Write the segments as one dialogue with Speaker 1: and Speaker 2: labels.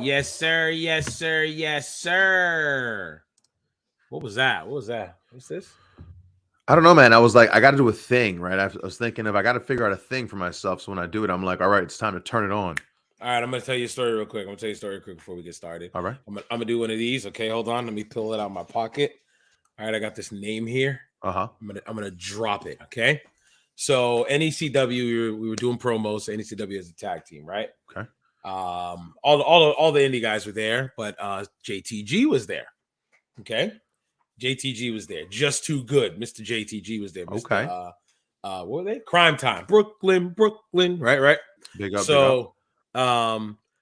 Speaker 1: Yes, sir. Yes, sir. Yes, sir. What was that? What's this?
Speaker 2: I don't know, man. I was like, I got to do a thing, right? I was thinking if I got to figure out a thing for myself. So when I do it, I'm like, all right, it's time to turn it on.
Speaker 1: All right, I'm gonna tell you a story real quick. I'm gonna tell you a story real quick before we get started.
Speaker 2: All right.
Speaker 1: I'm gonna do one of these. Okay, hold on. Let me pull it out of my pocket. All right, I got this name here.
Speaker 2: Uh-huh.
Speaker 1: I'm gonna drop it. Okay. So NECW, we were doing promos. NECW as a tag team, right?
Speaker 2: Okay.
Speaker 1: All the indie guys were there, but JTG was there. Okay. JTG was there. Just Too Good. Mr. JTG was there. Mr.
Speaker 2: Okay.
Speaker 1: What were they? Crime Time. Brooklyn. Right.
Speaker 2: Big up,
Speaker 1: So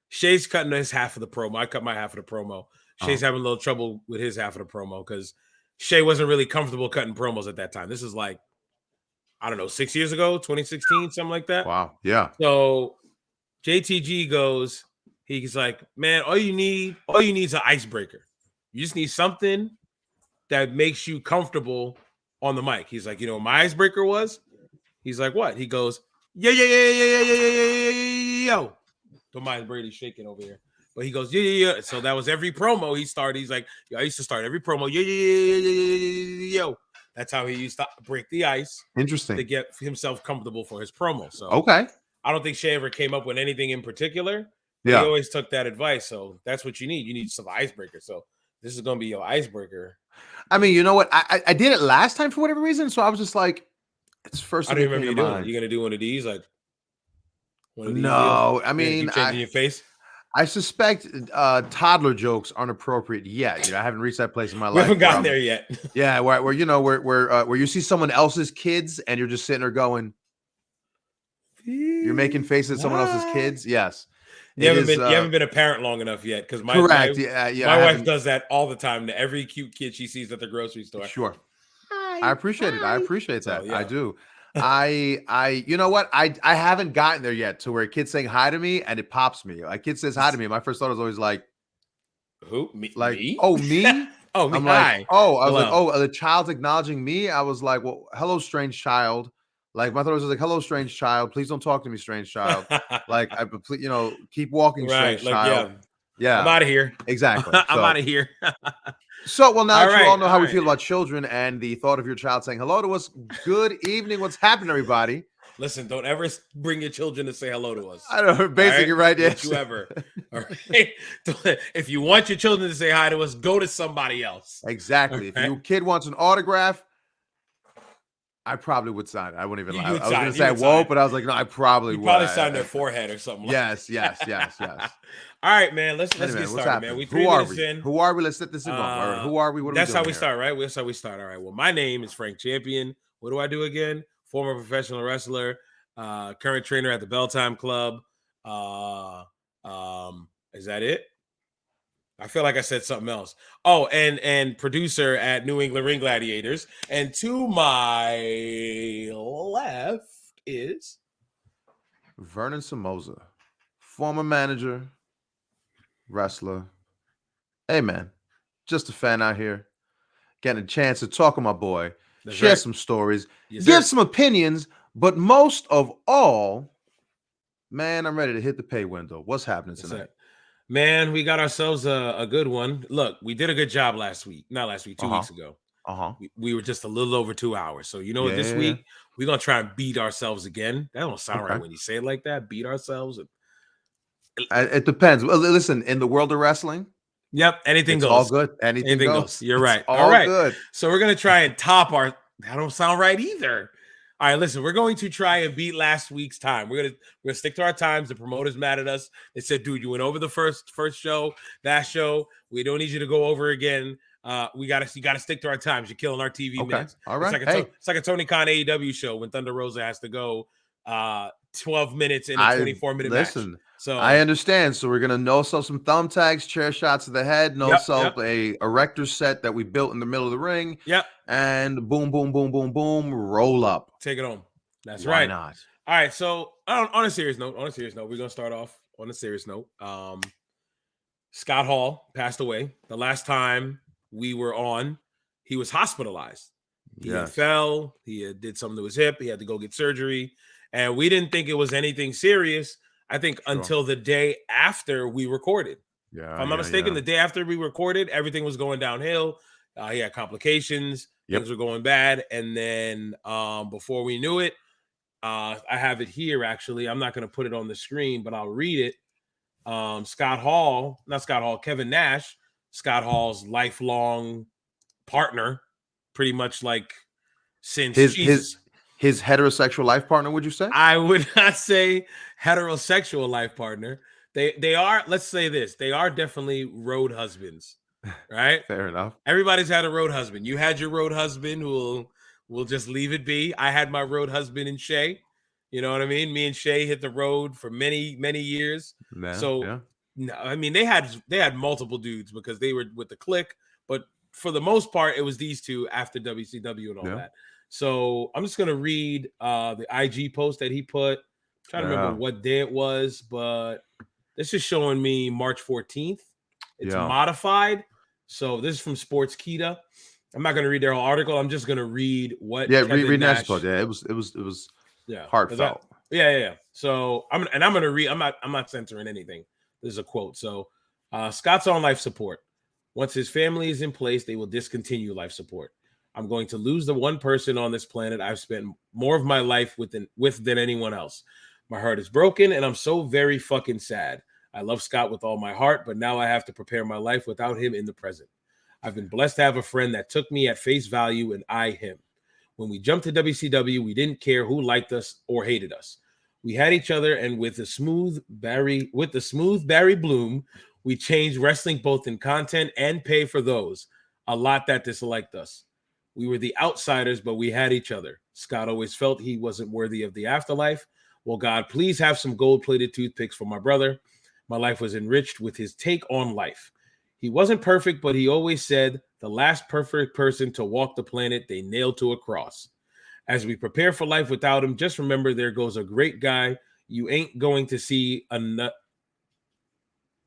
Speaker 1: Shay's cutting his half of the promo. I cut my half of the promo. Shay's having a little trouble with his half of the promo because Shay wasn't really comfortable cutting promos at that time. This is like, I don't know, 6 years ago, 2016, something like that.
Speaker 2: Wow. Yeah.
Speaker 1: So JTG goes, he's like, man, all you need is an icebreaker. You just need something that makes you comfortable on the mic. He's like, you know what my icebreaker was? He's like, what? He goes, yo. Don't mind Brady shaking over here. But he goes, yeah. So that was every promo he started. He's like, I used to start every promo, yo. That's how he used to break the ice.
Speaker 2: Interesting.
Speaker 1: To get himself comfortable for his promo. So
Speaker 2: okay.
Speaker 1: I don't think Shay ever came up with anything in particular.
Speaker 2: Yeah.
Speaker 1: He always took that advice. So that's what you need. You need some icebreaker. So this is going to be your icebreaker.
Speaker 2: I mean, you know what? I did it last time for whatever reason. So I was just like, it's first.
Speaker 1: I don't remember you doing it. You going to do one of these? Like,
Speaker 2: one of these no,
Speaker 1: deals?
Speaker 2: I mean,
Speaker 1: keep changing your face.
Speaker 2: I suspect toddler jokes aren't appropriate yet. You know, I haven't reached that place in my life.
Speaker 1: We haven't gotten there yet.
Speaker 2: Yeah, where you know where you see someone else's kids and you're just sitting there going, you're making faces at someone else's kids. Yes,
Speaker 1: you haven't been a parent long enough yet because my
Speaker 2: correct.
Speaker 1: My wife does that all the time to every cute kid she sees at the grocery store.
Speaker 2: Sure, I appreciate it. I appreciate that. Yeah. I do. I you know what? I haven't gotten there yet to where a kid's saying hi to me and it pops me. A kid says hi to me. My first thought was always like,
Speaker 1: who? Me?
Speaker 2: Like,
Speaker 1: me?
Speaker 2: Oh, me?
Speaker 1: Oh, me.
Speaker 2: I'm
Speaker 1: hi.
Speaker 2: Like, oh, I was like, oh, the child's acknowledging me. I was like, well, hello, strange child. Like my thought was like, hello, strange child. Please don't talk to me, strange child. Like, keep walking, strange child. Yeah.
Speaker 1: I'm out of here.
Speaker 2: Exactly.
Speaker 1: I'm out of here.
Speaker 2: So, well, now that you all know how we feel about children and the thought of your child saying hello to us, good evening. What's happening, everybody?
Speaker 1: Listen, don't ever bring your children to say hello to us.
Speaker 2: I don't know. Basically, right? Yes.
Speaker 1: Don't you ever. All right. If you want your children to say hi to us, go to somebody else.
Speaker 2: Exactly. If your kid wants an autograph, I probably would sign it. I wouldn't even lie. I was going to say I won't, but I was like, no, I probably would.
Speaker 1: Probably sign their forehead or something.
Speaker 2: Yes.
Speaker 1: All right, man. Let's get started, man.
Speaker 2: Who are we? Who are we? Let's set this in. Who are we? What are
Speaker 1: that's
Speaker 2: we doing
Speaker 1: how we start, right? That's how we start. All right. Well, my name is Frank Champion. What do I do again? Former professional wrestler, current trainer at the Belltime Club. Is that it? I feel like I said something else. Oh, and producer at New England Ring Gladiators. And to my left is
Speaker 2: Vernon Somoza, former manager, wrestler. Hey, man, just a fan out here, getting a chance to talk with my boy, share some stories, give some opinions, but most of all, man, I'm ready to hit the pay window. What's happening tonight?
Speaker 1: Man, we got ourselves a good one. Look, we did a good job last week. Not last week, 2 weeks ago. We were just a little over 2 hours. So you know what? This week we're gonna try and beat ourselves again. That don't sound right when you say it like that. Beat ourselves.
Speaker 2: It depends. Well, listen, in the world of wrestling,
Speaker 1: yep, anything goes.
Speaker 2: All good. Anything goes.
Speaker 1: You're right.
Speaker 2: All right. Good.
Speaker 1: So we're gonna try and top our. That don't sound right either. All right, listen, we're going to try and beat last week's time. We're gonna stick to our times. The promoters mad at us. They said, dude, you went over the first show, that show. We don't need you to go over again. You gotta stick to our times. You're killing our TV minutes.
Speaker 2: All right.
Speaker 1: It's like a Tony Khan AEW show when Thunder Rosa has to go 12 minutes in a 24-minute match. So
Speaker 2: I understand. So we're gonna no-sell some thumbtacks, chair shots to the head, no-sell a erector set that we built in the middle of the ring.
Speaker 1: Yep.
Speaker 2: And boom, boom, boom, boom, boom, roll up.
Speaker 1: Take it home. That's
Speaker 2: Why
Speaker 1: right.
Speaker 2: Not?
Speaker 1: All right. So on a serious note, we're gonna start off on a serious note. Scott Hall passed away. The last time we were on, he was hospitalized. He fell. He did something to his hip. He had to go get surgery, and we didn't think it was anything serious. I think until the day after we recorded. If I'm not mistaken, the day after we recorded, everything was going downhill. He had complications. Things were going bad. And then before we knew it, I have it here, actually. I'm not going to put it on the screen, but I'll read it. Kevin Nash, Scott Hall's lifelong partner, pretty much like since
Speaker 2: his heterosexual life partner, would you say?
Speaker 1: I would not say heterosexual life partner. They are, let's say this, they are definitely road husbands, right?
Speaker 2: Fair enough.
Speaker 1: Everybody's had a road husband. You had your road husband who will just leave it be. I had my road husband in Shay. You know what I mean? Me and Shay hit the road for many, many years. No, I mean, they had multiple dudes because they were with the clique, but for the most part, it was these two after WCW and all that. So I'm just gonna read the IG post that he put. I'm trying to remember what day it was, but this is showing me March 14th. It's modified. So this is from Sports Kita. I'm not gonna read their whole article. I'm just gonna read what
Speaker 2: read Nash post. Yeah, it was heartfelt.
Speaker 1: Yeah. So I'm gonna read. I'm not censoring anything. This is a quote. So Scott's on life support. Once his family is in place, they will discontinue life support. I'm going to lose the one person on this planet I've spent more of my life with than anyone else. My heart is broken, and I'm so very fucking sad. I love Scott with all my heart, but now I have to prepare my life without him in the present. I've been blessed to have a friend that took me at face value, and I him. When we jumped to WCW, we didn't care who liked us or hated us. We had each other, and with the smooth Barry Bloom, we changed wrestling both in content and pay for those. A lot that disliked us. We were the outsiders, but we had each other. Scott always felt he wasn't worthy of the afterlife. Well, God, please have some gold-plated toothpicks for my brother. My life was enriched with his take on life. He wasn't perfect, but he always said, the last perfect person to walk the planet they nailed to a cross. As we prepare for life without him, just remember there goes a great guy you ain't going to see a nut.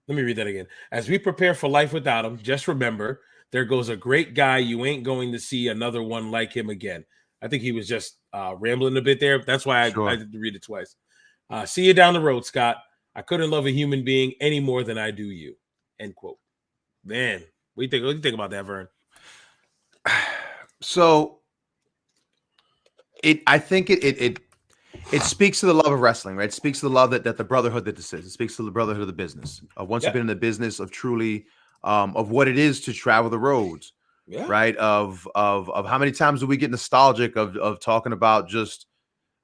Speaker 1: Let me read that again. As we prepare for life without him, just remember there goes a great guy you ain't going to see another one like him again. I think he was just rambling a bit there. That's why I did read it twice. See you down the road, Scott. I couldn't love a human being any more than I do you. End quote. Man, what do you think about that, Vern?
Speaker 2: So I think it speaks to the love of wrestling, right? It speaks to the love that the brotherhood that this is. It speaks to the brotherhood of the business. Once you've been in the business of truly of what it is to travel the roads, right? Of how many times do we get nostalgic of talking about just,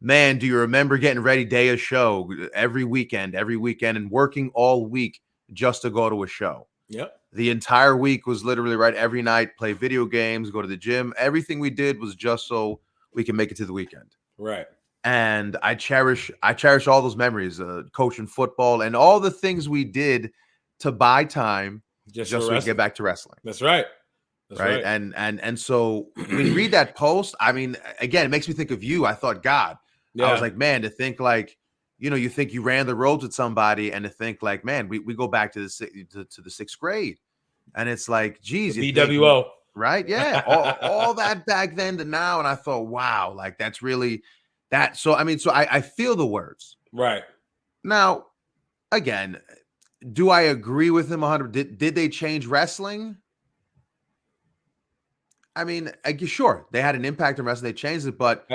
Speaker 2: man, do you remember getting ready day of show every weekend and working all week just to go to a show?
Speaker 1: Yep.
Speaker 2: The entire week was literally right every night, play video games, go to the gym. Everything we did was just so we can make it to the weekend.
Speaker 1: Right.
Speaker 2: And I cherish all those memories, coaching football and all the things we did to buy time just so we can get back to wrestling.
Speaker 1: That's right.
Speaker 2: That's right. And so when you read that post, I mean, again, it makes me think of you. I thought, God, I was like, man, to think like, you think you ran the roads with somebody and to think like, man, we go back to the sixth grade. And it's like, geez,
Speaker 1: BWO.
Speaker 2: Right? Yeah. all that back then to now. And I thought, wow, like that's really that. So, I mean, I feel the words.
Speaker 1: Right.
Speaker 2: Now, again, do I agree with him 100? Did they change wrestling? I mean, sure, they had an impact on wrestling. They changed it, but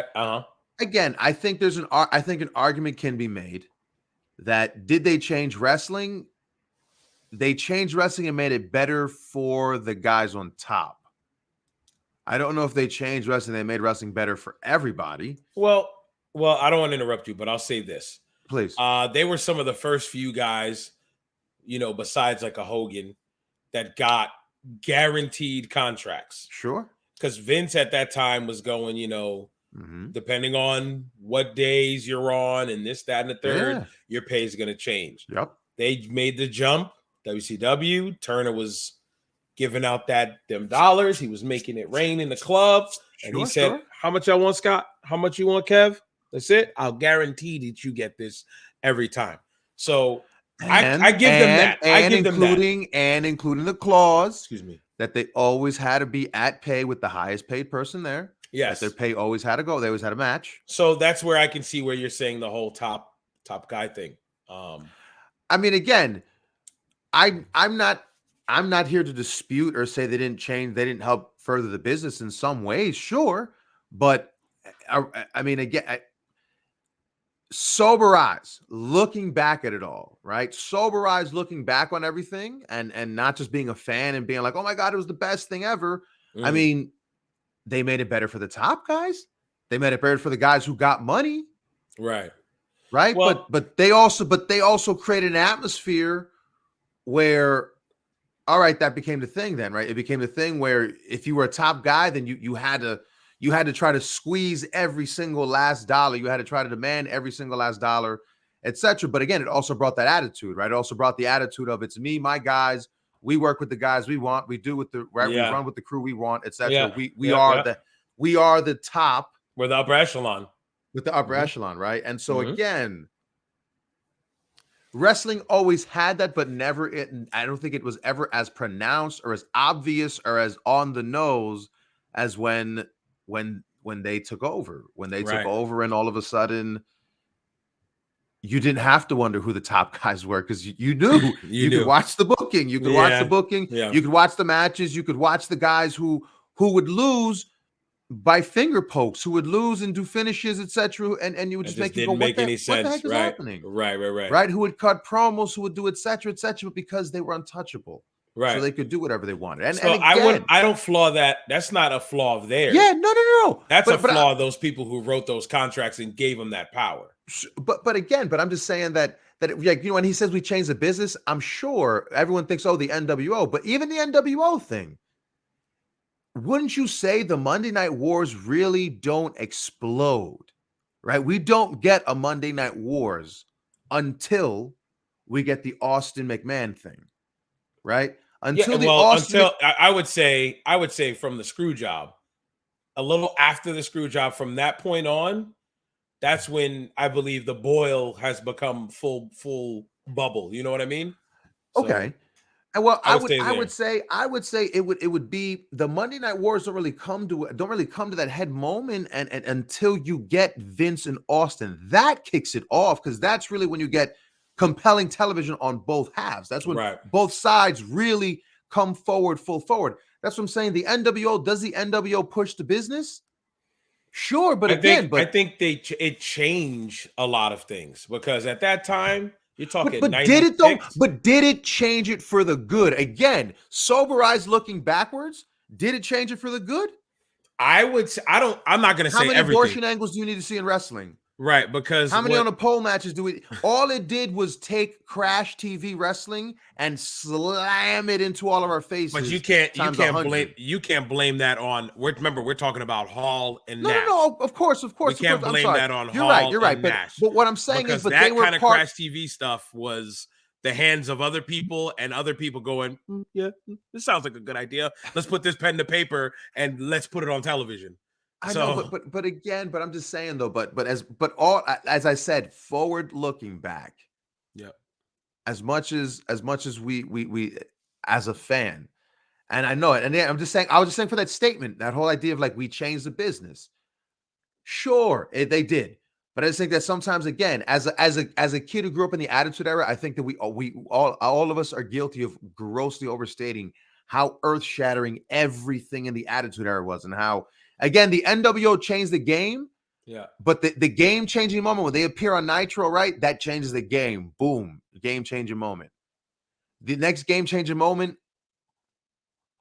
Speaker 2: again, I think an argument can be made that did they change wrestling? They changed wrestling and made it better for the guys on top. I don't know if they changed wrestling. They made wrestling better for everybody.
Speaker 1: Well, I don't want to interrupt you, but I'll say this.
Speaker 2: Please.
Speaker 1: They were some of the first few guys, besides like a Hogan, that got guaranteed contracts.
Speaker 2: Sure.
Speaker 1: Because Vince at that time was going, depending on what days you're on and this, that, and the third, your pay is going to change.
Speaker 2: Yep.
Speaker 1: They made the jump. WCW, Turner was giving out them dollars. He was making it rain in the club. And he said, how much I want, Scott? How much you want, Kev? That's it. I'll guarantee that you get this every time. So I give them that.
Speaker 2: Including the clause.
Speaker 1: Excuse me.
Speaker 2: That they always had to be at pay with the highest paid person there.
Speaker 1: Yes.
Speaker 2: That their pay always had to go. They always had a match.
Speaker 1: So that's where I can see where you're saying the whole top guy thing.
Speaker 2: I mean, again, I'm not here to dispute or say they didn't change, they didn't help further the business in some ways, sure, but I mean, again, sober eyes looking back at it all, right? Sober eyes looking back on everything, and not just being a fan and being like, oh my god, it was the best thing ever. I mean, they made it better for the top guys. They made it better for the guys who got money,
Speaker 1: Right.
Speaker 2: right?
Speaker 1: Well,
Speaker 2: But they also created an atmosphere where, all right, that became the thing then, right? It became the thing where if you were a top guy, then you had to try to squeeze every single last dollar. You had to try to demand every single last dollar, etc. But again, it also brought that attitude, right? It also brought the attitude of it's me, my guys. We work with the guys we want. We do with the right. We run with the crew we want, etc.
Speaker 1: Yeah.
Speaker 2: We are the top.
Speaker 1: We're the upper echelon.
Speaker 2: With the upper echelon, right? And so again, wrestling always had that, but never I don't think it was ever as pronounced or as obvious or as on the nose as when they took over. When they took over, and all of a sudden you didn't have to wonder who the top guys were, because you knew. you could watch the booking. You could watch the booking.
Speaker 1: Yeah.
Speaker 2: You could watch the matches. You could watch the guys who would lose by finger pokes, who would lose and do finishes, etc. And you would just make you go, what the heck is happening?
Speaker 1: Right.
Speaker 2: Who would cut promos, who would do etc. because they were untouchable.
Speaker 1: Right.
Speaker 2: So they could do whatever they wanted. And,
Speaker 1: so
Speaker 2: and again,
Speaker 1: I don't flaw that. That's not a flaw of theirs.
Speaker 2: Yeah, no.
Speaker 1: That's a flaw of those people who wrote those contracts and gave them that power.
Speaker 2: But again, I'm just saying that like, when he says we changed the business, I'm sure everyone thinks, oh, the NWO, but even the NWO thing, wouldn't you say the Monday Night Wars really don't explode, right? We don't get a Monday Night Wars until we get the Austin McMahon thing, right?
Speaker 1: I would say from the screw job, a little after the screw job, from that point on, that's when I believe the boil has become full bubble. You know what I mean?
Speaker 2: Okay. And well, I would say it would be the Monday Night Wars don't really come to that head moment and until you get Vince and Austin. That kicks it off, because that's really when you get compelling television on both halves. That's when both sides really come forward, full forward. That's what I'm saying. The NWO, does the NWO push the business? Sure, but
Speaker 1: I think it changed a lot of things, because at that time, you're talking. But did
Speaker 2: it though? But did it change it for the good? Again, sober eyes looking backwards, did it change it for the good?
Speaker 1: I would say, I'm not going to say everything.
Speaker 2: How many abortion angles do you need to see in wrestling?
Speaker 1: Right, because
Speaker 2: how many on the pole matches do we? All it did was take Crash TV wrestling and slam it into all of our faces.
Speaker 1: But you can't blame that on. Remember, we're talking about Hall and Nash.
Speaker 2: No, of course.
Speaker 1: We can't blame that on
Speaker 2: You're
Speaker 1: Hall
Speaker 2: right.
Speaker 1: and Nash.
Speaker 2: But what I'm saying is,
Speaker 1: that kind of Crash TV stuff was the hands of other people, and other people going, yeah, this sounds like a good idea. Let's put this pen to paper and let's put it on television.
Speaker 2: I know, but again, I'm just saying though, as I said, forward looking back, as much as we as a fan, and I know it, and I was just saying for that statement, that whole idea of like we changed the business. Sure, they did, but I just think that sometimes, again, as a kid who grew up in the Attitude Era, I think that we all of us are guilty of grossly overstating how earth shattering everything in the Attitude Era was, and how. Again, the NWO changed the game.
Speaker 1: Yeah.
Speaker 2: But the game changing moment when they appear on Nitro, right? That changes the game. Boom. Game changing moment. The next game changing moment,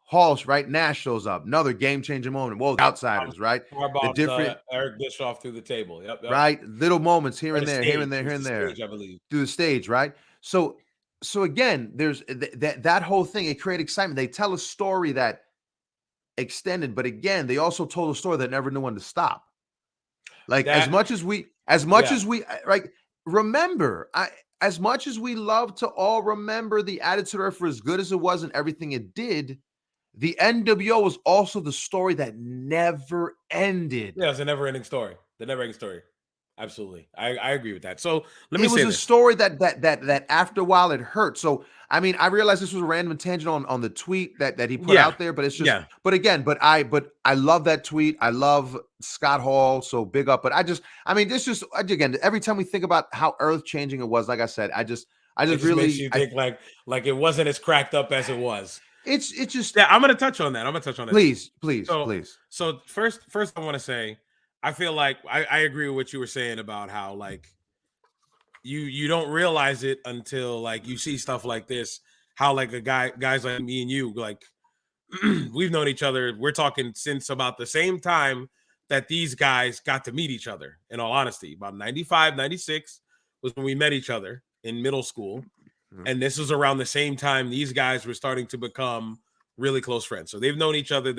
Speaker 2: Hall's right. Nash shows up. Another game changing moment. Whoa, outsiders, right?
Speaker 1: The different Eric Bischoff through the table. Yep.
Speaker 2: Right. Little moments here and there, here and there.
Speaker 1: Stage, I believe.
Speaker 2: Through the stage, right? So again, there's that whole thing. It created excitement. They tell a story that extended, but again, they also told a story that never knew when to stop. Like as much as we like remember, as much as we love to all remember the Attitude Era for as good as it was and everything it did, the NWO was also the story that never ended.
Speaker 1: Yeah, it's a never-ending story. The never-ending story. Absolutely. I agree with that. So let me say
Speaker 2: it was a story that after a while it hurt. So I mean, I realized this was a random tangent on the tweet that he put out there, but it's just but I love that tweet. I love Scott Hall, so big up. But this just again, every time we think about how earth changing it was, like I said, I
Speaker 1: It
Speaker 2: just
Speaker 1: just makes
Speaker 2: really,
Speaker 1: you think like it wasn't as cracked up as it was.
Speaker 2: it's just,
Speaker 1: Yeah, I'm gonna touch on that. I'm gonna touch on that.
Speaker 2: please, please,
Speaker 1: So
Speaker 2: please.
Speaker 1: so first I want to say I feel like I agree with what you were saying about how like you don't realize it until like you see stuff like this. How like guys like me and you like we've known each other. We're talking since about the same time that these guys got to meet each other. In all honesty, about 95, 96 was when we met each other in middle school.
Speaker 2: Mhm.
Speaker 1: And this was around the same time these guys were starting to become really close friends. So they've known each other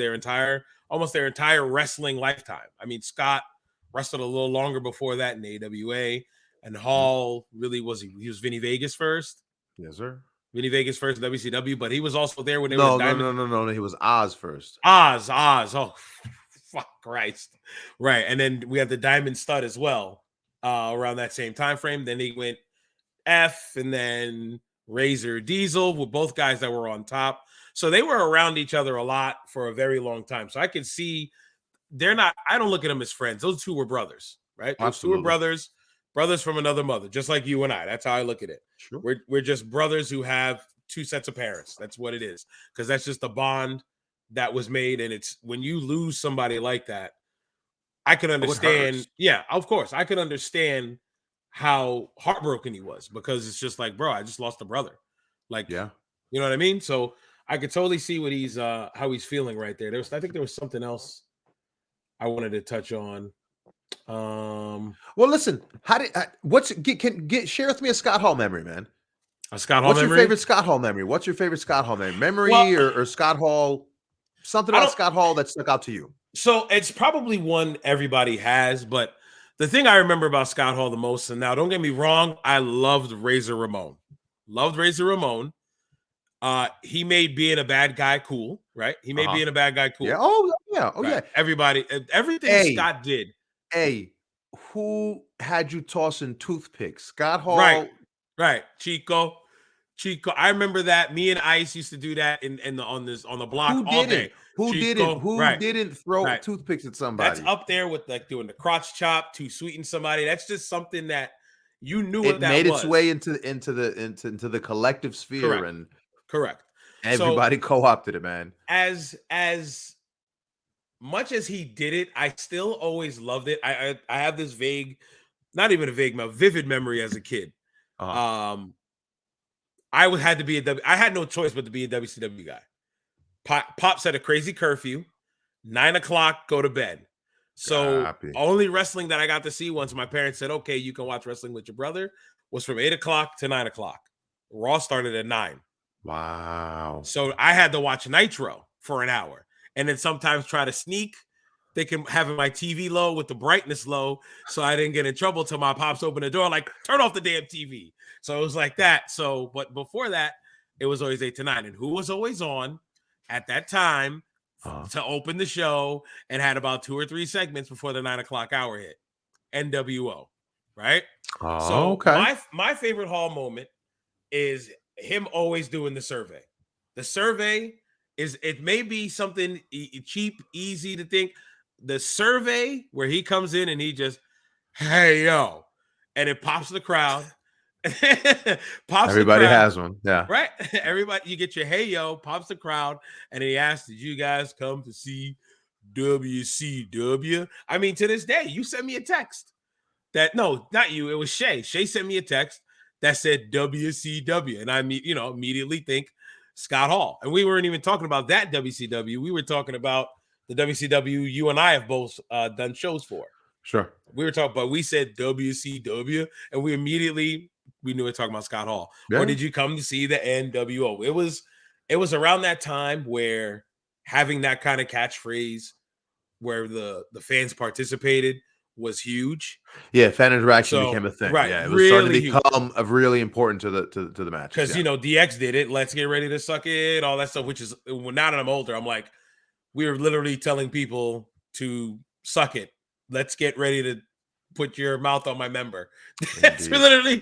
Speaker 1: almost their entire wrestling lifetime. I mean, Scott wrestled a little longer before that in AWA, and Hall really he was Vinny Vegas first.
Speaker 2: Yes, sir.
Speaker 1: Vinny Vegas first in WCW, but he was also there when they were
Speaker 2: No, no,
Speaker 1: Diamond
Speaker 2: no, no, no. He was Oz first.
Speaker 1: Oz. Oh, fuck Christ. Right. And then we had the Diamond Stud as well, around that same time frame. Then he went F and then Razor Diesel with both guys that were on top. So they were around each other a lot for a very long time. So I can see I don't look at them as friends. Those two were brothers, right? Those two were
Speaker 2: Absolutely.
Speaker 1: brothers from another mother, just like you and I. That's how I look at it.
Speaker 2: Sure.
Speaker 1: We're just brothers who have two sets of parents. That's what it is. Because that's just the bond that was made. And it's when you lose somebody like that, I can
Speaker 2: Oh, it
Speaker 1: understand.
Speaker 2: hurts.
Speaker 1: Yeah, of course. I can understand how heartbroken he was because it's just like, bro, I just lost a brother. Like,
Speaker 2: Yeah.
Speaker 1: you know what I mean? So I could totally see what how he's feeling right there. I think there was something else I wanted to touch on.
Speaker 2: Well, listen. Share with me a Scott Hall memory, man.
Speaker 1: A Scott Hall
Speaker 2: What's
Speaker 1: memory.
Speaker 2: your favorite Scott Hall memory? What's your favorite Scott Hall memory?
Speaker 1: Well,
Speaker 2: Or Scott Hall? Something
Speaker 1: I
Speaker 2: about
Speaker 1: don't.
Speaker 2: Scott Hall that stuck out to you.
Speaker 1: So it's probably one everybody has, but the thing I remember about Scott Hall the most, and now don't get me wrong, I loved Razor Ramon. Loved Razor Ramon. He made being a bad guy cool, right? He made being a bad guy cool.
Speaker 2: Yeah. Oh, yeah. Oh,
Speaker 1: Right.
Speaker 2: yeah.
Speaker 1: Everything Scott did.
Speaker 2: Hey, who had you tossing toothpicks? Scott
Speaker 1: Right.
Speaker 2: Hall.
Speaker 1: Right. Chico. I remember that. Me and Ice used to do that on the block
Speaker 2: Who
Speaker 1: all
Speaker 2: didn't?
Speaker 1: day.
Speaker 2: Who didn't?
Speaker 1: Chico.
Speaker 2: Who
Speaker 1: Right.
Speaker 2: didn't throw
Speaker 1: Right.
Speaker 2: toothpicks at
Speaker 1: That's
Speaker 2: somebody?
Speaker 1: up there with like doing the crotch chop to sweeten somebody. That's just something that you knew
Speaker 2: It
Speaker 1: what that
Speaker 2: made its
Speaker 1: was.
Speaker 2: way into the collective sphere,
Speaker 1: Correct.
Speaker 2: and
Speaker 1: Correct.
Speaker 2: everybody co-opted it, man.
Speaker 1: As much as he did it, I still always loved it. I have this not even a vivid memory as a kid.
Speaker 2: Uh-huh.
Speaker 1: I had to be I had no choice but to be a WCW guy. Pop set a crazy curfew, 9:00, go to bed. So
Speaker 2: Copy.
Speaker 1: only wrestling that I got to see once my parents said, okay, you can watch wrestling with your brother was from 8:00 to 9:00. Raw started at 9.
Speaker 2: Wow.
Speaker 1: So I had to watch Nitro for an hour and then sometimes try to sneak. They can have my TV low with the brightness low so I didn't get in trouble till my pops opened the door, like, turn off the damn TV. So it was like that. So, but before that, it was always 8 to 9. And who was always on at that time to open the show and had about 2 or 3 segments before the 9:00 hour hit? NWO, right?
Speaker 2: Oh,
Speaker 1: So
Speaker 2: okay.
Speaker 1: my favorite Hall moment is him always doing the survey. The survey it may be something cheap, easy to think. The survey where he comes in and he just, hey yo, and it pops the crowd.
Speaker 2: Everybody has one. Yeah.
Speaker 1: Right? Everybody, you get your hey yo, pops the crowd, and he asks, did you guys come to see WCW? I mean, to this day, you sent me a text no, not you, it was Shay. Shay sent me a text that said WCW, and I immediately think Scott Hall. And we weren't even talking about that WCW. We were talking about the WCW you and I have both done shows for.
Speaker 2: Sure.
Speaker 1: We were talking, but we said WCW, and we knew we were talking about Scott Hall.
Speaker 2: Yeah.
Speaker 1: Or did you come to see the NWO? It was around that time where having that kind of catchphrase where the fans participated was huge.
Speaker 2: Yeah, fan interaction became a thing.
Speaker 1: Right,
Speaker 2: Yeah, it was starting to
Speaker 1: really
Speaker 2: become really important to the match.
Speaker 1: because DX did it. Let's get ready to suck it, all that stuff. Which is now that I'm older, I'm like, we were literally telling people to suck it. Let's get ready to put your mouth on my member. That's literally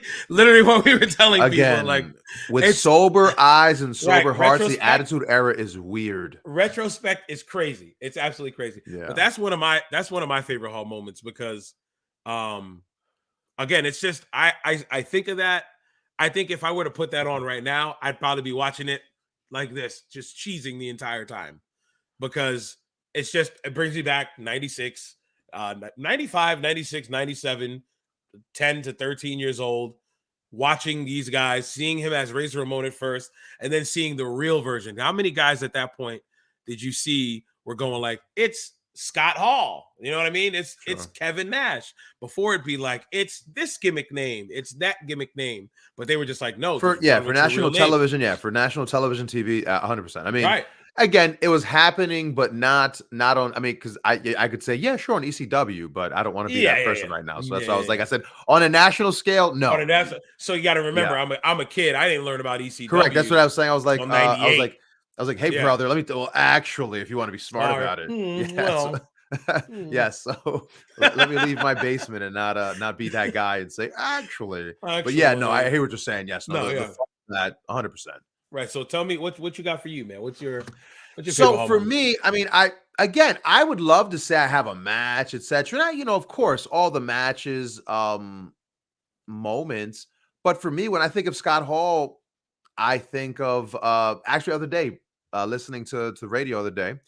Speaker 1: what we were telling people. Like,
Speaker 2: with sober eyes and sober hearts, the Attitude Era is weird.
Speaker 1: Retrospect is crazy. It's absolutely crazy.
Speaker 2: Yeah.
Speaker 1: But that's one of my favorite Hall moments because again, it's just I think of that. I think if I were to put that on right now, I'd probably be watching it like this, just cheesing the entire time, because it brings me back 96, 95, 96, 97, 10 to 13 years old, watching these guys, seeing him as Razor Ramon at first, and then seeing the real version. How many guys at that point did you see were going like, it's Scott Hall? You know what I mean? It's Kevin Nash. Before it'd be like, it's this gimmick name, it's that gimmick name. But they were just like, no,
Speaker 2: for national television, for national television TV, 100%. I mean,
Speaker 1: right.
Speaker 2: Again, it was happening, but not on. I mean, because I could say, yeah, sure, on ECW, but I don't want to be that person right now. So that's why I was like, I said, on a national scale, no.
Speaker 1: So you got to remember, I'm a kid. I didn't learn about ECW.
Speaker 2: Correct. That's what I was saying. I was like, hey, brother, let me. Well, actually, if you want to be smart about it, So let me leave my basement and not be that guy and say actually. But yeah, no, I hear what you're saying. Yes, that 100%.
Speaker 1: Right. So tell me what you got for you, man. What's your
Speaker 2: so for me, I mean, I would love to say I have a match, etc. Of course, all the matches, moments. But for me, when I think of Scott Hall, I think of actually the other day, listening to the radio the other day,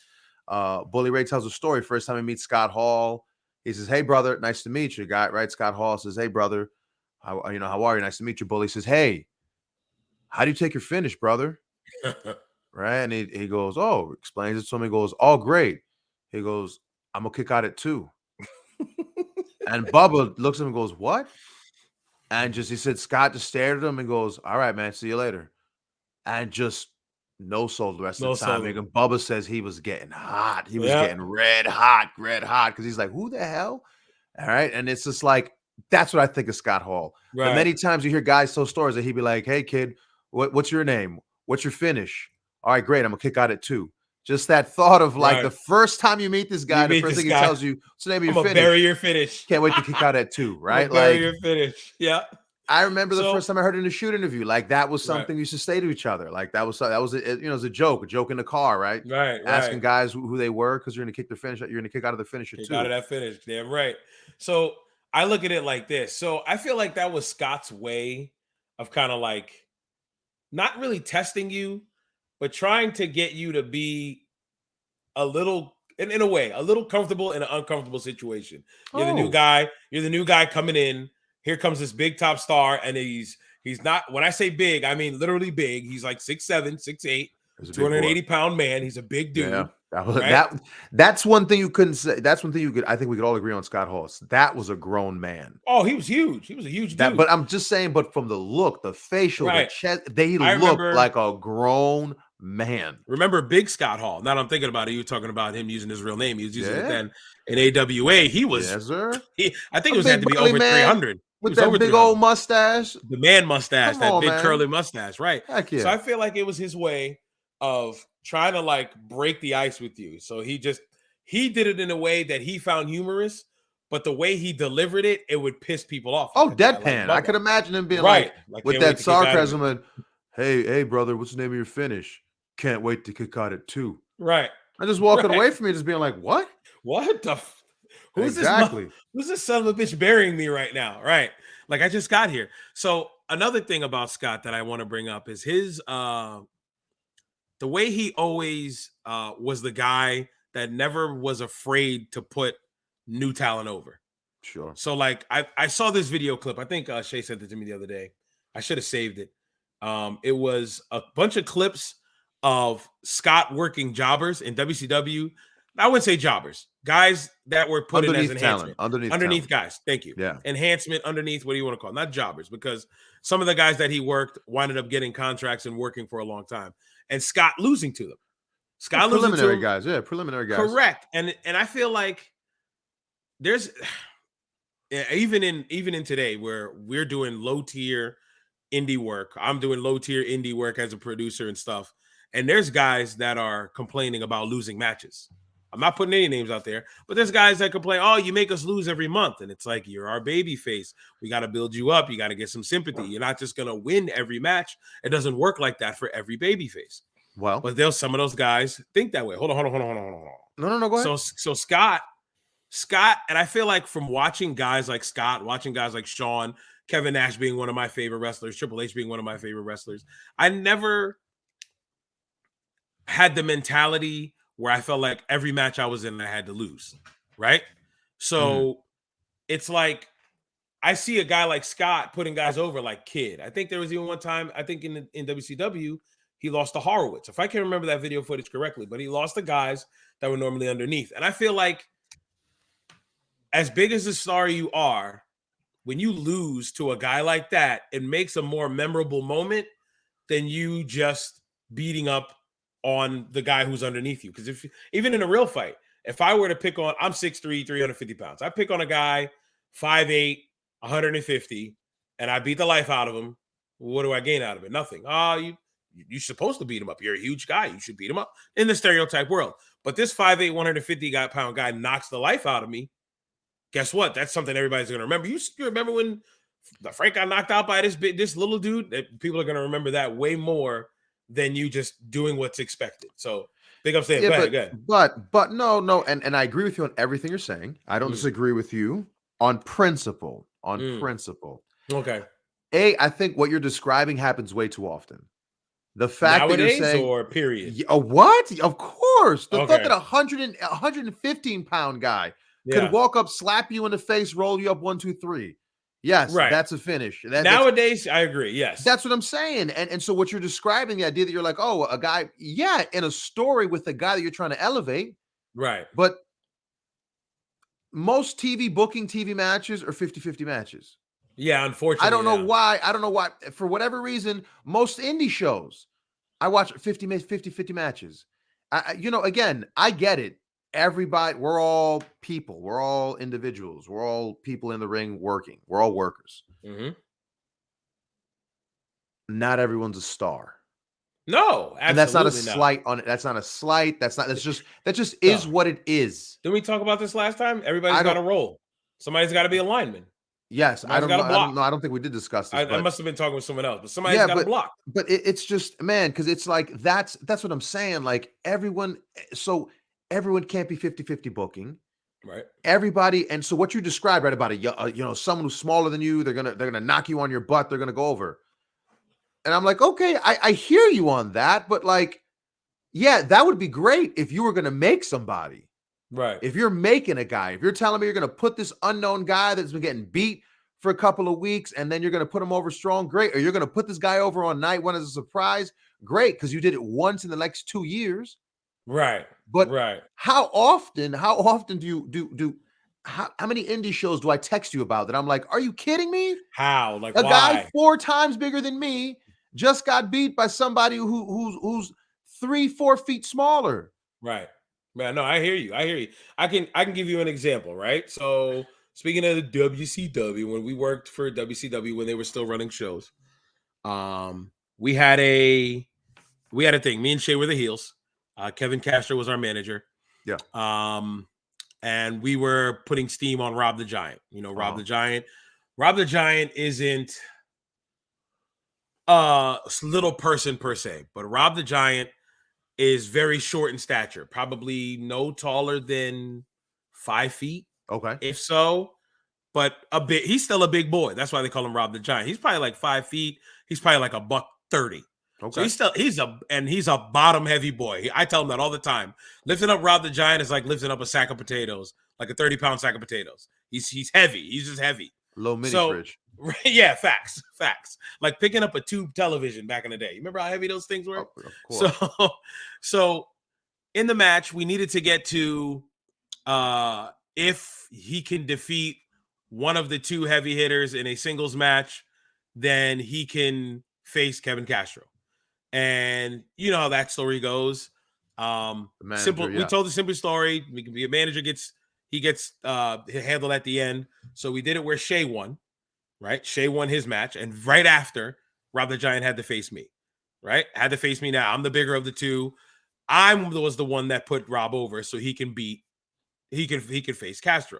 Speaker 2: Bully Ray tells a story. First time he meets Scott Hall, he says, "Hey brother, nice to meet you." Guy, right? Scott Hall says, "Hey brother, how are you? Nice to meet you." Bully says, "Hey, how do you take your finish, brother?" Right? And he goes, "Oh," explains it to him. He goes, "Oh, great." He goes, "I'm gonna kick out at 2." And Bubba looks at him and goes, "What?" And he said, Scott just stared at him and goes, "All right, man, see you later." And just no soul the rest of the time. And Bubba says he was getting hot. He was getting red hot, because he's like, who the hell? All right. And it's just like, that's what I think of Scott Hall. Right. And many times you hear guys tell stories that he'd be like, "Hey, kid, what's your name? What's your finish?" "All right, great. I'm going to kick out at 2. Just that thought of like the first time you meet this guy, the first thing he tells you, "What's the name of your finish?"
Speaker 1: Bury your finish.
Speaker 2: Can't wait to kick out at 2, right?
Speaker 1: Bury your finish. Yeah.
Speaker 2: I remember the first time I heard it in a shoot interview. Like that was something we used to say to each other. Like that was it was a joke in the car, right?
Speaker 1: Right.
Speaker 2: Asking guys who they were because you're going to kick their finish. You're going to kick out of the finisher too.
Speaker 1: Out of that finish, damn right. So I look at it like this. So I feel like that was Scott's way of kind of like not really testing you, but trying to get you to be a little, in a way, a little comfortable in an uncomfortable situation. You're the new guy. You're the new guy coming in. Here comes this big top star, and he's not, when I say big, I mean literally big. He's like 6'7", 6'8", 280-pound man. He's a big dude.
Speaker 2: Yeah. Right? That's one thing you couldn't say. That's one thing I think we could all agree on Scott Hall. That was a grown man.
Speaker 1: Oh, he was huge. He was a huge dude.
Speaker 2: But I'm just saying, but from the look, the facial, the chest, they look like a grown man.
Speaker 1: Remember Big Scott Hall? Now that I'm thinking about it, you were talking about him using his real name. He was using it then in AWA. He was, I think it had to be over 300.
Speaker 2: With that big old mustache.
Speaker 1: The man mustache, that big curly mustache, right?
Speaker 2: Heck yeah.
Speaker 1: So I feel like it was his way of trying to like break the ice with you. So he did it in a way that he found humorous, but the way he delivered it, it would piss people off.
Speaker 2: Oh, deadpan. I could imagine him being like with that sarcasm and, hey, brother, what's the name of your finish? Can't wait to kick out at 2.
Speaker 1: Right.
Speaker 2: I'm just walking away from you, just being like, what?
Speaker 1: What the Who's this son of a bitch burying me right now? Right. Like I just got here. So another thing about Scott that I want to bring up is his the way he always was the guy that never was afraid to put new talent over.
Speaker 2: Sure.
Speaker 1: So like I saw this video clip. I think Shay sent it to me the other day. I should have saved it. It was a bunch of clips of Scott working jobbers in WCW. I wouldn't say jobbers, guys that were put in as enhancement. Underneath guys. Thank you.
Speaker 2: Yeah.
Speaker 1: Enhancement underneath. What do you want to call it? Not jobbers, because some of the guys that he worked winded up getting contracts and working for a long time. And Scott losing to them. Scott losing to
Speaker 2: preliminary guys. Yeah, preliminary guys.
Speaker 1: Correct. And I feel like there's even in today where we're doing low tier indie work. I'm doing low tier indie work as a producer and stuff. And there's guys that are complaining about losing matches. I'm not putting any names out there, but there's guys that complain, "Oh, you make us lose every month." And it's like, you're our baby face. We got to build you up. You got to get some sympathy. You're not just going to win every match. It doesn't work like that for every baby face.
Speaker 2: Well,
Speaker 1: but some of those guys think that way. Hold on.
Speaker 2: No, go ahead.
Speaker 1: So Scott, and I feel like from watching guys like Scott, watching guys like Sean, Kevin Nash being one of my favorite wrestlers, Triple H being one of my favorite wrestlers. I never had the mentality where I felt like every match I was in, I had to lose, right? So it's like I see a guy like Scott putting guys over like Kid. I think there was even one time, I think in WCW, he lost to Horowitz. If I can remember that video footage correctly, but he lost to guys that were normally underneath. And I feel like as big as the star you are, when you lose to a guy like that, it makes a more memorable moment than you just beating up on the guy who's underneath you. Because if even in a real fight, if I were to pick on, I'm 6'3", 350 pounds. I pick on a guy 5'8", 150, and I beat the life out of him. What do I gain out of it? Nothing. You're supposed to beat him up. You're a huge guy. You should beat him up in the stereotype world. But this 5'8", 150 pound guy knocks the life out of me. Guess what? That's something everybody's going to remember. You remember when Frank got knocked out by this little dude? People are going to remember that way more than you just doing what's expected. So big up saying,
Speaker 2: Yeah,
Speaker 1: go ahead.
Speaker 2: But no, and I agree with you on everything you're saying. I don't disagree with you on principle.
Speaker 1: Okay.
Speaker 2: I think what you're describing happens way too often. The fact
Speaker 1: Nowadays,
Speaker 2: that you're saying,
Speaker 1: or period?
Speaker 2: What? Of course. The
Speaker 1: Okay.
Speaker 2: fact that a 115-pound guy
Speaker 1: Yeah.
Speaker 2: could walk up, slap you in the face, roll you up 1, 2, 3. Yes,
Speaker 1: Right.
Speaker 2: that's a finish.
Speaker 1: Nowadays, I agree. Yes.
Speaker 2: That's what I'm saying. And so what you're describing, the idea that you're like, oh, a guy, in a story with a guy that you're trying to elevate.
Speaker 1: Right.
Speaker 2: But most TV matches are 50-50 matches.
Speaker 1: Yeah, unfortunately.
Speaker 2: I don't know why. For whatever reason, most indie shows, I watch 50-50 matches. Again, I get it. Everybody, we're all people. We're all individuals. We're all people in the ring working. We're all workers. Not everyone's a star.
Speaker 1: No, absolutely.
Speaker 2: And that's not a slight on it. That's not a slight. That just is what it is.
Speaker 1: Didn't we talk about this last time? Everybody's got a role. Somebody's got to be a lineman.
Speaker 2: Yes, I don't know. I don't think we did discuss this.
Speaker 1: I must have been talking with someone else, but somebody's got to block.
Speaker 2: But it's just, man, because it's like that's what I'm saying. Like everyone can't be 50-50 booking.
Speaker 1: Right.
Speaker 2: Everybody, and so what you described, right, about someone who's smaller than you, they're gonna knock you on your butt, they're gonna go over. And I'm like, okay, I hear you on that, but like, yeah, that would be great if you were gonna make somebody.
Speaker 1: Right.
Speaker 2: If you're making a guy, if you're telling me you're going to put this unknown guy that's been getting beat for a couple of weeks and then you're going to put him over strong, great. Or you're going to put this guy over on night one as a surprise, great, because you did it once in the next 2 years.
Speaker 1: Right.
Speaker 2: But how often do you how many indie shows do I text you about that I'm like, are you kidding me?
Speaker 1: How? Like
Speaker 2: a
Speaker 1: why?
Speaker 2: Guy 4 times bigger than me just got beat by somebody who's 3-4 feet smaller.
Speaker 1: Right. Man, no, I hear you. I can give you an example, right? So speaking of the WCW, when we worked for WCW when they were still running shows, we had a thing. Me and Shay were the heels. Kevin Castro was our manager.
Speaker 2: Yeah.
Speaker 1: And we were putting steam on Rob the Giant. Rob the Giant. Rob the Giant isn't a little person per se, but Rob the Giant is very short in stature, probably no taller than 5 feet.
Speaker 2: Okay.
Speaker 1: If so, but he's still a big boy. That's why they call him Rob the Giant. He's probably like 5 feet. He's probably like $130. Okay. So he's a bottom heavy boy. I tell him that all the time. Lifting up Rob the Giant is like lifting up a sack of potatoes, like a 30-pound sack of potatoes. He's heavy. He's just heavy.
Speaker 2: Low mini fridge.
Speaker 1: Yeah, facts. Like picking up a tube television back in the day. You remember how heavy those things were?
Speaker 2: Oh, of
Speaker 1: course. So in the match, we needed to get to if he can defeat one of the 2 heavy hitters in a singles match, then he can face Kevin Castro. And you know how that story goes. We told the simple story. We can be a manager gets handled at the end. So we did it where Shay won. Right? Shay won his match. And right after, Rob the Giant had to face me. Right? Had to face me now. I'm the bigger of the 2. I was the one that put Rob over so he can face Castro.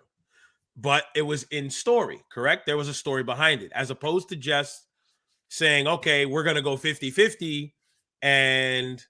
Speaker 1: But it was in story, correct? There was a story behind it, as opposed to just saying, okay, we're going to go 50-50 and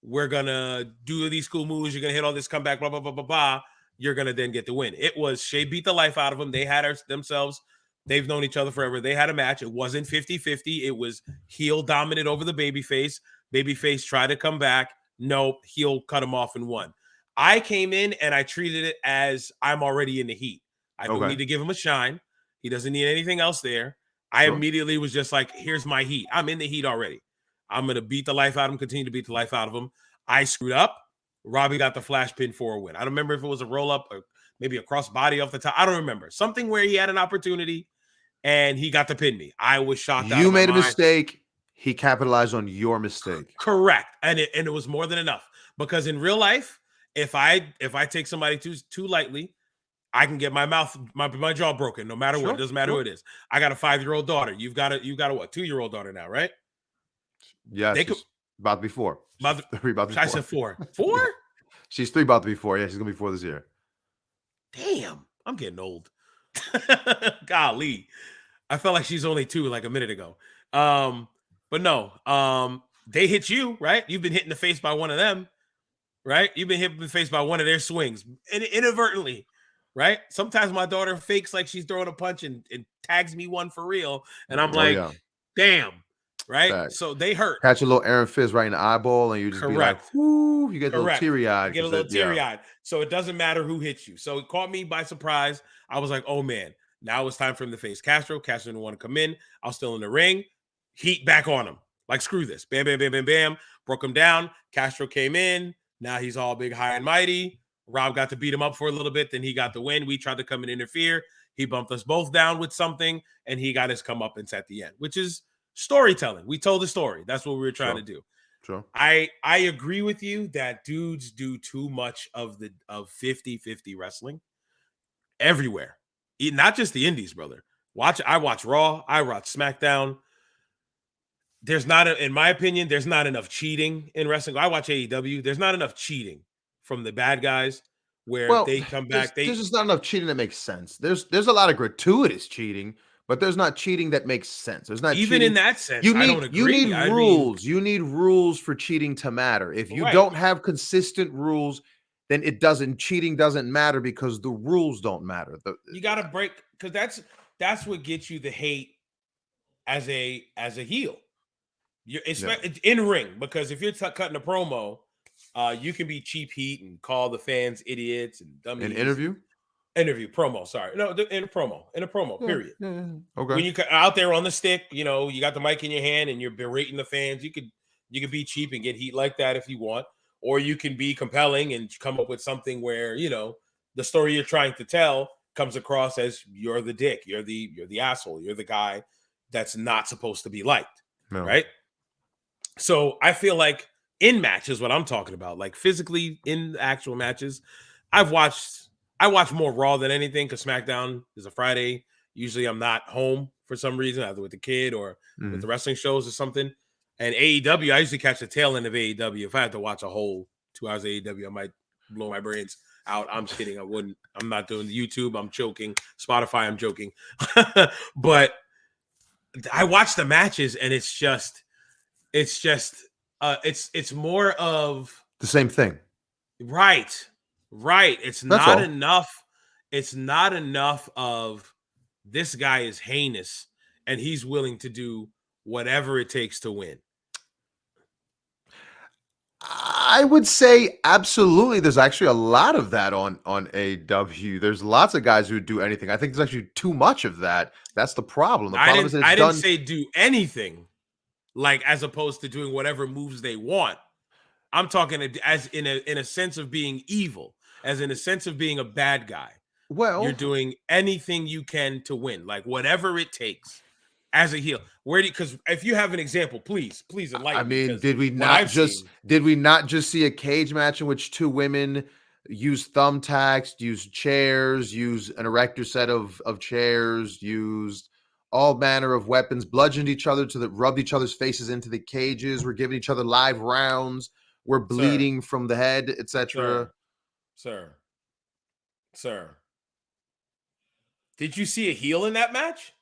Speaker 1: we're going to do these cool moves. You're going to hit all this comeback, blah, blah, blah, blah, blah. You're going to then get the win. It was Shay beat the life out of him. They had themselves They've known each other forever. They had a match. It wasn't 50-50. It was heel dominant over the babyface. Babyface tried to come back. Nope. Heel cut him off and won. I came in and I treated it as I'm already in the heat. I don't need to give him a shine. He doesn't need anything else there. I immediately was just like, here's my heat. I'm in the heat already. I'm going to beat the life out of him, continue to beat the life out of him. I screwed up. Robbie got the flash pin for a win. I don't remember if it was a roll up or maybe a cross body off the top. I don't remember. Something where he had an opportunity and he got to pin me. I was shocked out of my mind.
Speaker 2: You made a mistake. He capitalized on your mistake.
Speaker 1: Correct. And it was more than enough. Because in real life, if I take somebody too lightly, I can get my jaw broken no matter what. It doesn't matter who it is. I got a 5-year-old daughter. You've got a what? 2-year-old daughter now, right?
Speaker 2: Yeah, about to be 4.
Speaker 1: I said 4. 4?
Speaker 2: She's 3, about to be 4. Yeah, she's gonna be 4 this year.
Speaker 1: Damn, I'm getting old. Golly, I felt like she's only 2 like a minute ago. But no, they hit you, right? You've been hit in the face by one of them, right? You've been hit in the face by one of their swings inadvertently, right? Sometimes my daughter fakes like she's throwing a punch and tags me one for real, and I'm like, damn. Right, facts. So they hurt.
Speaker 2: Catch a little Aaron Fizz right in the eyeball, and you just be like, "Whoo!" You get a little teary-eyed.
Speaker 1: Get a little teary-eyed. So it doesn't matter who hits you. So it caught me by surprise. I was like, "Oh man, now it's time for him to face Castro." Castro didn't want to come in. I was still in the ring. Heat back on him. Like screw this. Bam, bam, bam, bam, bam. Broke him down. Castro came in. Now he's all big, high, and mighty. Rob got to beat him up for a little bit. Then he got the win. We tried to come and interfere. He bumped us both down with something, and he got his comeuppance at the end, which is storytelling. We told the story. That's what we were trying to do.
Speaker 2: Sure.
Speaker 1: I agree with you that dudes do too much of 50-50 wrestling everywhere. Not just the indies, brother. I watch Raw. I watch SmackDown. In my opinion, there's not enough cheating in wrestling. I watch AEW. There's not enough cheating from the bad guys where they come back.
Speaker 2: There's just not enough cheating that makes sense. There's a lot of gratuitous cheating, but there's not cheating that makes sense. There's not
Speaker 1: even
Speaker 2: cheating.
Speaker 1: In that sense. I don't agree.
Speaker 2: You need rules. You need rules for cheating to matter. If you don't have consistent rules, then cheating doesn't matter because the rules don't matter.
Speaker 1: You got to break, because that's what gets you the hate as a heel. It's in ring, because if you're cutting a promo, you can be cheap heat and call the fans idiots and dummies.
Speaker 2: An interview
Speaker 1: promo. Sorry, no, in a promo. Period.
Speaker 2: Yeah. Okay.
Speaker 1: When you out there on the stick, you got the mic in your hand and you're berating the fans. You could be cheap and get heat like that if you want, or you can be compelling and come up with something where the story you're trying to tell comes across as you're the dick, you're the asshole, you're the guy that's not supposed to be liked, right? So I feel like in matches, what I'm talking about, like physically in actual matches, I watch more Raw than anything, because SmackDown is a Friday. Usually I'm not home for some reason, either with the kid or with the wrestling shows or something. And AEW, I usually catch the tail end of AEW. If I had to watch a whole 2 hours of AEW, I might blow my brains out. I'm kidding. I wouldn't. I'm not doing YouTube. I'm joking. Spotify, I'm joking. But I watch the matches, and it's more of
Speaker 2: the same thing.
Speaker 1: Right. It's not enough. It's not enough of this guy is heinous and he's willing to do whatever it takes to win.
Speaker 2: I would say absolutely. There's actually a lot of that on AEW. There's lots of guys who do anything. I think there's actually too much of that. That's the problem. The problem is
Speaker 1: I didn't say do anything, like as opposed to doing whatever moves they want. I'm talking as in a sense of being evil, as in a sense of being a bad guy.
Speaker 2: Well,
Speaker 1: you're doing anything you can to win, like whatever it takes as a heel. Because if you have an example, please enlighten.
Speaker 2: I mean, did we not just see a cage match in which 2 women use thumbtacks, use chairs, use an erector set of chairs, used all manner of weapons, bludgeoned each other rubbed each other's faces into the cages, we're giving each other live rounds, we're bleeding from the head, etc.
Speaker 1: Sir. Did you see a heel in that match?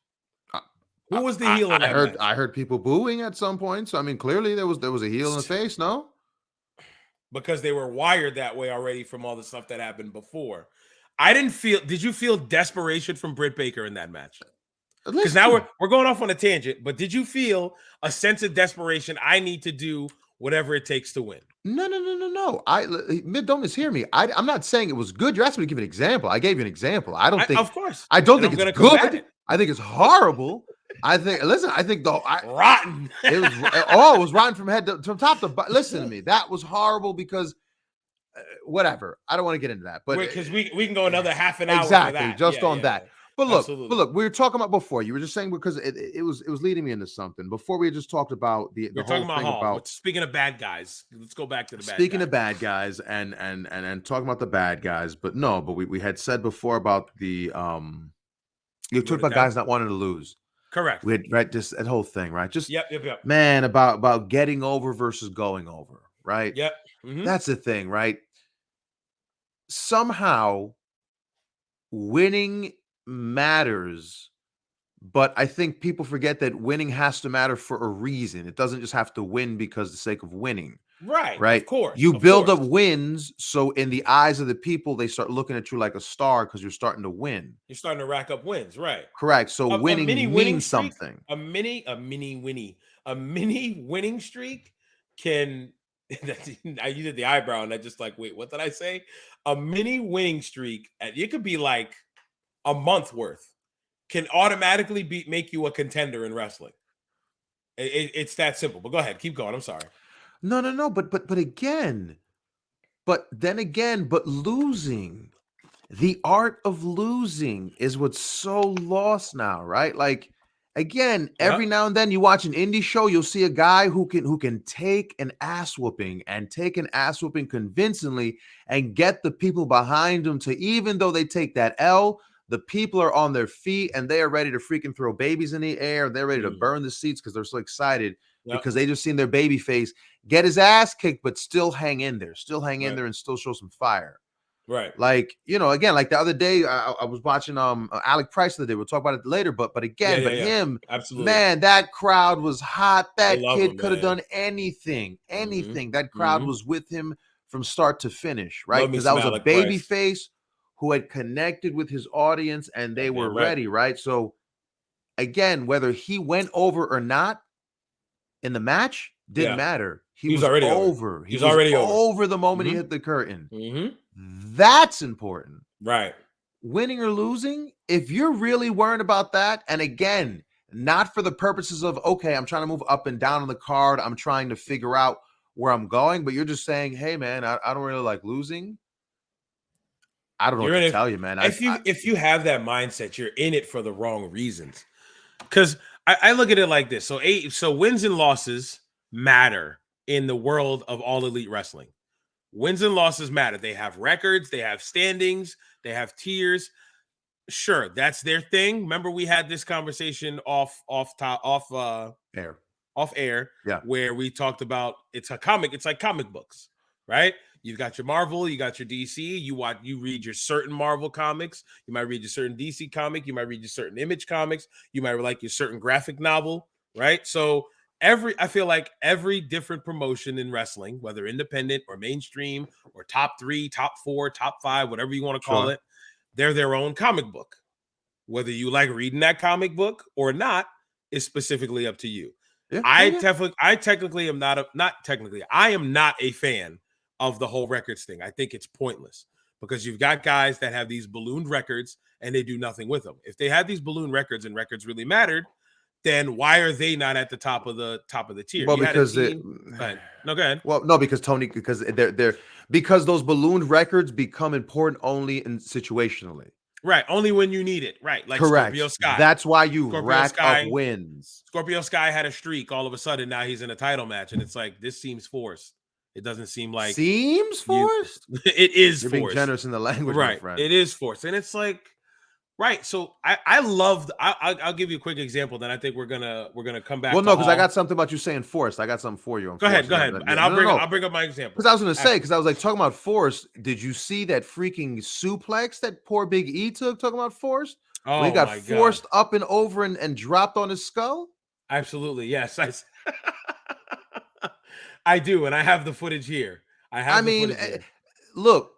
Speaker 1: Who was the heel in that match?
Speaker 2: I heard people booing at some point. So I mean, clearly there was a heel in the face, no?
Speaker 1: Because they were wired that way already from all the stuff that happened before. Did you feel desperation from Britt Baker in that match? Because now we're going off on a tangent. But did you feel a sense of desperation? I need to do whatever it takes to win.
Speaker 2: No. Mid, don't mishear me. I'm not saying it was good. You're asking me to give an example. I gave you an example. I don't think
Speaker 1: Of course.
Speaker 2: I don't
Speaker 1: And
Speaker 2: think
Speaker 1: I'm
Speaker 2: it's
Speaker 1: gonna combat
Speaker 2: good.
Speaker 1: it.
Speaker 2: I think it's horrible. I think
Speaker 1: rotten.
Speaker 2: It was it was rotten from top to bottom. Listen to me. That was horrible because whatever. I don't want to get into that, but
Speaker 1: because we can go another half an hour
Speaker 2: exactly
Speaker 1: for that.
Speaker 2: just on that. But look,
Speaker 1: Absolutely.
Speaker 2: we were talking about before. You were just saying because it was leading me into something. Before we just talked about the
Speaker 1: We're
Speaker 2: whole
Speaker 1: talking
Speaker 2: thing about
Speaker 1: speaking of bad guys. Let's go back to the bad
Speaker 2: speaking
Speaker 1: guys.
Speaker 2: of bad guys and talking about the bad guys. But no, but we had said before about the you talked about guys not wanting to lose.
Speaker 1: Correct.
Speaker 2: We had just that whole thing, right? Just
Speaker 1: yep.
Speaker 2: Man, about getting over versus going over, right?
Speaker 1: Yep. Mm-hmm.
Speaker 2: That's the thing, right? Somehow winning matters, but I think people forget that winning has to matter for a reason. It doesn't just have to win because the sake of winning.
Speaker 1: Right. Of course.
Speaker 2: You build up wins, so in the eyes of the people, they start looking at you like a star because you're starting to win.
Speaker 1: You're starting to rack up wins, right?
Speaker 2: Correct. So winning means
Speaker 1: streak,
Speaker 2: something.
Speaker 1: A mini winning streak can. You did the eyebrow, and I just like, wait, what did I say? A mini winning streak, it could be like a month worth, can automatically make you a contender in wrestling. It's that simple. But go ahead, keep going. I'm sorry.
Speaker 2: No. But losing, the art of losing is what's so lost now, right? Like, again, every now and then you watch an indie show, you'll see a guy who can take an ass whooping convincingly and get the people behind him to, even though they take that L, the people are on their feet and they are ready to freaking throw babies in the air. They're ready to burn the seats because they're so excited because they just seen their baby face get his ass kicked, but still hang in there and still show some fire.
Speaker 1: Right.
Speaker 2: Like, again, like the other day, I was watching Alec Price the other day. We'll talk about it later, but him,
Speaker 1: absolutely,
Speaker 2: man, that crowd was hot. That kid could have done anything. That crowd was with him from start to finish, right? Because that was a baby face who had connected with his audience and they were ready, right? So again, whether he went over or not in the match didn't matter. He was already over. He was already over the moment he hit the curtain. That's important.
Speaker 1: Right.
Speaker 2: Winning or losing, if you're really worried about that, and again, not for the purposes of, okay, I'm trying to move up and down on the card, I'm trying to figure out where I'm going, but you're just saying, hey, man, I don't really like losing. I don't know what to tell you, man.
Speaker 1: If you have that mindset, you're in it for the wrong reasons. Because I look at it like this. So wins and losses matter in the world of All Elite Wrestling. Wins and losses matter. They have records, they have standings, they have tiers. Sure, that's their thing. Remember, we had this conversation off air, where we talked about it's like comic books, right? You've got your Marvel, you got your DC. You read your certain Marvel comics. You might read your certain DC comic. You might read your certain Image comics. You might like your certain graphic novel, right? So I feel like every different promotion in wrestling, whether independent or mainstream or top 3, top 4, top 5, whatever you want to call it, they're their own comic book. Whether you like reading that comic book or not is specifically up to you. I am not a fan of the whole records thing. I think it's pointless because you've got guys that have these ballooned records and they do nothing with them. If they had these balloon records and records really mattered, then why are they not at the top of the tier?
Speaker 2: Well, because
Speaker 1: go ahead.
Speaker 2: Well, no, because because those ballooned records become important only in situationally.
Speaker 1: Right, only when you need it. Right, like
Speaker 2: correct.
Speaker 1: Scorpio Sky.
Speaker 2: That's why you rack up wins.
Speaker 1: Scorpio Sky had a streak. All of a sudden, now he's in a title match, and it's like this seems forced. It doesn't seem like
Speaker 2: forced.
Speaker 1: It is.
Speaker 2: You're
Speaker 1: forced.
Speaker 2: being generous in the language,
Speaker 1: right?
Speaker 2: My friend.
Speaker 1: It is forced, and it's like. Right, so I'll give you a quick example. Then I think we're gonna come back.
Speaker 2: Well, no, because I got something about you saying forced. I got something for you.
Speaker 1: Go ahead, and I'll bring up my example.
Speaker 2: Because I was gonna say, because I was like talking about forced. Did you see that freaking suplex that poor Big E took? Talking about forced.
Speaker 1: Oh,
Speaker 2: he got forced up and over and dropped on his skull.
Speaker 1: Absolutely, yes. I do, and I have the footage here.
Speaker 2: Look,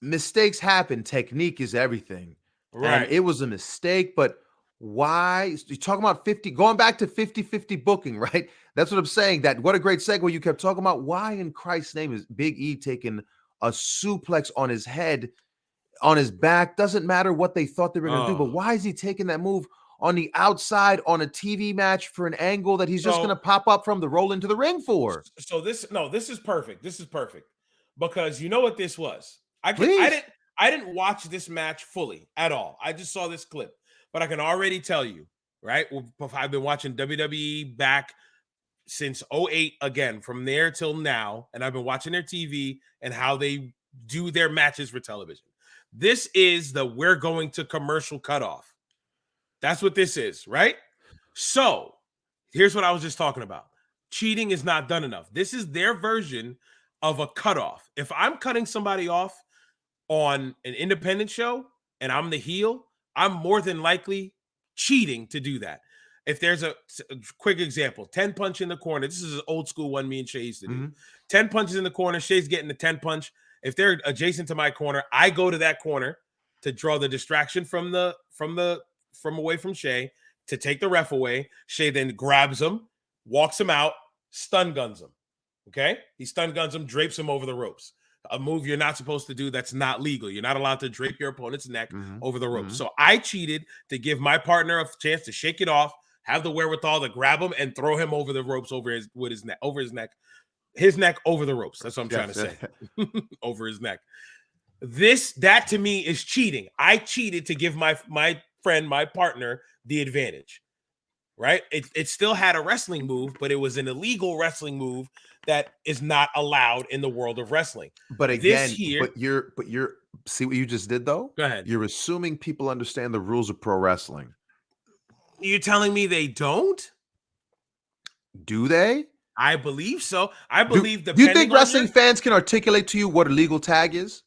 Speaker 2: mistakes happen. Technique is everything. Right. And it was a mistake, but Why you talking about 50, going back to 50-50 booking, right? That's what I'm saying. That what a great segue. You kept talking about why in Christ's name is Big E taking a suplex on his head, on his back? Doesn't matter what they thought they were going to do, but why is he taking that move on the outside on a TV match for an angle that he's just going to pop up from the roll into the ring for?
Speaker 1: So this is perfect. This is perfect because you know what this was. I didn't watch this match fully at all. I just saw this clip, but I can already tell you, right? I've been watching WWE back since 08 again, from there till now, and I've been watching their TV and how they do their matches for television. This is the we're going to commercial cutoff. That's what this is, right? So here's what I was just talking about. Cheating is not done enough. This is their version of a cutoff. If I'm cutting somebody off on an independent show and I'm the heel, I'm more than likely cheating to do that. If there's a quick example, 10 punch in the corner. This is an old school one me and Shay used to do. 10 punches in the corner. Shay's getting the 10 punch. If they're adjacent to my corner, I go to that corner to draw the distraction from away from Shay, to take the ref away. Shay then grabs him, walks him out, stun guns him. Okay? He stun guns him, drapes him over the ropes. A move you're not supposed to do, that's not legal. You're not allowed to drape your opponent's neck over the ropes. So I cheated to give my partner a chance to shake it off, have the wherewithal to grab him and throw him over the ropes over his neck over the ropes. That's what I'm trying to say. Over his neck. That to me is cheating. I cheated to give my friend, my partner, the advantage, right? It still had a wrestling move, but it was an illegal wrestling move that is not allowed in the world of wrestling.
Speaker 2: But again, but you're see what you just did though?
Speaker 1: Go ahead.
Speaker 2: You're assuming people understand the rules of pro wrestling.
Speaker 1: You're telling me they don't?
Speaker 2: Do they?
Speaker 1: I believe so. I believe
Speaker 2: Do you think wrestling fans can articulate to you what a legal tag is?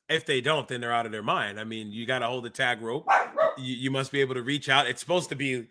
Speaker 1: If they don't, then they're out of their mind. I mean, you got to hold the tag rope. You must be able to reach out. It's supposed to be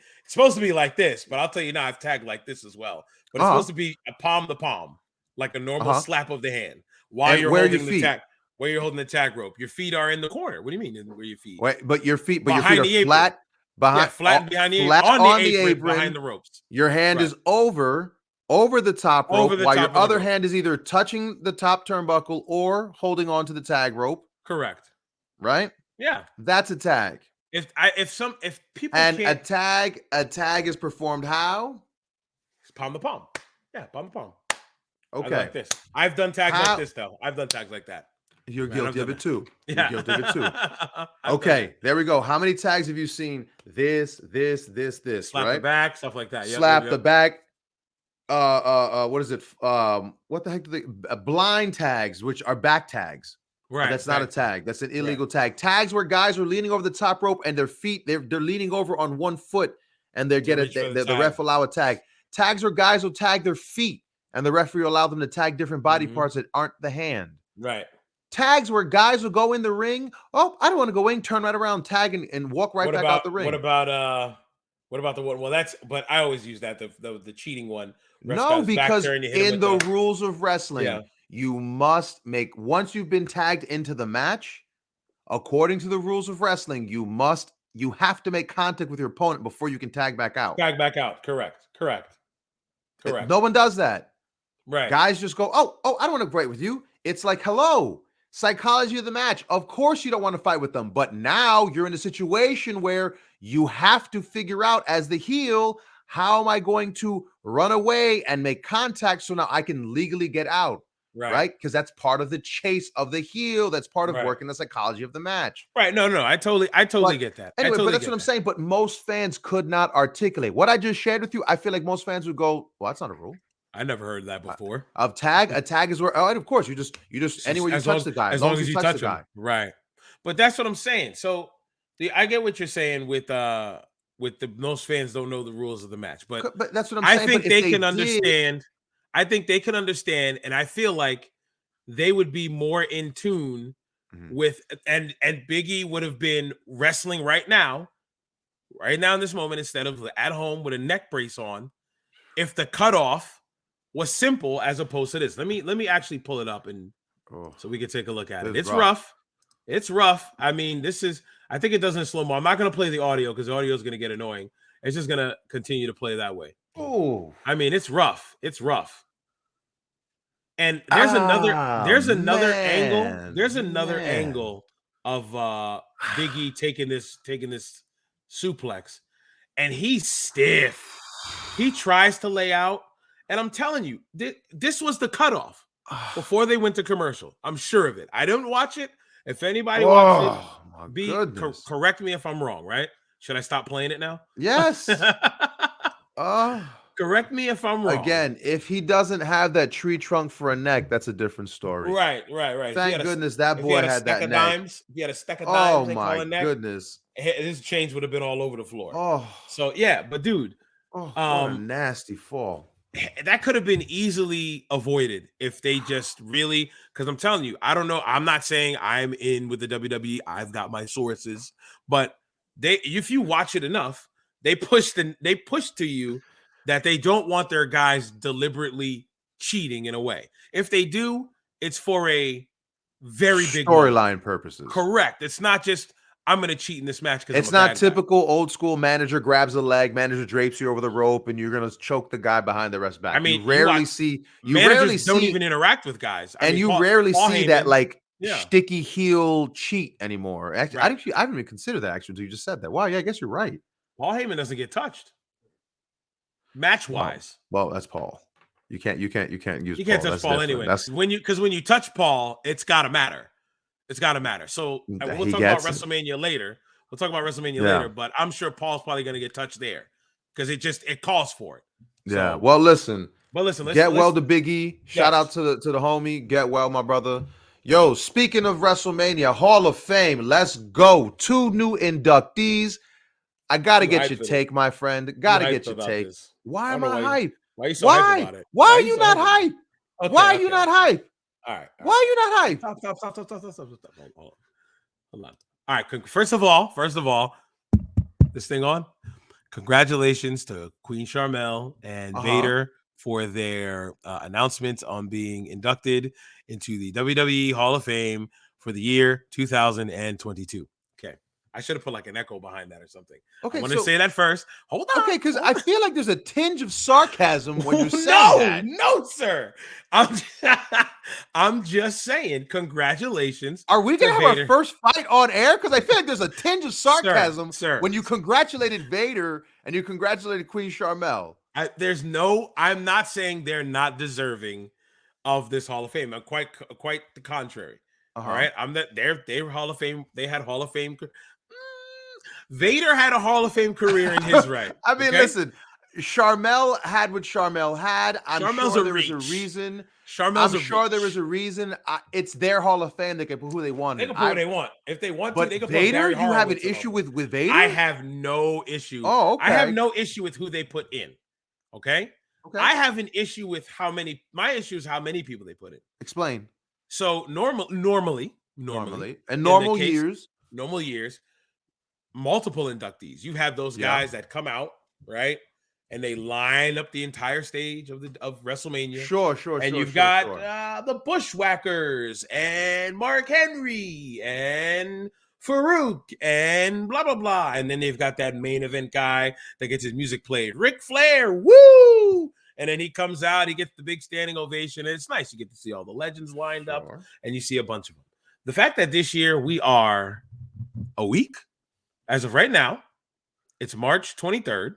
Speaker 1: like this, but I'll tell you now, I've tagged like this as well. But it's supposed to be a palm to palm, like a normal slap of the hand. While you're holding the tag, where you're holding the tag rope, your feet are in the corner. What do you mean? Where your feet?
Speaker 2: Wait, but your feet are flat
Speaker 1: flat behind the apron, behind the ropes.
Speaker 2: Your hand is over the top rope, while your other hand is either touching the top turnbuckle or holding on to the tag rope.
Speaker 1: Correct.
Speaker 2: Right?
Speaker 1: Yeah.
Speaker 2: That's a tag.
Speaker 1: If people
Speaker 2: and
Speaker 1: can't...
Speaker 2: a tag is performed how?
Speaker 1: It's palm to palm. Yeah, palm to palm.
Speaker 2: Okay.
Speaker 1: Like this. I've done tags like this though. I've done tags like that.
Speaker 2: You're guilty of it too.
Speaker 1: Yeah.
Speaker 2: You're guilty of it too. Okay, there we go. How many tags have you seen? This,
Speaker 1: slap
Speaker 2: right?
Speaker 1: the back, stuff like that.
Speaker 2: Slap the back. What is it? What the heck do they blind tags, which are back tags.
Speaker 1: Right.
Speaker 2: That's not a tag. That's an illegal tag. Tags where guys are leaning over the top rope and their feet, they're leaning over on one foot and the ref allow a tag. Tags where guys will tag their feet and the referee will allow them to tag different body parts that aren't the hand.
Speaker 1: Right.
Speaker 2: Tags where guys will go in the ring. Oh, I don't want to go in, turn right around, tag and walk right back out the ring.
Speaker 1: What about the one? Well, but I always use that, the cheating one.
Speaker 2: No, because in the rules of wrestling, you must make, once you've been tagged into the match, according to the rules of wrestling, you have to make contact with your opponent before you can tag back out.
Speaker 1: Tag back out. Correct.
Speaker 2: No one does that.
Speaker 1: Right.
Speaker 2: Guys just go, oh, I don't want to break with you. It's like, hello, psychology of the match. Of course you don't want to fight with them, but now you're in a situation where you have to figure out as the heel, how am I going to run away and make contact so now I can legally get out? Right? Because that's part of the chase of the heel. That's part of working the psychology of the match.
Speaker 1: Right. No, I totally get that.
Speaker 2: Anyway, but that's what I'm saying. But most fans could not articulate what I just shared with you. I feel like most fans would go, well, that's not a rule.
Speaker 1: I never heard that before.
Speaker 2: A tag is where, of course, you just anywhere you touch the guy.
Speaker 1: As long as you touch the guy. Right. But that's what I'm saying. So I get what you're saying with most fans don't know the rules of the match. But
Speaker 2: that's what I'm saying.
Speaker 1: I think they can understand. I think they can understand, and I feel like they would be more in tune with, and Big E would have been wrestling right now in this moment, instead of at home with a neck brace on, if the cutoff was simple as opposed to this. Let me actually pull it up so we can take a look at it. It's rough. It's rough. I mean, I think it does in slow mo. I'm not going to play the audio because the audio is going to get annoying. It's just going to continue to play that way.
Speaker 2: Oh,
Speaker 1: I mean, it's rough. It's rough. And there's another angle. There's another
Speaker 2: man.
Speaker 1: angle of Big E taking this suplex, and he's stiff. He tries to lay out, and I'm telling you, this was the cutoff before they went to commercial. I'm sure of it. I didn't watch it. If anybody watched it,
Speaker 2: my goodness.
Speaker 1: correct me if I'm wrong. Right? Should I stop playing it now?
Speaker 2: Yes.
Speaker 1: Correct me if I'm wrong.
Speaker 2: Again, if he doesn't have that tree trunk for a neck, that's a different story.
Speaker 1: Right.
Speaker 2: Thank goodness that boy had that neck.
Speaker 1: If he had a stack of dimes,
Speaker 2: Oh my goodness.
Speaker 1: His change would have been all over the floor.
Speaker 2: Oh,
Speaker 1: so yeah, but dude,
Speaker 2: what a nasty fall.
Speaker 1: That could have been easily avoided if they just really, because I'm telling you, I don't know. I'm not saying I'm in with the WWE. I've got my sources, but if you watch it enough, they push to you that they don't want their guys deliberately cheating in a way. If they do, it's for a very big
Speaker 2: storyline purposes.
Speaker 1: Correct. It's not just I'm going to cheat in this match because
Speaker 2: it's not typical old school manager grabs a leg, manager drapes you over the rope, and you're going to choke the guy behind the rest back.
Speaker 1: I mean,
Speaker 2: you rarely see
Speaker 1: managers don't even interact with guys,
Speaker 2: and you rarely see that like sticky heel cheat anymore. Actually, I haven't even considered that actually until you just said that. Wow, yeah, I guess you're right.
Speaker 1: Paul Heyman doesn't get touched match wise.
Speaker 2: Well, that's Paul. You can't use.
Speaker 1: You can't touch Paul anyway. When you touch Paul, it's got to matter. It's got to matter. So we'll talk about WrestleMania later. We'll talk about WrestleMania later, but I'm sure Paul's probably going to get touched there because it calls for it.
Speaker 2: Yeah. Well, listen.
Speaker 1: Let's
Speaker 2: get well to Big E. Shout out to the homie. Get well, my brother. Yo, speaking of WrestleMania, Hall of Fame, let's go. 2 new inductees. I got to get your take, my friend. Got to get your take. Why am I hype?
Speaker 1: Why are you so hype about it?
Speaker 2: Why are you not hype? Why are you not hype?
Speaker 1: All right.
Speaker 2: Why are you not hype?
Speaker 1: Stop. Hold on. All right. First of all, this thing on. Congratulations to Queen Sharmell and Vader for their announcements on being inducted into the WWE Hall of Fame for the year 2022. Okay. I should have put like an echo behind that or something. Okay, I want to say that first. Hold on.
Speaker 2: Okay, because I feel like there's a tinge of sarcasm when you're saying that.
Speaker 1: No, sir. I'm just saying, congratulations.
Speaker 2: Are we going to have our first fight on air? Because I feel like there's a tinge of sarcasm when you congratulated Vader and you congratulated Queen Sharmell.
Speaker 1: I'm not saying they're not deserving of this Hall of Fame. I'm quite the contrary. All right. They're Hall of Fame. They had Hall of Fame. Vader had a Hall of Fame career in his right.
Speaker 2: I mean, listen, Sharmell had what Sharmell had. I'm sure there was a reason. I'm sure there was a reason. It's their Hall of Fame. They can put who they want.
Speaker 1: They can put who they want. If they want to, they can put
Speaker 2: Vader, you have an issue with Vader?
Speaker 1: I have no issue.
Speaker 2: Oh, okay.
Speaker 1: I have no issue with who they put in. Okay? I have an issue with my issue is how many people they put in.
Speaker 2: Explain.
Speaker 1: So normally,
Speaker 2: and normal years,
Speaker 1: multiple inductees. You have those guys that come out, right? And they line up the entire stage of WrestleMania.
Speaker 2: Sure.
Speaker 1: And you've got the Bushwhackers and Mark Henry and Farouk and blah, blah, blah. And then they've got that main event guy that gets his music played. Ric Flair, woo! And then he comes out, he gets the big standing ovation. And it's nice. You get to see all the legends lined up and you see a bunch of them. The fact that this year we are a week, as of right now, it's March 23rd.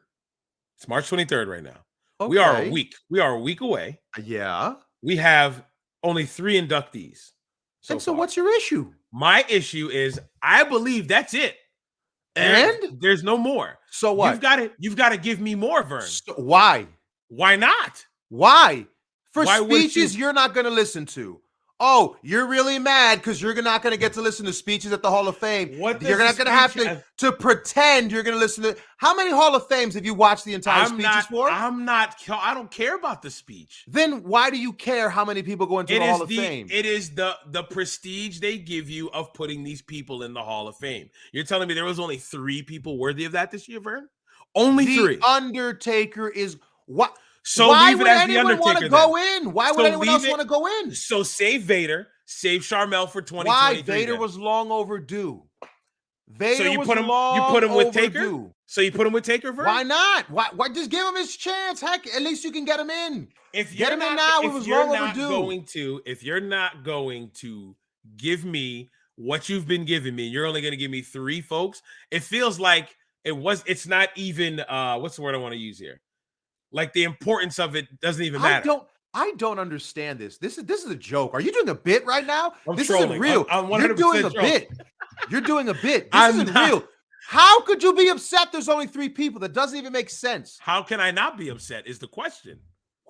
Speaker 1: It's March 23rd right now. Okay. We are a week. We are a week away.
Speaker 2: Yeah.
Speaker 1: We have only 3 inductees.
Speaker 2: So what's your issue?
Speaker 1: My issue is I believe that's it.
Speaker 2: And
Speaker 1: there's no more.
Speaker 2: So what?
Speaker 1: You've got to give me more, Vern.
Speaker 2: Why?
Speaker 1: Why not?
Speaker 2: Why? Speeches you're not going to listen to. Oh, you're really mad because you're not going to get to listen to speeches at the Hall of Fame. You're not going to have to pretend you're going to listen to. How many Hall of Fames have you watched the entire speeches for?
Speaker 1: I don't care about the speech.
Speaker 2: Then why do you care how many people go into the Hall of Fame?
Speaker 1: It is the prestige they give you of putting these people in the Hall of Fame. You're telling me there was only 3 people worthy of that this year, Vern? Only 3.
Speaker 2: The Undertaker is what?
Speaker 1: So
Speaker 2: why
Speaker 1: leave it
Speaker 2: would
Speaker 1: as the
Speaker 2: anyone
Speaker 1: Undertaker
Speaker 2: want to go in? Why would anyone else want to go in?
Speaker 1: So save Vader, Save Sharmell for 2023.
Speaker 2: Why? Vader was long overdue. Vader was long
Speaker 1: you put him with
Speaker 2: overdue.
Speaker 1: Taker? So you put him with Taker, Vern?
Speaker 2: Why not? Why just give him his chance? Heck, at least you can get him in.
Speaker 1: If
Speaker 2: get him in now, it was long overdue.
Speaker 1: If you're not going to give me what you've been giving me, you're only going to give me 3 folks. It feels like it's not even what's the word I want to use here? Like the importance of it doesn't even matter.
Speaker 2: I don't understand this. This is a joke. Are you doing a bit right now?
Speaker 1: This
Speaker 2: isn't real.
Speaker 1: I'm 100%
Speaker 2: You're doing a
Speaker 1: trolling.
Speaker 2: bit. You're doing a bit. This isn't real. How could you be upset there's only 3 people? That doesn't even make sense.
Speaker 1: How can I not be upset is the question.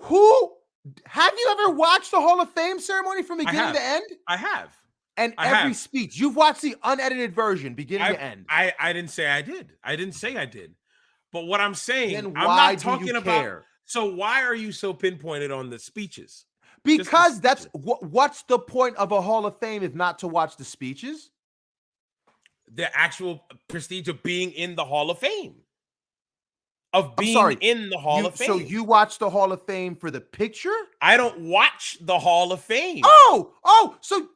Speaker 2: Have you ever watched the Hall of Fame ceremony from beginning to end?
Speaker 1: I have.
Speaker 2: And every speech. You've watched the unedited version beginning to end.
Speaker 1: I didn't say I did. I didn't say I did. But what I'm saying,
Speaker 2: then
Speaker 1: I'm not talking about. So why are you so pinpointed on the speeches?
Speaker 2: Because that's what's the point of a Hall of Fame if not to watch the speeches?
Speaker 1: The actual prestige of being in the Hall of Fame. Of being in the Hall of Fame.
Speaker 2: So you watch the Hall of Fame for the picture?
Speaker 1: I don't watch the Hall of Fame.
Speaker 2: So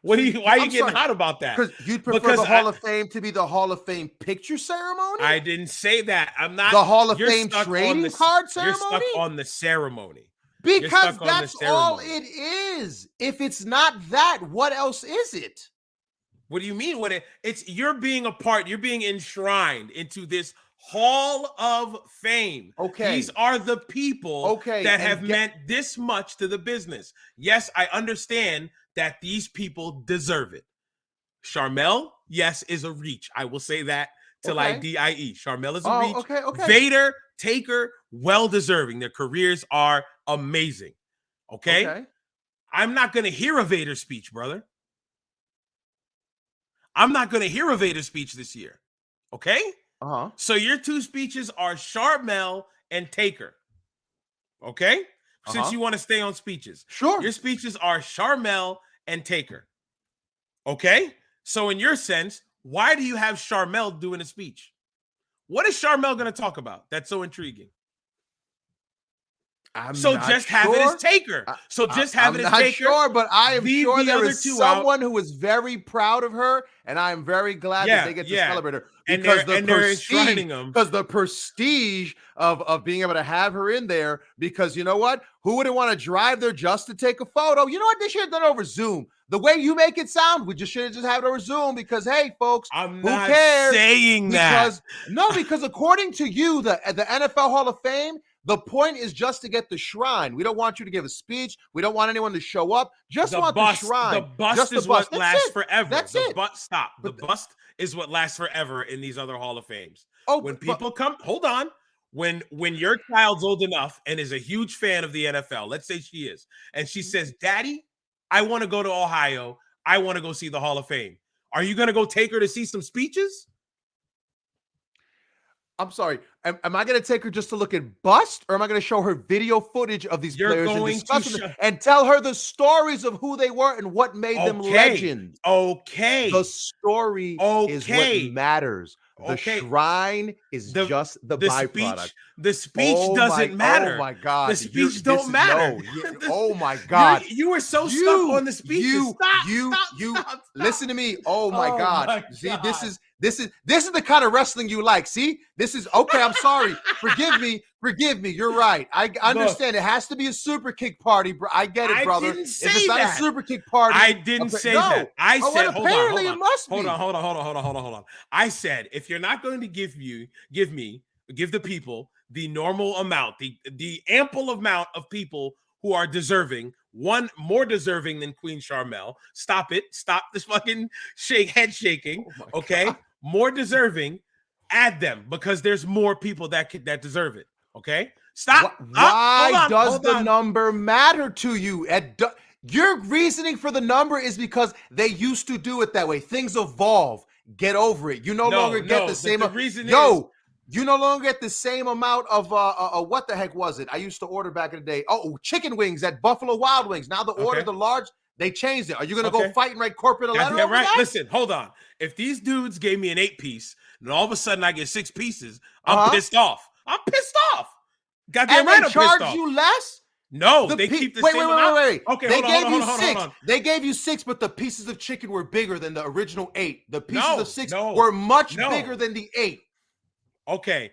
Speaker 1: why are you getting hot about that?
Speaker 2: Because you'd prefer the Hall of Fame to be the Hall of Fame picture ceremony?
Speaker 1: I didn't say that. I'm not.
Speaker 2: The Hall of Fame trading card ceremony?
Speaker 1: You're stuck on the ceremony.
Speaker 2: Because that's all it is. If it's not that, what else is it?
Speaker 1: What do you mean? You're being enshrined into this Hall of Fame.
Speaker 2: Okay.
Speaker 1: These are the people that have meant this much to the business. Yes, I understand that these people deserve it. Sharmell, yes, is a reach. I will say that till I die. Sharmell is a reach.
Speaker 2: Okay.
Speaker 1: Vader, Taker, well-deserving. Their careers are amazing. Okay? I'm not going to hear a Vader speech, brother. I'm not going to hear a Vader speech this year. Okay? So your 2 speeches are Sharmell and Taker. Okay? Since you want to stay on speeches.
Speaker 2: Sure.
Speaker 1: Your speeches are Sharmell and Taker. Okay? So in your sense, why do you have Sharmell doing a speech? What is Sharmell going to talk about? That's so intriguing. Just have it as Taker.
Speaker 2: I'm not sure, but I am sure there is someone who is very proud of her, and I am very glad that they get to celebrate her. Because the prestige of being able to have her in there, because you know what? Who wouldn't want to drive there just to take a photo? You know what? They should have done it over Zoom. The way you make it sound, we just should have just had it over Zoom because, hey, folks,
Speaker 1: who
Speaker 2: cares?
Speaker 1: Saying that.
Speaker 2: Because according to you, the NFL Hall of Fame, the point is just to get the shrine. We don't want you to give a speech. We don't want anyone to show up. The shrine.
Speaker 1: The bust is what lasts forever.
Speaker 2: That's it.
Speaker 1: Stop. The bust is what lasts forever in these other Hall of Fames. When your child's old enough and is a huge fan of the NFL, let's say she is, and she says, Daddy, I want to go to Ohio. I want to go see the Hall of Fame. Are you going to go take her to see some speeches?
Speaker 2: I'm sorry. Am I going to take her just to look at bust, or am I going to show her video footage of these players and discuss them and tell her the stories of who they were and what made them legends? The story is what matters. The shrine is just the byproduct.
Speaker 1: The speech doesn't matter.
Speaker 2: Oh my God.
Speaker 1: The speech don't matter.
Speaker 2: Oh my God.
Speaker 1: You were so stuck on the speeches. Stop.
Speaker 2: Listen to me. Oh my God. See, this is the kind of wrestling you like. See, this is okay. I'm sorry. Forgive me. You're right. I understand. It has to be a super kick party, bro. I get it, brother.
Speaker 1: If
Speaker 2: it's not a super kick party,
Speaker 1: I didn't say that. I said,
Speaker 2: apparently it must be.
Speaker 1: Hold on. I said, if you're not going to give the people the normal amount, the ample amount of people who are deserving, one more deserving than Queen Sharmell. Stop it. Stop this fucking head shaking. God. More deserving. Add them because there's more people that deserve it. Okay. Stop.
Speaker 2: Why does the number matter to you? Your reasoning for the number is because they used to do it that way. Things evolve. Get over it. You no longer get the same. You no longer get the same amount of what the heck was it? I used to order back in the day. Oh, chicken wings at Buffalo Wild Wings. Now the order, the large, they changed it. Are you going to go fight and write corporate letter?
Speaker 1: Yeah, right. Listen, hold on. If these dudes gave me an 8-piece, and all of a sudden I get 6 pieces, I'm pissed off. Goddamn right, I'm pissed off.
Speaker 2: You less?
Speaker 1: No, they keep the same amount.
Speaker 3: Wait.
Speaker 1: Okay,
Speaker 3: They
Speaker 1: hold on,
Speaker 3: gave
Speaker 1: hold
Speaker 3: you
Speaker 1: on, hold on,
Speaker 3: six.
Speaker 1: hold on.
Speaker 3: They gave you 6, but the pieces of chicken were bigger than the original 8. The pieces
Speaker 1: No,
Speaker 3: of 6
Speaker 1: no,
Speaker 3: were much
Speaker 1: no.
Speaker 3: bigger than the 8.
Speaker 1: Okay.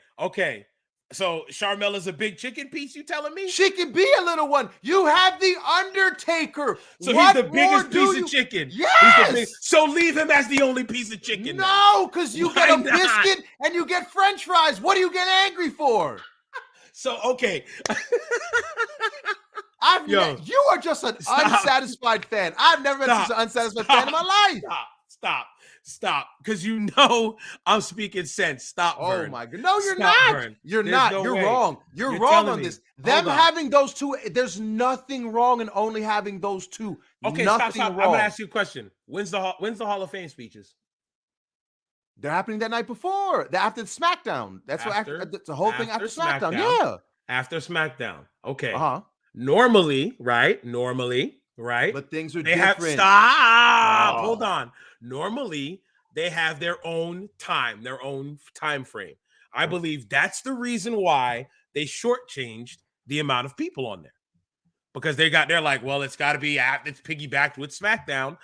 Speaker 1: So Charmel is a big chicken piece, you telling me?
Speaker 3: She can be a little one. You have the Undertaker.
Speaker 1: So
Speaker 3: what
Speaker 1: he's the
Speaker 3: more
Speaker 1: biggest
Speaker 3: do
Speaker 1: piece
Speaker 3: you?
Speaker 1: of chicken.
Speaker 3: Yes.
Speaker 1: So leave him as the only piece of chicken.
Speaker 3: No, because you
Speaker 1: Why
Speaker 3: get a
Speaker 1: not?
Speaker 3: biscuit and you get French fries. What do you get angry for?
Speaker 1: So okay.
Speaker 3: You are just an unsatisfied fan. I've never been such an unsatisfied fan in my life.
Speaker 1: Stop. Because you know I'm speaking sense. Stop, Vern.
Speaker 3: Oh my God. No, you're
Speaker 1: Stop,
Speaker 3: not.
Speaker 1: Vern.
Speaker 3: You're
Speaker 1: There's
Speaker 3: not.
Speaker 1: no
Speaker 3: You're
Speaker 1: way.
Speaker 3: wrong. You're wrong
Speaker 1: telling
Speaker 3: on
Speaker 1: me.
Speaker 3: this.
Speaker 1: Hold
Speaker 3: Them
Speaker 1: on.
Speaker 3: having those two, there's nothing wrong in only having those two.
Speaker 1: Okay,
Speaker 3: nothing
Speaker 1: stop.
Speaker 3: wrong.
Speaker 1: I'm gonna ask you a question. When's the Hall of Fame speeches?
Speaker 3: They're happening that night before. They're after SmackDown. That's the whole thing after SmackDown. Yeah.
Speaker 1: After SmackDown. Okay.
Speaker 3: Uh-huh.
Speaker 1: Normally, right?
Speaker 3: But things are
Speaker 1: They
Speaker 3: different.
Speaker 1: Stop. Hold on. Normally, they have their own time frame. I believe that's the reason why they shortchanged the amount of people on there. Because they're like, well, it's got to be it's piggybacked with SmackDown.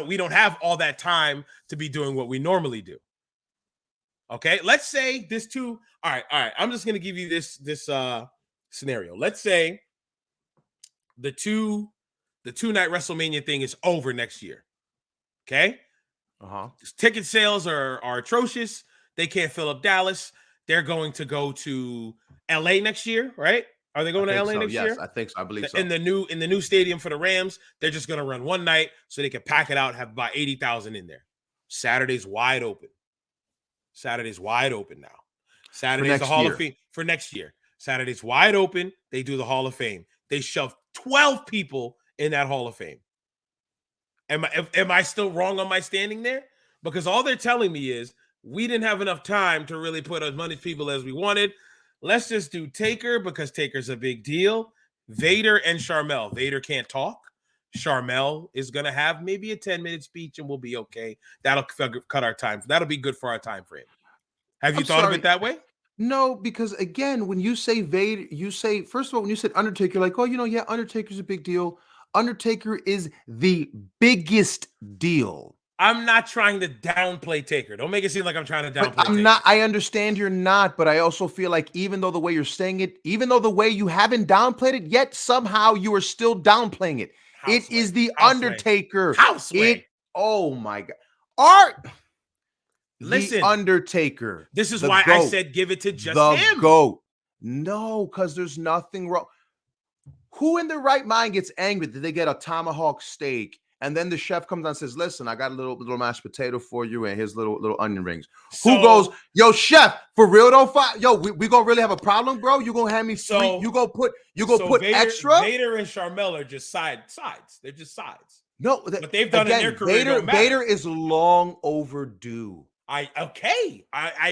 Speaker 1: We don't have all that time to be doing what we normally do. Okay, let's say this two. All right. I'm just gonna give you this scenario. Let's say the two night WrestleMania thing is over next year. Okay. Ticket sales are atrocious. They can't fill up Dallas. They're going to go to LA next year, right? Are they going to LA next year?
Speaker 3: Yes, I think so. I believe so.
Speaker 1: In the new stadium for the Rams, they're just going to run one night so they can pack it out, have about 80,000 in there. Saturday's wide open. Saturday's wide open now. Saturday's the Hall of Fame for next year. Saturday's wide open. They do the Hall of Fame. They shove 12 people in that Hall of Fame. Am I still wrong on my standing there? Because all they're telling me is we didn't have enough time to really put as many people as we wanted. Let's just do Taker because Taker's a big deal. Vader and Charmel. Vader can't talk. Charmel is going to have maybe a 10-minute speech and we'll be okay. That'll cut our time. That'll be good for our time frame. Have you thought of it that way?
Speaker 3: No, because again, when you say Vader, you say, first of all, when you said Undertaker, like, oh, yeah, Undertaker's a big deal. Undertaker is the biggest deal.
Speaker 1: I'm not trying to downplay Taker. Don't make it seem like I'm trying to downplay Taker.
Speaker 3: I understand you're not, but I also feel like even though the way you're saying it, even though the way you haven't downplayed it yet, somehow you are still downplaying it. It is the Undertaker. Oh my God.
Speaker 1: Listen,
Speaker 3: the Undertaker.
Speaker 1: This is why I said give it to just him.
Speaker 3: GOAT. No, because there's nothing wrong. Who in their right mind gets angry that they get a tomahawk steak and then the chef comes down and says, listen, I got a little mashed potato for you and here's little onion rings. Who goes, yo, chef, for real though? We gonna really have a problem, bro? You gonna hand me free? You gonna put
Speaker 1: Vader,
Speaker 3: extra?
Speaker 1: Vader and Charmel are just sides. They're just sides.
Speaker 3: No,
Speaker 1: but they've done in their career.
Speaker 3: Vader is long overdue.
Speaker 1: I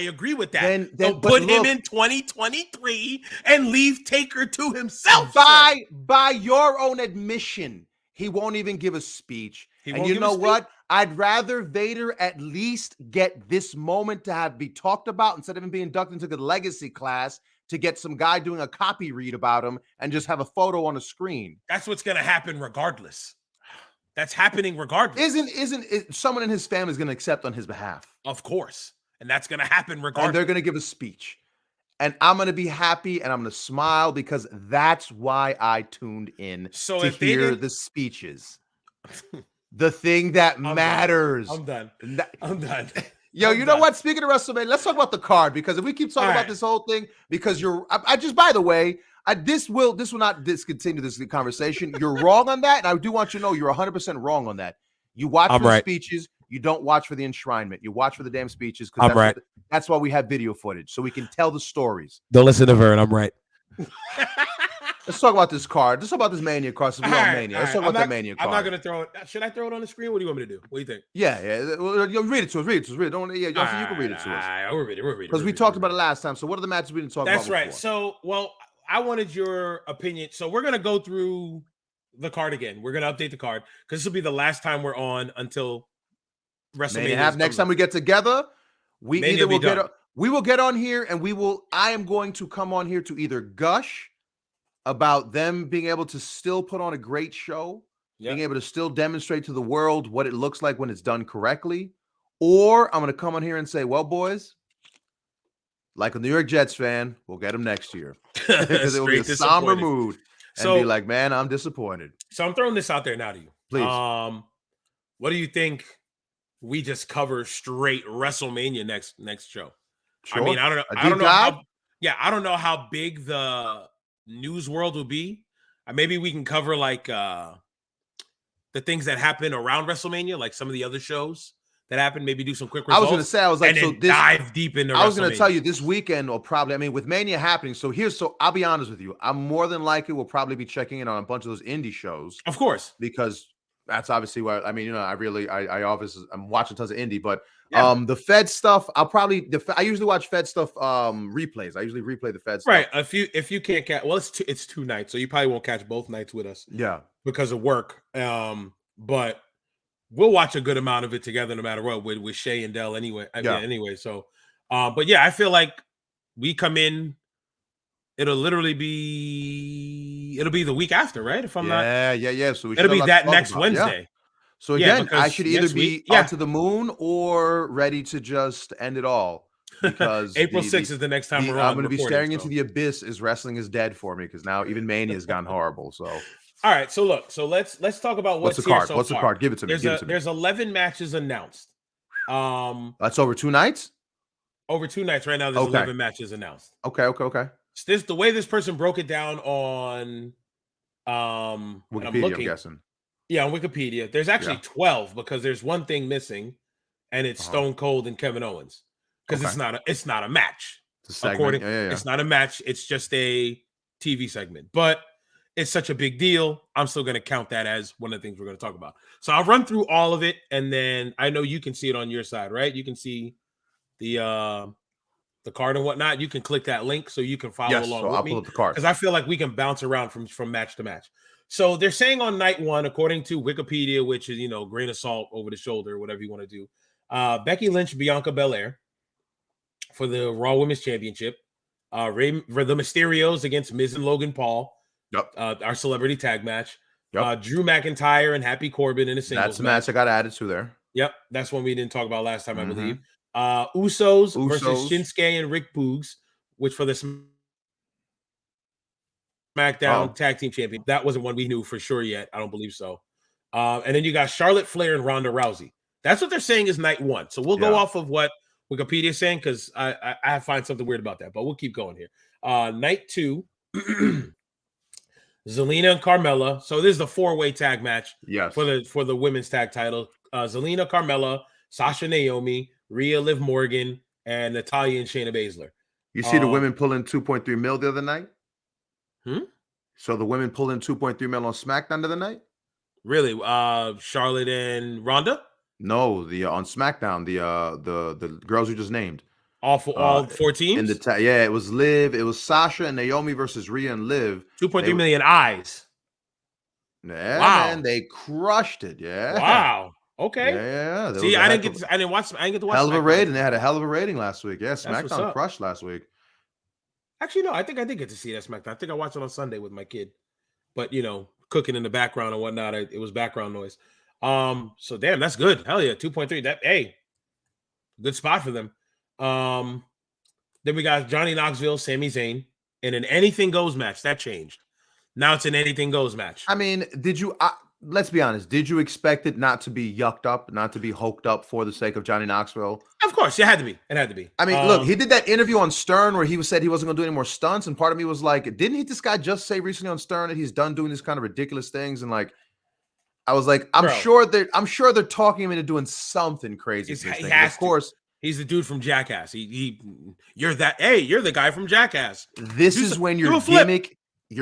Speaker 1: agree with that.
Speaker 3: Then
Speaker 1: put him in 2023 and leave Taker to himself.
Speaker 3: By your own admission, he won't even give a speech. And you know what? I'd rather Vader at least get this moment to be talked about instead of him being inducted into the legacy class to get some guy doing a copy read about him and just have a photo on a screen.
Speaker 1: That's what's going to happen regardless. That's happening regardless.
Speaker 3: Isn't someone in his family is going to accept on his behalf?
Speaker 1: Of course. And that's going to happen regardless.
Speaker 3: And they're going to give a speech. And I'm going to be happy and I'm going to smile because that's why I tuned in to hear the speeches. The thing that matters.
Speaker 1: I'm done.
Speaker 3: Yo, you know what? Speaking of WrestleMania, let's talk about the card because if we keep talking about this whole thing, because I just, by the way, this will not discontinue this conversation. You're wrong on that, and I do want you to know you're 100% wrong on that. You watch for the speeches, you don't watch for the enshrinement. You watch for the damn speeches because that's why we have video footage so we can tell the stories.
Speaker 1: Don't listen to Vern. I'm right.
Speaker 3: Let's talk about this card. Let's talk about this Mania card. So Mania. Let's talk about that Mania card.
Speaker 1: I'm not gonna throw it. Should I throw it on the screen? What do you want me to do? What do you think?
Speaker 3: Yeah. Well, read it to us. Read it to us. Don't. Yeah, you can read it to us.
Speaker 1: We'll read it.
Speaker 3: Because we talked about it last time. So what are the matches we didn't talk about?
Speaker 1: That's right. So, I wanted your opinion. So we're gonna go through the card again. We're gonna update the card because this will be the last time we're on until WrestleMania.
Speaker 3: Next time we get together, we will get on here and I am going to come on here to either gush about them being able to still put on a great show, being able to still demonstrate to the world what it looks like when it's done correctly, or I'm going to come on here and say, well, boys, like a New York Jets fan, we'll get them next year because it will be a somber mood and be like, man, I'm disappointed.
Speaker 1: So I'm throwing this out there now to you.
Speaker 3: Please.
Speaker 1: What do you think? We just cover straight WrestleMania next show.
Speaker 3: Sure.
Speaker 1: I mean, I don't know. I don't know I don't know how big the news world will be. Maybe we can cover like the things that happen around WrestleMania, like some of the other shows that happen. Maybe do some quick results.
Speaker 3: I was going to say, I was like,
Speaker 1: so dive deep into.
Speaker 3: I was going to tell you this weekend will probably. I mean, with Mania happening. So I'll be honest with you. I'm more than likely will probably be checking in on a bunch of those indie shows,
Speaker 1: of course,
Speaker 3: because that's obviously what I mean. You know, I obviously I'm watching tons of indie, but the Fed stuff, I usually watch Fed stuff replays. I usually replay the Fed stuff.
Speaker 1: Right. If you can't catch, well, it's two nights, so you probably won't catch both nights with us.
Speaker 3: Yeah,
Speaker 1: because of work. But we'll watch a good amount of it together, no matter what, with Shay and Dell anyway. Anyway. So, but yeah, I feel like we come in. It'll be the week after, right? If I'm not,
Speaker 3: yeah. So
Speaker 1: it'll be that next Wednesday.
Speaker 3: Yeah. So again, I should either be onto the moon or ready to just end it all, because
Speaker 1: April 6th is the next time we're on.
Speaker 3: I'm going to be staring into the abyss as wrestling is dead for me, because now even Mania has gone horrible. So,
Speaker 1: all right. So look, let's talk about what's
Speaker 3: the card.
Speaker 1: So
Speaker 3: what's
Speaker 1: far.
Speaker 3: The card? Give it to me.
Speaker 1: There's 11 matches announced.
Speaker 3: That's over 2 nights.
Speaker 1: Over 2 nights right now. There's 11 matches announced.
Speaker 3: Okay.
Speaker 1: The way this person broke it down on
Speaker 3: Wikipedia, I'm guessing.
Speaker 1: Yeah, on Wikipedia. There's actually 12, because there's one thing missing, and it's Stone Cold and Kevin Owens. Because it's not a match.
Speaker 3: It's a segment.
Speaker 1: It's not a match. It's just a TV segment. But it's such a big deal. I'm still going to count that as one of the things we're going to talk about. So I'll run through all of it, and then I know you can see it on your side, right? You can see the card and whatnot. You can click that link so you can follow along with
Speaker 3: I'll
Speaker 1: me.
Speaker 3: pull up the card,
Speaker 1: because I feel like we can bounce around from match to match. So they're saying on night one, according to Wikipedia, which is, grain of salt over the shoulder, whatever you want to do, Becky Lynch, Bianca Belair for the Raw Women's Championship. The Mysterios against Miz and Logan Paul. Our celebrity tag match. Drew McIntyre and Happy Corbin in a singles match.
Speaker 3: That's the match I got added to there.
Speaker 1: Yep, that's one we didn't talk about last time, I believe. Usos versus Shinsuke and Rick Boogs, which for the SmackDown Tag Team Champion. That wasn't one we knew for sure yet. I don't believe so. And then you got Charlotte Flair and Ronda Rousey. That's what they're saying is night one. So we'll go off of what Wikipedia is saying, because I find something weird about that. But we'll keep going here. Night two, Zelina and Carmella. So this is the 4-way tag match for the women's tag title. Zelina, Carmella, Sasha, Naomi, Rhea, Liv Morgan, and Natalya and Shayna Baszler.
Speaker 3: You see the women pull in 2.3 mil the other night? So the women pulled in 2.3 mil on SmackDown the other night?
Speaker 1: Really? Charlotte and Ronda?
Speaker 3: No, on SmackDown, the girls you just named.
Speaker 1: All 4 teams?
Speaker 3: It was Liv. It was Sasha and Naomi versus Rhea and Liv.
Speaker 1: 2.3 million eyes.
Speaker 3: Yeah, wow. Man, they crushed it. Yeah.
Speaker 1: Wow. Okay.
Speaker 3: Yeah.
Speaker 1: See, I didn't get to watch
Speaker 3: hell of a rating. They had a hell of a rating last week. Yeah, SmackDown crushed last week.
Speaker 1: Actually, no, I think I did get to see that SmackDown. I think I watched it on Sunday with my kid. But, cooking in the background and whatnot, it was background noise. So damn, that's good. Hell yeah, 2.3. Good spot for them. Then we got Johnny Knoxville, Sami Zayn, in an anything goes match. That changed. Now it's an anything goes match.
Speaker 3: I mean, let's be honest. Did you expect it not to be yucked up, not to be hoked up for the sake of Johnny Knoxville?
Speaker 1: Of course, it had to be. It had to be.
Speaker 3: I mean, look, he did that interview on Stern where he said he wasn't going to do any more stunts, and part of me was like, didn't this guy just say recently on Stern that he's done doing these kind of ridiculous things? And like, I was like, I'm sure they're talking him into doing something crazy. Of course.
Speaker 1: He's the dude from Jackass. You're the guy from Jackass.
Speaker 3: This is when your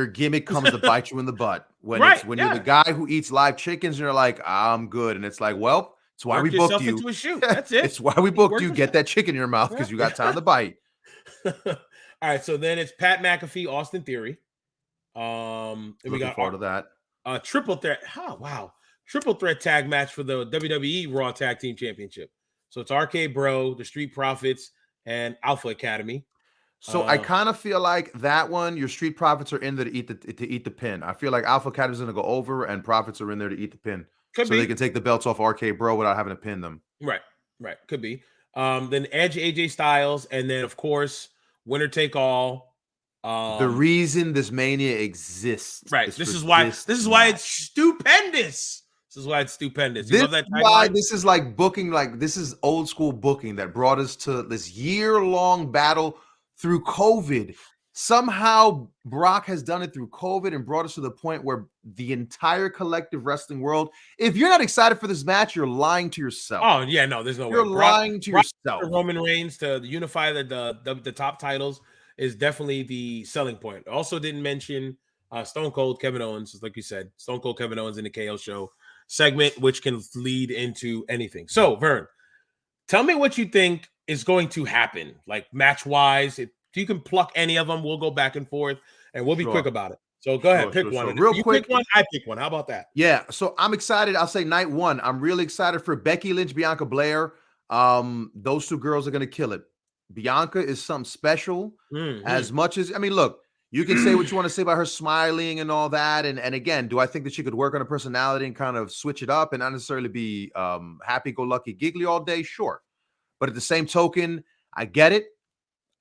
Speaker 3: gimmick comes to bite you in the butt. When you're the guy who eats live chickens and you're like, I'm good. And it's like, well, it's why we booked you.
Speaker 1: Into a shoot. That's it.
Speaker 3: It's why we booked you. Get that chicken in your mouth because you got time to bite.
Speaker 1: All right. So then it's Pat McAfee, Austin Theory. We got
Speaker 3: forward to that.
Speaker 1: Triple threat. Oh, wow. Triple threat tag match for the WWE Raw Tag Team Championship. So it's RK Bro, the Street Profits, and Alpha Academy.
Speaker 3: So I kind of feel like that one, your Street Profits are in there to eat the pin. I feel like Alpha Academy is going to go over, and Profits are in there to eat the pin,
Speaker 1: Could
Speaker 3: so
Speaker 1: be.
Speaker 3: they can take the belts off RK Bro without having to pin them.
Speaker 1: Right. Could be. Then Edge, AJ Styles, and then of course winner take all.
Speaker 3: The reason this Mania exists,
Speaker 1: right? This is why it's stupendous. This is why it's stupendous. You love that tagline?
Speaker 3: Why this is like booking, like this is old school booking that brought us to this year-long battle through COVID. Somehow Brock has done it through COVID and brought us to the point where the entire collective wrestling world, if you're not excited for this match, you're lying to yourself.
Speaker 1: Oh yeah, no, there's no way.
Speaker 3: You're lying to yourself.
Speaker 1: Roman Reigns to unify the top titles is definitely the selling point. Also didn't mention Stone Cold Kevin Owens, like you said, Stone Cold Kevin Owens in the KO show segment, which can lead into anything. So Vern, tell me what you think is going to happen, like match wise. If you can pluck any of them, we'll go back and forth, and we'll be quick about it. So go ahead, pick one.
Speaker 3: Real quick,
Speaker 1: pick one, I pick one. How about that?
Speaker 3: Yeah. So I'm excited. I'll say night one. I'm really excited for Becky Lynch, Bianca Belair. Those two girls are gonna kill it. Bianca is something special. As much as look, you can say what you want to say about her smiling and all that. And again, do I think that she could work on her personality and kind of switch it up and not necessarily be happy-go-lucky, giggly all day? Sure. But at the same token, I get it.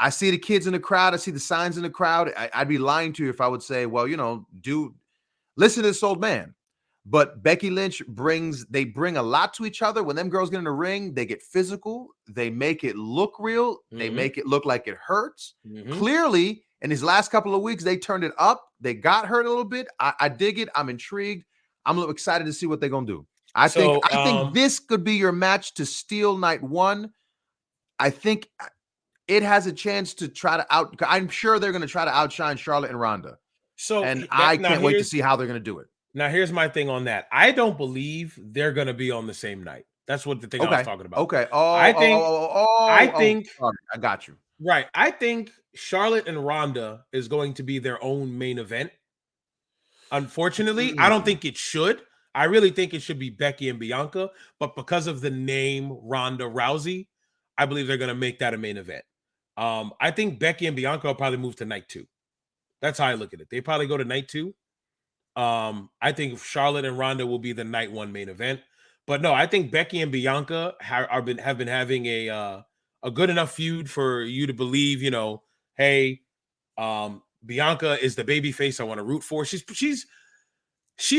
Speaker 3: I see the kids in the crowd. I see the signs in the crowd. I'd be lying to you if I would say, well, dude, listen to this old man. But Becky Lynch bring a lot to each other. When them girls get in the ring, they get physical. They make it look real. They make it look like it hurts. Clearly, in these last couple of weeks, they turned it up. They got hurt a little bit. I dig it. I'm intrigued. I'm a little excited to see what they're gonna do. I think this could be your match to steal night one. I think it has a chance to try to I'm sure they're going to try to outshine Charlotte and Ronda. And I can't wait to see how they're going to do it.
Speaker 1: Now, here's my thing on that. I don't believe they're going to be on the same night. That's what the thing I was talking about.
Speaker 3: Okay.
Speaker 1: I think
Speaker 3: I got you.
Speaker 1: Right. I think Charlotte and Ronda is going to be their own main event. Unfortunately, I don't think it should. I really think it should be Becky and Bianca. But because of the name Ronda Rousey, I believe they're going to make that a main event. I think Becky and Bianca will probably move to night 2. That's how I look at it. They probably go to night 2. I think Charlotte and Ronda will be the night 1 main event. But no, I think Becky and Bianca have been having a good enough feud for you to believe, hey, Bianca is the baby face I want to root for. She's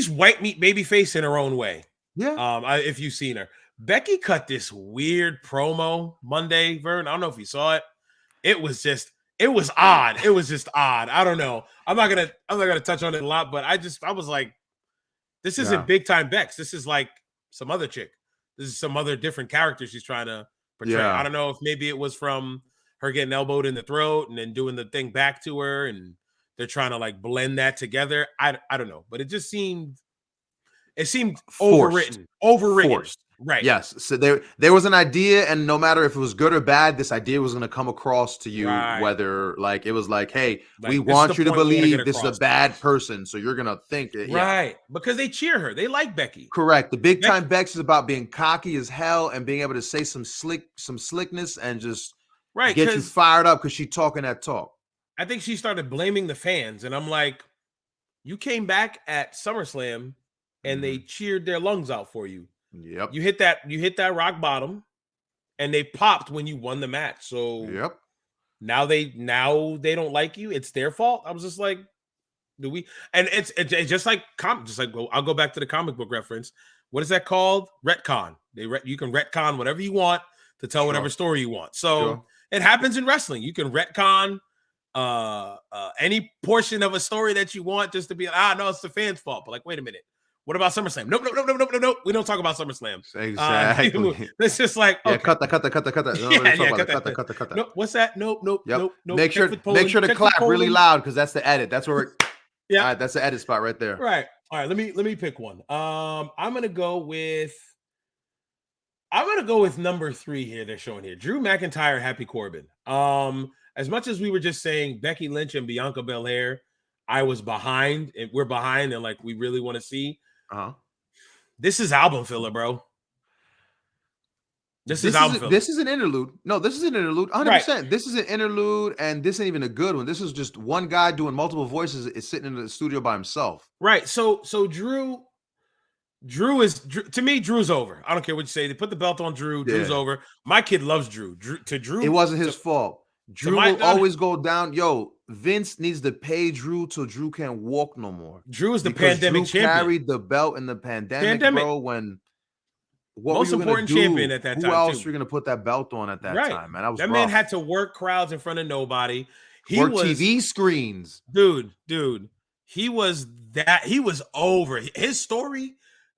Speaker 1: white meat baby face in her own way.
Speaker 3: Yeah.
Speaker 1: If you've seen her. Becky cut this weird promo Monday, Vern. I don't know if you saw it. It was odd. It was just odd. I don't know. I'm not gonna touch on it a lot, but I was like, this isn't big time Bex. This is like some other chick. This is some other different character she's trying to portray.
Speaker 3: Yeah.
Speaker 1: I don't know if maybe it was from her getting elbowed in the throat and then doing the thing back to her, and they're trying to like blend that together. I don't know, but it seemed overwritten.
Speaker 3: Forced.
Speaker 1: Right.
Speaker 3: Yes. So there was an idea, and no matter if it was good or bad, this idea was going to come across to you, whether like it was like, hey, we want you to believe this is a bad person, so you're going to think it.
Speaker 1: Right. Because they cheer her. They like Becky.
Speaker 3: Correct. The big time Bex is about being cocky as hell and being able to say some slickness and just get you fired up because she's talking that talk.
Speaker 1: I think she started blaming the fans, and I'm like, you came back at SummerSlam and they cheered their lungs out for you.
Speaker 3: Yep.
Speaker 1: You hit that rock bottom, and they popped when you won the match. So now they don't like you. It's their fault. I was just like, and it's just like I'll go back to the comic book reference. What is that called? Retcon. You can retcon whatever you want to tell whatever story you want. So it happens in wrestling. You can retcon any portion of a story that you want just to be no, it's the fans' fault. But like, wait a minute. What about SummerSlam? Nope. We don't talk about SummerSlam.
Speaker 3: Exactly.
Speaker 1: It's just like, okay.
Speaker 3: Cut that. Cut that.
Speaker 1: Nope. What's that? Nope.
Speaker 3: Make sure to clap really loud because that's the edit. That's where. All right, that's the edit spot right there.
Speaker 1: Right. All right. Let me pick one. I'm gonna go with number 3 here. They're showing here. Drew McIntyre, Happy Corbin. As much as we were just saying Becky Lynch and Bianca Belair, I was behind, and we're behind, and like we really want to see. This is album filler, bro. This is album filler.
Speaker 3: This is an interlude. No, this is an interlude. 100%.
Speaker 1: Right.
Speaker 3: This is an interlude, and this ain't even a good one. This is just one guy doing multiple voices. Is sitting in the studio by himself.
Speaker 1: Right. So Drew is to me. Drew's over. I don't care what you say. They put the belt on Drew. Drew's
Speaker 3: Yeah.
Speaker 1: over. My kid loves Drew. Drew.
Speaker 3: It wasn't his fault. Drew
Speaker 1: my
Speaker 3: will
Speaker 1: daughter-
Speaker 3: always go down. Yo, Vince needs to pay Drew till Drew can't walk no more.
Speaker 1: Drew is the
Speaker 3: Because
Speaker 1: pandemic
Speaker 3: Drew
Speaker 1: champion.
Speaker 3: carried the belt in the pandemic. Bro. When what
Speaker 1: Most
Speaker 3: were you
Speaker 1: important
Speaker 3: gonna do?
Speaker 1: champion at that
Speaker 3: Who
Speaker 1: time,
Speaker 3: else
Speaker 1: too.
Speaker 3: were you gonna put that belt on at that
Speaker 1: Right.
Speaker 3: time? Man, that was
Speaker 1: That
Speaker 3: rough.
Speaker 1: man had to work crowds in front of nobody. He
Speaker 3: work
Speaker 1: was
Speaker 3: TV screens.
Speaker 1: dude. He was over. His story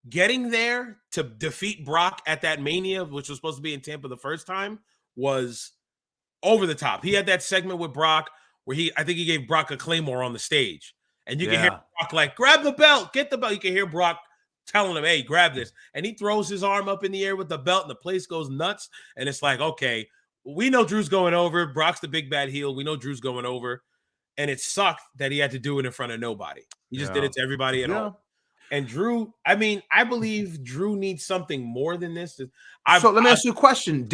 Speaker 1: getting there to defeat Brock at that Mania, which was supposed to be in Tampa the first time, was over the top. He had that segment with Brock where I think he gave Brock a Claymore on the stage. And you can hear Brock like, grab the belt, get the belt. You can hear Brock telling him, hey, grab this. And he throws his arm up in the air with the belt and the place goes nuts. And it's like, okay, we know Drew's going over. Brock's the big bad heel. We know Drew's going over. And it sucked that he had to do it in front of nobody. He just did it to everybody at home. And Drew, I mean, I believe Drew needs something more than this.
Speaker 3: So let me ask you a question.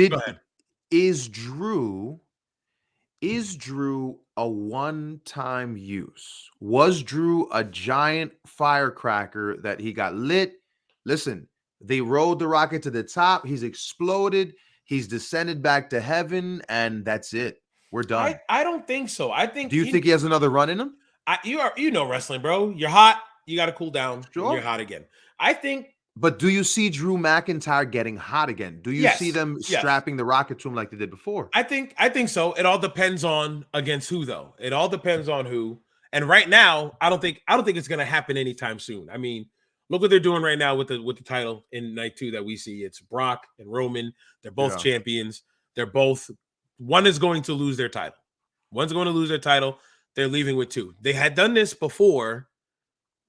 Speaker 3: Is Drew a one-time use? Was Drew a giant firecracker that he got lit? Listen, they rode the rocket to the top. He's exploded. He's descended back to heaven, and that's it. We're done.
Speaker 1: I don't think so. I think.
Speaker 3: Do you think he has another run in him?
Speaker 1: You know wrestling, bro. You're hot. You got to cool down.
Speaker 3: Sure.
Speaker 1: You're hot again. I think.
Speaker 3: But do you see Drew McIntyre getting hot again? Do you see them strapping the rocket to him like they did before?
Speaker 1: I think so. It all depends on against who, though. It all depends on who. And right now, I don't think it's going to happen anytime soon. I mean, look what they're doing right now with the title in night 2 that we see. It's Brock and Roman. They're both champions. They're both. One is going to lose their title. One's going to lose their title. They're leaving with 2. They had done this before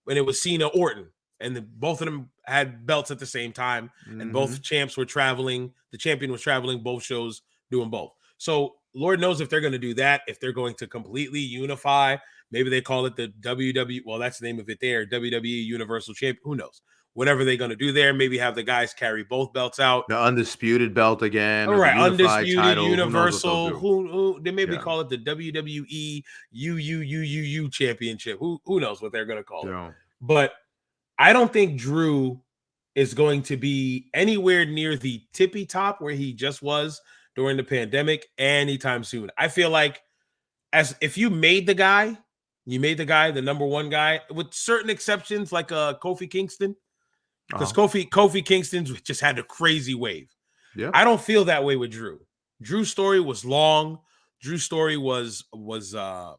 Speaker 1: when it was Cena Orton. And both of them had belts at the same time, and both champs were traveling. The champion was traveling both shows, doing both. So Lord knows if they're going to do that, if they're going to completely unify. Maybe they call it the WWE. Well, that's the name of it there, WWE Universal Champion. Who knows? Whatever they're going to do there, maybe have the guys carry both belts out.
Speaker 3: The undisputed belt again.
Speaker 1: All right, undisputed
Speaker 3: title.
Speaker 1: Universal. Who they maybe call it the WWE UUUUU Championship. Who knows what they're going to call it? But I don't think Drew is going to be anywhere near the tippy top where he just was during the pandemic anytime soon. I feel like if you made the guy, the number one guy, with certain exceptions like Kofi Kingston, because Kofi Kingston's just had a crazy wave. Yeah, I don't feel that way with Drew. Drew's story was long. Drew's story was not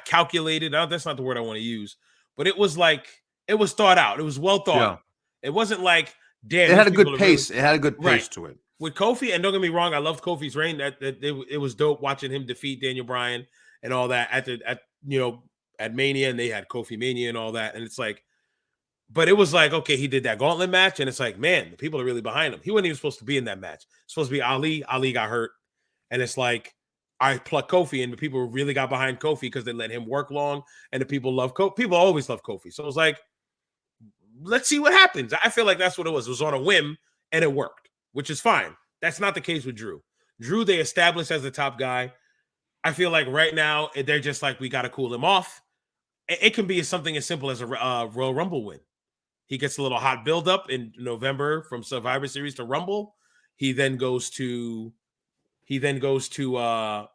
Speaker 1: calculated. That's not the word I want to use, but it was like. It was thought out. It was well thought. Yeah. It wasn't like, damn.
Speaker 3: It had a good pace. It had a good pace to it.
Speaker 1: With Kofi, and don't get me wrong, I loved Kofi's reign. It was dope watching him defeat Daniel Bryan and all that at Mania, and they had Kofi Mania and all that. And it's like, but it was like, okay, he did that gauntlet match, and it's like, man, the people are really behind him. He wasn't even supposed to be in that match. It's supposed to be Ali. Ali got hurt, and it's like, I plucked Kofi, and the people really got behind Kofi because they let him work long, and the people love Kofi. People always love Kofi, so it was like, let's see what happens. I feel like that's what it was. It was on a whim, and it worked, which is fine. That's not the case with Drew. Drew, they established as the top guy. I feel like right now, they're just like, we got to cool him off. It can be something as simple as a Royal Rumble win. He gets a little hot buildup in November from Survivor Series to Rumble. He then goes to the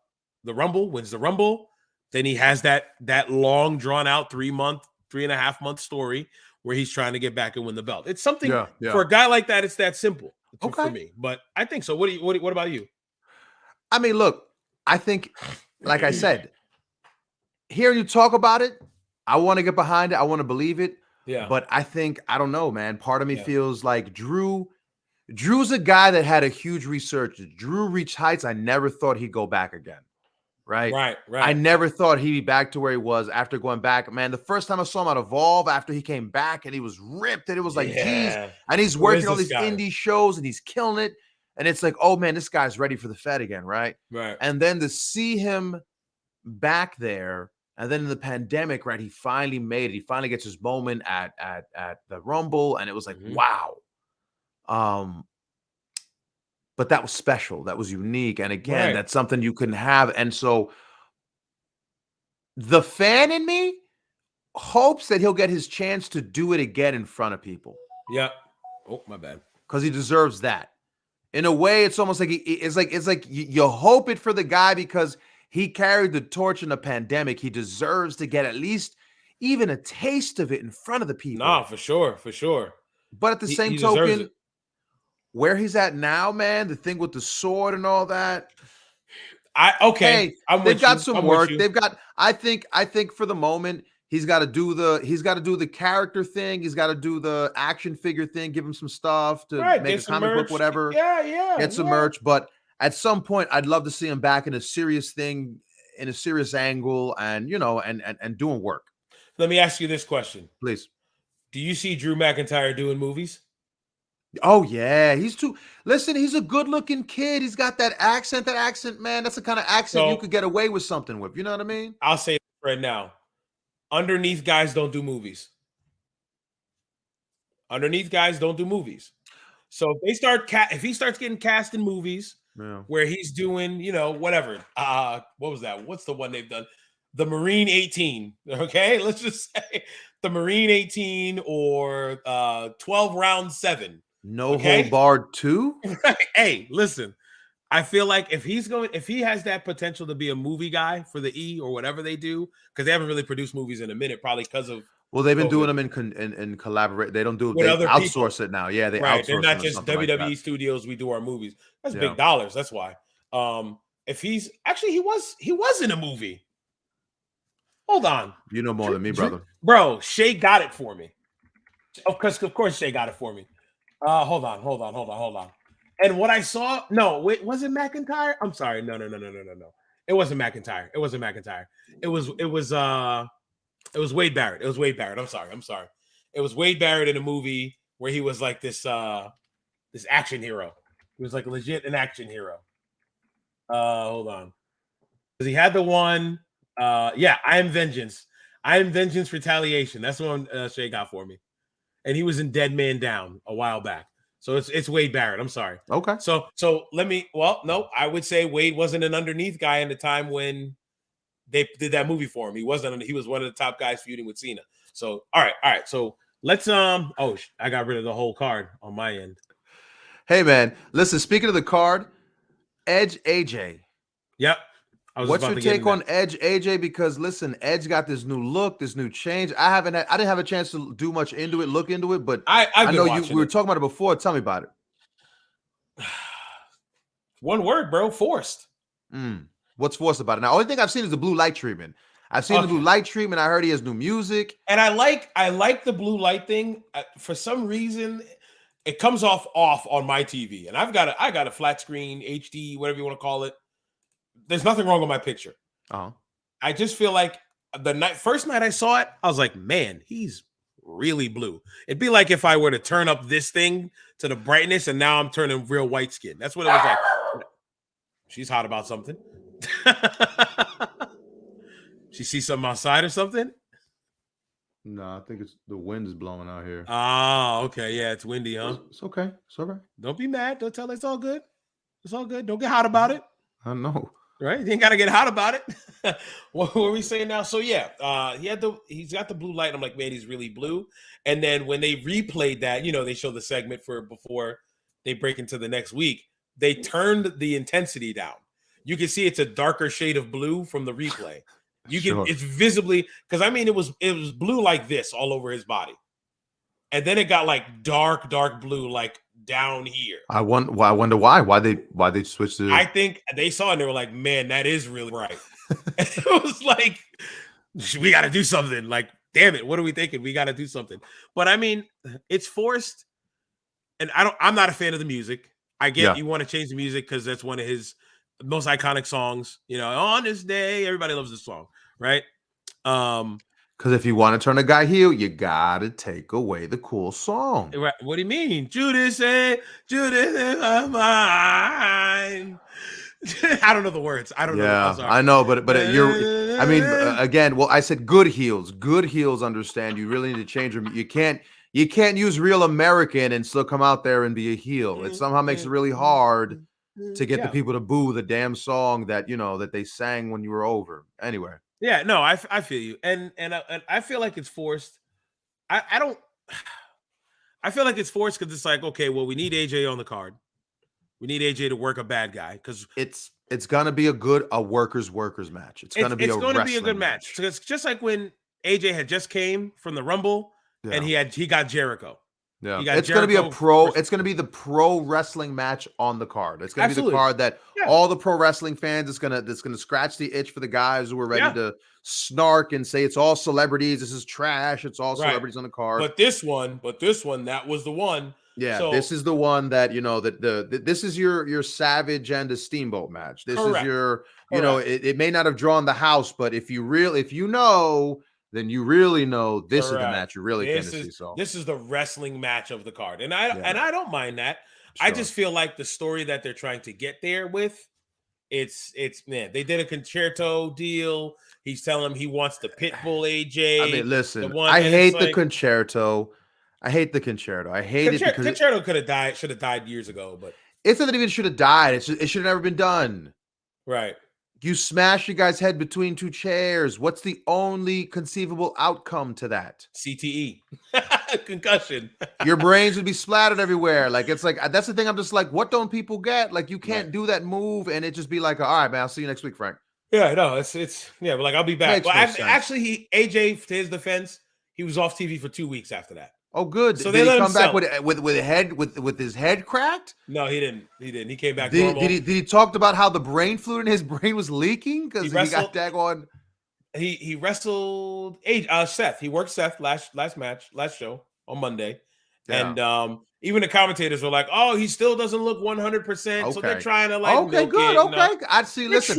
Speaker 1: Rumble, wins the Rumble. Then he has that long, drawn-out 3.5 month story where he's trying to get back and win the belt. It's something for a guy like that. It's that simple for me. But I think so. What about you?
Speaker 3: I mean, look, I think, like I said, hearing you talk about it, I want to get behind it. I want to believe it. Yeah. But I think, I don't know, man. Part of me feels like Drew's a guy that had a huge resurgence. Drew reached heights I never thought he'd go back again. Right. I never thought he'd be back to where he was after going back. Man, the first time I saw him at Evolve after he came back and he was ripped and it was like, geez. And he's working all these indie shows and he's killing it. And it's like, oh man, this guy's ready for the Fed again, right?
Speaker 1: Right.
Speaker 3: And then to see him back there, and then in the pandemic, right, he finally made it. He finally gets his moment at the Rumble, and it was like, wow. but that was special. That was unique. And again,
Speaker 1: Right.
Speaker 3: that's something you couldn't have. And so the fan in me hopes that he'll get his chance to do it again in front of people.
Speaker 1: Yep. Oh, my bad.
Speaker 3: Because he deserves that. In a way, it's almost like it's like you hope it for the guy because he carried the torch in the pandemic. He deserves to get at least even a taste of it in front of the people.
Speaker 1: Nah, for sure, for sure.
Speaker 3: But at the same
Speaker 1: he deserves
Speaker 3: token,
Speaker 1: it.
Speaker 3: where he's at now, man, the thing with the sword and all that.
Speaker 1: Okay.
Speaker 3: Hey, they've got some work. They've got. I think for the moment, he's got to do the character thing. He's got to do the action figure thing. Give him some stuff to make a comic book, whatever.
Speaker 1: Yeah.
Speaker 3: Get some merch. But at some point, I'd love to see him back in a serious thing, in a serious angle, and and doing work.
Speaker 1: Let me ask you this question,
Speaker 3: please.
Speaker 1: Do you see Drew McIntyre doing movies?
Speaker 3: Oh yeah, he's a good-looking kid. He's got that accent, man. That's the kind of accent you could get away with something with. You know what I mean?
Speaker 1: I'll say it right now. Underneath guys don't do movies. Underneath guys don't do movies. So if if he starts getting cast in movies where he's doing, whatever. What was that? What's the one they've done? The Marine 18. Okay, let's just say the Marine 18 or 12 round 7.
Speaker 3: No Hold Barred 2.
Speaker 1: Hey, listen. I feel like if he has that potential to be a movie guy for the E or whatever they do, because they haven't really produced movies in a minute, probably because of
Speaker 3: they've been doing them in collaborate. They don't do they outsource it now. Yeah, they outsource.
Speaker 1: They're not just WWE like studios. We do our movies. That's big dollars. That's why. If he's actually he was in a movie. Hold on.
Speaker 3: You know more than me, brother.
Speaker 1: Bro, Shay got it for me. Of course, Shay got it for me. Hold on. And what I saw, was it McIntyre? I'm sorry. No. It wasn't McIntyre. It was Wade Barrett. I'm sorry. It was Wade Barrett in a movie where he was like this action hero. He was like legit an action hero. Hold on. Because he had the one, I Am Vengeance. I Am Vengeance Retaliation. That's the one Shay got for me. And he was in Dead Man Down a while back. So it's Wade Barrett. I'm sorry.
Speaker 3: Okay.
Speaker 1: So I would say Wade wasn't an underneath guy in the time when they did that movie for him. He was one of the top guys feuding with Cena. So all right. So let's I got rid of the whole card on my end.
Speaker 3: Hey man, listen, speaking of the card, Edge AJ.
Speaker 1: Yep.
Speaker 3: What's your take on Edge AJ? Because listen, Edge got this new look, this new change. I didn't have a chance to do much look into it, but I know we were talking about it before. Tell me about it.
Speaker 1: One word, bro, forced.
Speaker 3: What's forced about it? Now, only thing I've seen is the blue light treatment. I've seen the blue light treatment. I heard he has new music.
Speaker 1: And I like the blue light thing. For some reason, it comes off on my TV. And I got a flat screen, HD, whatever you want to call it. There's nothing wrong with my picture. I just feel like first night I saw it, I was like, man, he's really blue. It'd be like if I were to turn up this thing to the brightness and now I'm turning real white skin. That's what it was like. She's hot about something. She sees something outside or something?
Speaker 3: No, I think it's the wind is blowing out here.
Speaker 1: Oh, okay. Yeah, it's windy, huh?
Speaker 3: It's okay. It's all right.
Speaker 1: Don't be mad. Don't tell her it's all good. It's all good. Don't get hot about it.
Speaker 3: I know.
Speaker 1: Right? You ain't got to get hot about it. What were we saying now? So yeah, he's got the blue light. I'm like, man, he's really blue. And then when they replayed that, they show the segment for before they break into the next week, they turned the intensity down. You can see it's a darker shade of blue from the replay. It's visibly, because it was blue like this all over his body. And then it got like dark blue, like down here.
Speaker 3: I wonder why they switched it.
Speaker 1: I think they saw it and they were like, man, that is really bright. It was like, we got to do something. Like, damn it, what are we thinking? We got to do something. But it's forced. And I'm not a fan of the music. I get you want to change the music because that's one of his most iconic songs. On this day, everybody loves this song, right?
Speaker 3: Because if you want to turn a guy heel, you gotta take away the cool song.
Speaker 1: What do you mean? Judas in my mind. I don't know the words. I don't know.
Speaker 3: I know, but you're. Again, I said good heels. Good heels understand. You really need to change them. You can't you can't use real American and still come out there and be a heel. It somehow makes it really hard to get the people to boo the damn song that that they sang when you were over. Anyway.
Speaker 1: Yeah, no, I feel you, and I feel like it's forced. I don't. I feel like it's forced because it's like, okay, well, we need AJ on the card. We need AJ to work a bad guy because
Speaker 3: it's gonna be a workers match. It's gonna be a
Speaker 1: good match. It's just like when AJ had just came from the Rumble and he got Jericho.
Speaker 3: Yeah, it's gonna be it's gonna be the pro wrestling match on the card. It's gonna be the card that all the pro wrestling fans is gonna scratch the itch for the guys who are ready to snark and say it's all celebrities. This is trash. It's all celebrities on the card.
Speaker 1: But this one, that was the one.
Speaker 3: Yeah, so, this is the one that this is your Savage and a Steamboat match. This is your it may not have drawn the house, but if you know, then you really know this is the match you really came to see. So
Speaker 1: this is the wrestling match of the card, and I don't mind that. Sure. I just feel like the story that they're trying to get there with, it's man, they did a concerto deal. He's telling him he wants the Pitbull AJ.
Speaker 3: I mean, listen, I hate the concerto. I hate the concerto. I hate it because
Speaker 1: concerto should have died years ago, but
Speaker 3: it's not that even should have died. It should have never been done.
Speaker 1: Right.
Speaker 3: You smash your guy's head between two chairs. What's the only conceivable outcome to that?
Speaker 1: CTE. Concussion.
Speaker 3: Your brains would be splattered everywhere. Like, it's like, that's the thing. I'm just like, what don't people get? Like, you can't do that move and it just be like, all right, man, I'll see you next week, Frank.
Speaker 1: Yeah, no, it's but like, I'll be back. Well, actually, AJ, to his defense, he was off TV for 2 weeks after that.
Speaker 3: Oh, good.
Speaker 1: So
Speaker 3: did he come back with his head cracked?
Speaker 1: No, he didn't. He came back.
Speaker 3: Did he talk about how the brain fluid in his brain was leaking because he got daggone?
Speaker 1: He wrestled Seth. He worked Seth last show on Monday, and even the commentators were like, "Oh, he still doesn't look 100%." So they're trying to like,
Speaker 3: okay, good, okay. I see. Listen,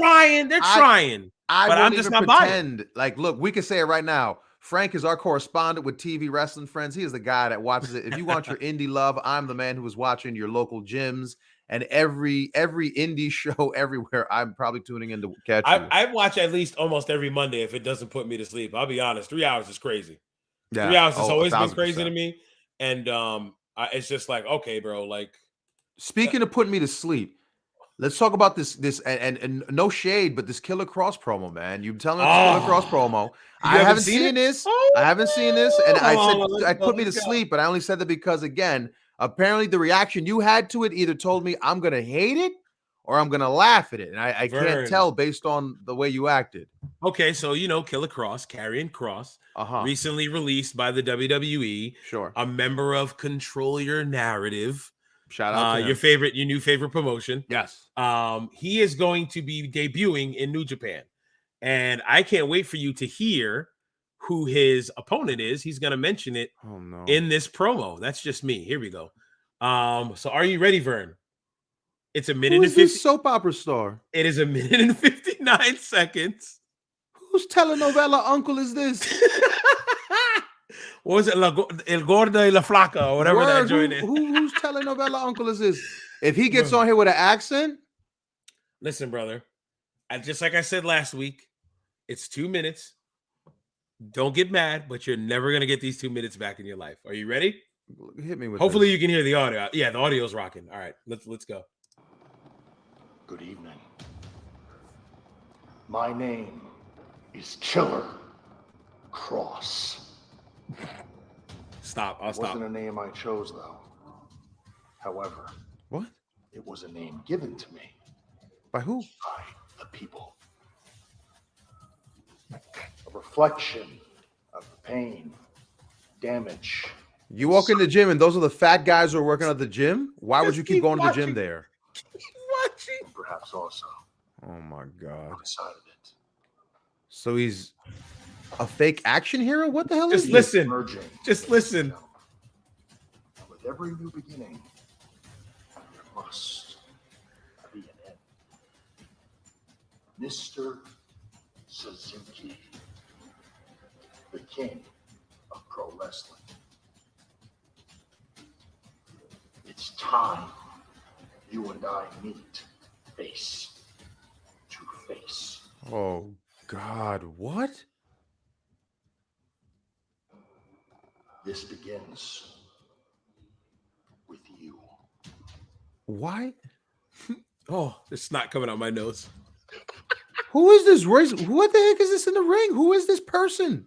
Speaker 1: they're trying. But I'm just not buying.
Speaker 3: Like, look, we can say it right now. Frank is our correspondent with TV Wrestling Friends. He is the guy that watches it. If you want your indie love, I'm the man who is watching your local gyms and every indie show everywhere. I'm probably tuning in to catch you.
Speaker 1: I watch at least almost every Monday if it doesn't put me to sleep. I'll be honest. 3 hours is crazy. Yeah. 3 hours has always been crazy to me. And it's just like, okay, bro. Like,
Speaker 3: speaking of putting me to sleep, let's talk about this and no shade, but this Killer Cross promo, man. You telling me this Killer Cross promo. I haven't seen this. I haven't seen this. And I said I put me to sleep, but I only said that because, again, apparently the reaction you had to it either told me I'm going to hate it or I'm going to laugh at it. And I can't tell based on the way you acted.
Speaker 1: Okay, so, Killer Cross, Karrion Kross, recently released by the WWE.
Speaker 3: Sure.
Speaker 1: A member of Control Your Narrative.
Speaker 3: Shout out to him.
Speaker 1: your new favorite promotion.
Speaker 3: Yes.
Speaker 1: He is going to be debuting in New Japan. And I can't wait for you to hear who his opponent is. He's going to mention it in this promo. That's just me. Here we go. So are you ready, Vern? It's a minute and 50
Speaker 3: soap opera star.
Speaker 1: It is a minute and 59 seconds.
Speaker 3: Whose telenovela uncle is this?
Speaker 1: What was it? El Gordo y la Flaca or whatever that joint is.
Speaker 3: Whose telenovela uncle is this? If he gets on here with an accent.
Speaker 1: Listen, brother. Just like I said last week, it's 2 minutes. Don't get mad, but you're never going to get these 2 minutes back in your life. Are you ready?
Speaker 3: Hit me with
Speaker 1: Hopefully you can hear the audio. Yeah, the audio's rocking. All right, let's go.
Speaker 4: Good evening. My name is Killer Cross.
Speaker 1: Stop. I'll
Speaker 4: stop. It wasn't a name I chose, though. However,
Speaker 3: what?
Speaker 4: It was a name given to me.
Speaker 3: By who?
Speaker 4: By the people. A reflection of the pain, damage.
Speaker 3: You walk in the gym and those are the fat guys who are working at the gym? Why would you keep going to the gym there?
Speaker 4: Watching. Perhaps also.
Speaker 3: Oh my God.
Speaker 4: Outside of it.
Speaker 3: So he's a fake action hero? What the hell
Speaker 1: is
Speaker 3: this?
Speaker 1: Just listen.
Speaker 4: With every new beginning, there must be an end. Mr. Suzuki, the king of pro wrestling. It's time you and I meet face to face.
Speaker 3: Oh God, what?
Speaker 4: This begins with you.
Speaker 3: Why?
Speaker 1: Oh, it's not coming out my nose.
Speaker 3: Who is this race? What the heck is this in the ring? Who is this person?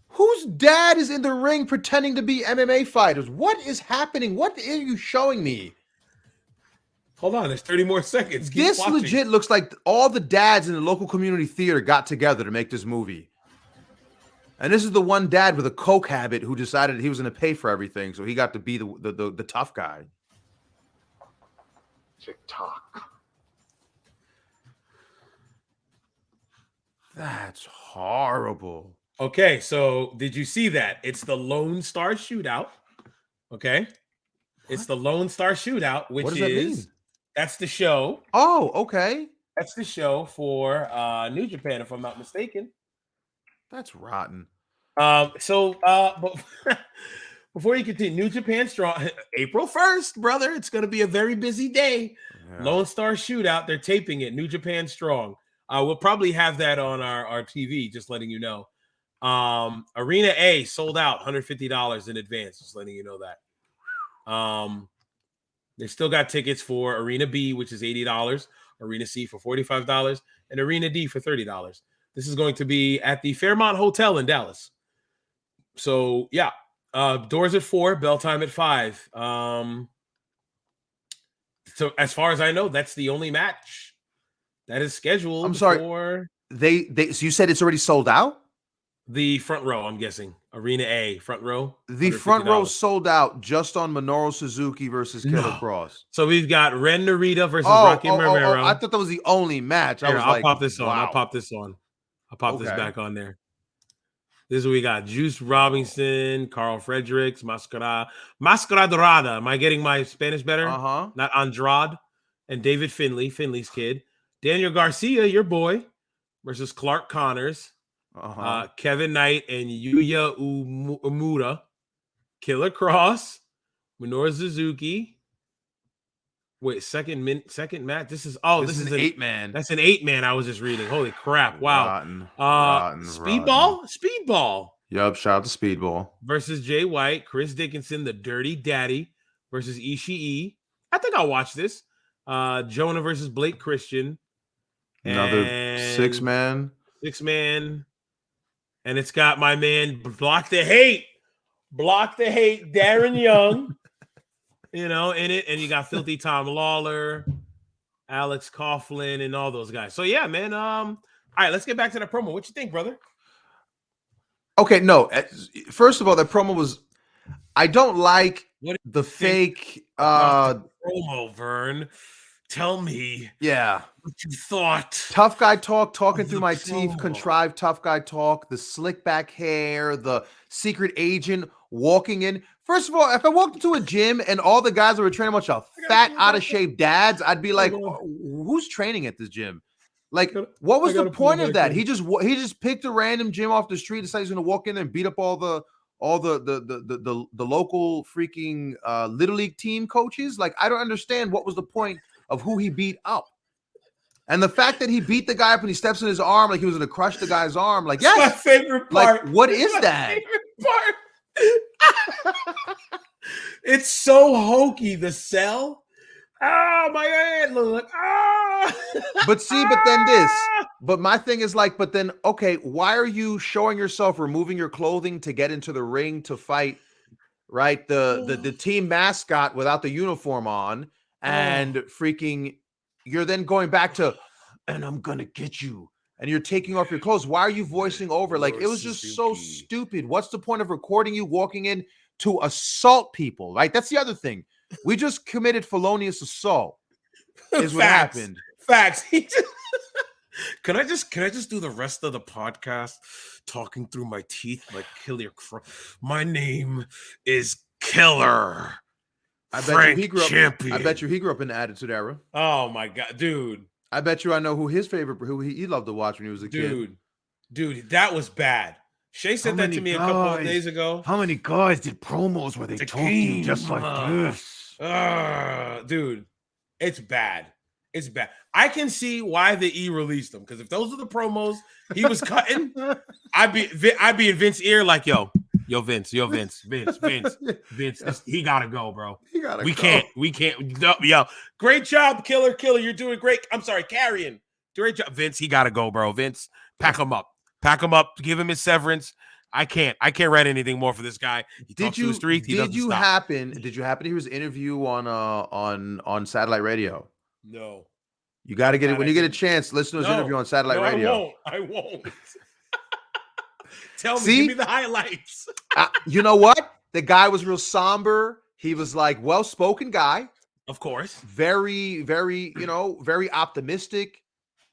Speaker 3: Whose dad is in the ring pretending to be MMA fighters? What is happening? What are you showing me?
Speaker 1: Hold on, there's 30 more seconds. Keep
Speaker 3: This
Speaker 1: watching.
Speaker 3: legit looks like all the dads in the local community theater got together to make this movie. And this is the one dad with a coke habit who decided he was going to pay for everything, so he got to be the tough guy.
Speaker 4: Tick-tock.
Speaker 3: That's horrible.
Speaker 1: Okay, so did you see that? It's the Lone Star Shootout. Okay. It's the Lone Star Shootout, which
Speaker 3: What does that
Speaker 1: is
Speaker 3: mean?
Speaker 1: that's the show.
Speaker 3: Oh, okay.
Speaker 1: That's the show for New Japan, if I'm not mistaken.
Speaker 3: That's rotten.
Speaker 1: But before you continue, New Japan Strong, April 1st, brother. It's gonna be a very busy day.
Speaker 3: Yeah.
Speaker 1: Lone Star Shootout, they're taping it, New Japan Strong. We'll probably have that on our TV, just letting you know. Arena A sold out $150 in advance, just letting you know that. They still got tickets for Arena B, which is $80, Arena C for $45, and Arena D for $30. This is going to be at the Fairmont Hotel in Dallas. So yeah, doors at 4, bell time at 5. So as far as I know, that's the only match that is scheduled.
Speaker 3: I'm sorry.
Speaker 1: For
Speaker 3: So you said it's already sold out?
Speaker 1: the front row, I'm guessing. Arena A, front row.
Speaker 3: The front row
Speaker 1: $150.
Speaker 3: sold out just on Minoru Suzuki versus Killer Cross.
Speaker 1: So we've got Ren Narita versus Rocky Romero.
Speaker 3: I thought that was the only match.
Speaker 1: Here, I'll pop this on. I'll pop this
Speaker 3: Okay.
Speaker 1: back on there. This is what we got. Juice Robinson, Carl Fredericks, Mascara Dorada. Am I getting my Spanish better?
Speaker 3: Uh-huh.
Speaker 1: Not Andrade. And David Finley's kid. Daniel Garcia, your boy, versus Clark Connors.
Speaker 3: Uh-huh.
Speaker 1: Kevin Knight and Yuya Umura. Killer Cross. Minoru Suzuki. Wait, second match. This is an
Speaker 3: 8-man.
Speaker 1: That's an 8-man I was just reading. Holy crap. Wow.
Speaker 3: Rotten.
Speaker 1: Speedball
Speaker 3: Yup, shout out to Speedball.
Speaker 1: versus Jay White, Chris Dickinson, the Dirty Daddy versus Ishii. I think I'll watch this. Jonah versus Blake Christian.
Speaker 3: Another
Speaker 1: And
Speaker 3: 6-man.
Speaker 1: 6-man. And it's got my man Block the Hate, Darren Young, in it. And you got Filthy Tom Lawler, Alex Coughlin, and all those guys. So yeah, man. All right, let's get back to the promo. What you think, brother?
Speaker 3: Okay, no. First of all, that promo was. I don't like
Speaker 1: What
Speaker 3: the fake.
Speaker 1: Promo, Vern. Tell me
Speaker 3: Yeah.
Speaker 1: what you thought.
Speaker 3: Tough guy talk, talking
Speaker 1: Of
Speaker 3: through
Speaker 1: the
Speaker 3: my teeth,
Speaker 1: promo.
Speaker 3: contrived tough guy talk, the slick back hair, the secret agent walking in. First of all, if I walked into a gym and all the guys that were training a bunch of fat, out of shape dads, I'd be like, who's training at this gym? Like, what was the point of that? He just picked a random gym off the street, decided he's going to walk in there and beat up all the local freaking little league team coaches. Like, I don't understand what was the point of who he beat up. And the fact that he beat the guy up and he steps in his arm like he was going to crush the guy's arm. Like, yes.
Speaker 1: My favorite part.
Speaker 3: Like, what is that?
Speaker 1: It's so hokey. The cell. Oh, my hand. Look.
Speaker 3: But my thing is like, but then, okay, why are you showing yourself removing your clothing to get into the ring to fight, right? The team mascot without the uniform on, and freaking, you're then going back to, and I'm gonna get you, and you're taking off your clothes. Why are you voicing over? Like, it was just so stupid. What's the point of recording you walking in to assault people, right? That's the other thing. We just committed felonious assault. Is what happened.
Speaker 1: Facts. Can I just do the rest of the podcast talking through my teeth like Killer? My name is Killer.
Speaker 3: I
Speaker 1: Frank
Speaker 3: bet you
Speaker 1: Champion.
Speaker 3: I bet you he grew up in the Attitude Era.
Speaker 1: Oh my god, dude.
Speaker 3: I bet you I know who he loved to watch when he was a kid.
Speaker 1: Dude, that was bad. Shay said that to me a couple of days ago.
Speaker 3: How many guys did promos where they talked to you just like this?
Speaker 1: Dude, it's bad. It's bad. I can see why the E released them, because if those are the promos he was cutting, I'd be in Vince's ear like, yo, Vince, he gotta go, bro. We can't. Yo, great job, Killer. You're doing great. I'm sorry, Carrion. Great job, Vince. He gotta go, bro. Vince, pack him up. Give him his severance. I can't write anything more for this guy.
Speaker 3: Did you happen to hear his interview on satellite radio?
Speaker 1: No.
Speaker 3: You got to get it when you get a chance. Listen to his interview on satellite radio.
Speaker 1: I won't. Tell me, give me the highlights.
Speaker 3: You know what? The guy was real somber. He was like well-spoken guy.
Speaker 1: Of course.
Speaker 3: Very, very, very optimistic.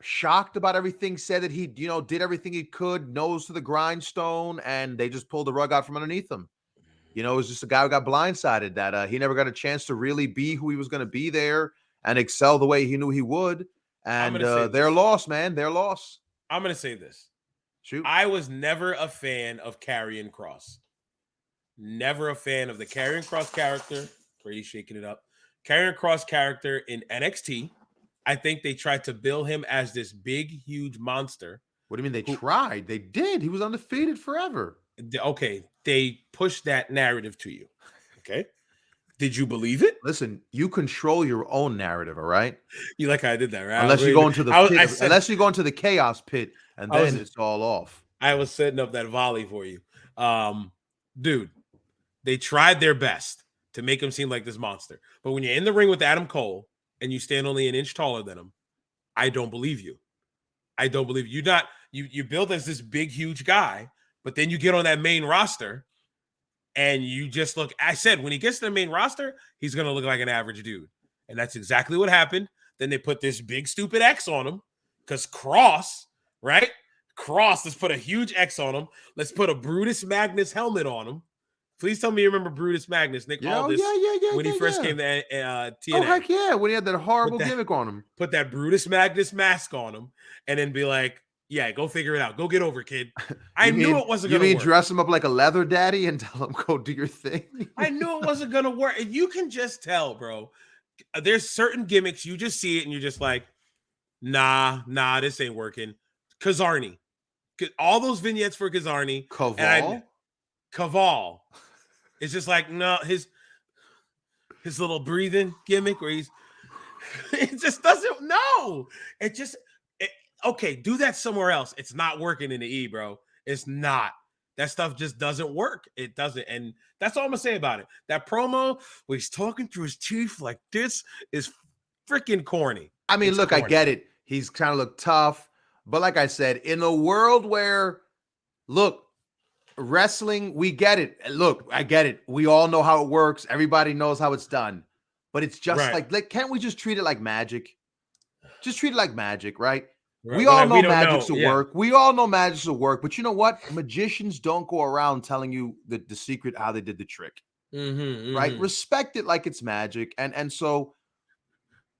Speaker 3: Shocked about everything. Said that he, did everything he could, nose to the grindstone, and they just pulled the rug out from underneath him. It was just a guy who got blindsided that he never got a chance to really be who he was going to be there and excel the way he knew he would. And they're lost, man. They're lost.
Speaker 1: I'm going to say this.
Speaker 3: Shoot.
Speaker 1: I was never a fan of Karrion Kross. Never a fan of the Karrion Kross character. Brady's shaking it up. Karrion Kross character in NXT. I think they tried to bill him as this big, huge monster.
Speaker 3: What do you mean they tried? They did. He was undefeated forever.
Speaker 1: Okay. They pushed that narrative to you. Okay. Did you believe it?
Speaker 3: Listen, you control your own narrative, all right?
Speaker 1: You like how I did that, right?
Speaker 3: Unless you go into the pit, unless you go into the chaos pit, and then it's all off.
Speaker 1: I was setting up that volley for you. Dude, they tried their best to make him seem like this monster. But when you're in the ring with Adam Cole and you stand only an inch taller than him, I don't believe you. I don't believe you. You build as this big, huge guy, but then you get on that main roster and you just look. I said, when he gets to the main roster, he's going to look like an average dude. And that's exactly what happened. Then they put this big, stupid X on him because Cross, right? Cross, let's put a huge X on him. Let's put a Brutus Magnus helmet on him. Please tell me you remember Brutus Magnus, Nick Aldis, when he first came to TNA.
Speaker 3: Oh, heck yeah, when he had that horrible gimmick on him.
Speaker 1: Put that Brutus Magnus mask on him and then be like, yeah, go figure it out. Go get over, kid. I knew it wasn't going to work. You mean
Speaker 3: dress him up like a leather daddy and tell him, go do your thing?
Speaker 1: I knew it wasn't going to work. And you can just tell, bro. There's certain gimmicks, you just see it and you're just like, nah, this ain't working. Kazarni. All those vignettes for Kazarni. Kaval. It's just like, no, his little breathing gimmick where it just doesn't, no. Okay, do that somewhere else. It's not working in the E, bro. It's not. That stuff just doesn't work. It doesn't. And that's all I'm going to say about it. That promo where he's talking through his teeth like this is freaking corny.
Speaker 3: I mean, look, corny. I get it. He's kind of look tough. But like I said, in a world where, look, wrestling, we get it. Look, I get it. We all know how it works. Everybody knows how it's done. But it's just like, can't we just treat it like magic? Just treat it like magic, right? We all know magic will work. We all know magic will work. But you know what? Magicians don't go around telling you the secret how they did the trick. Right? Respect it like it's magic. And so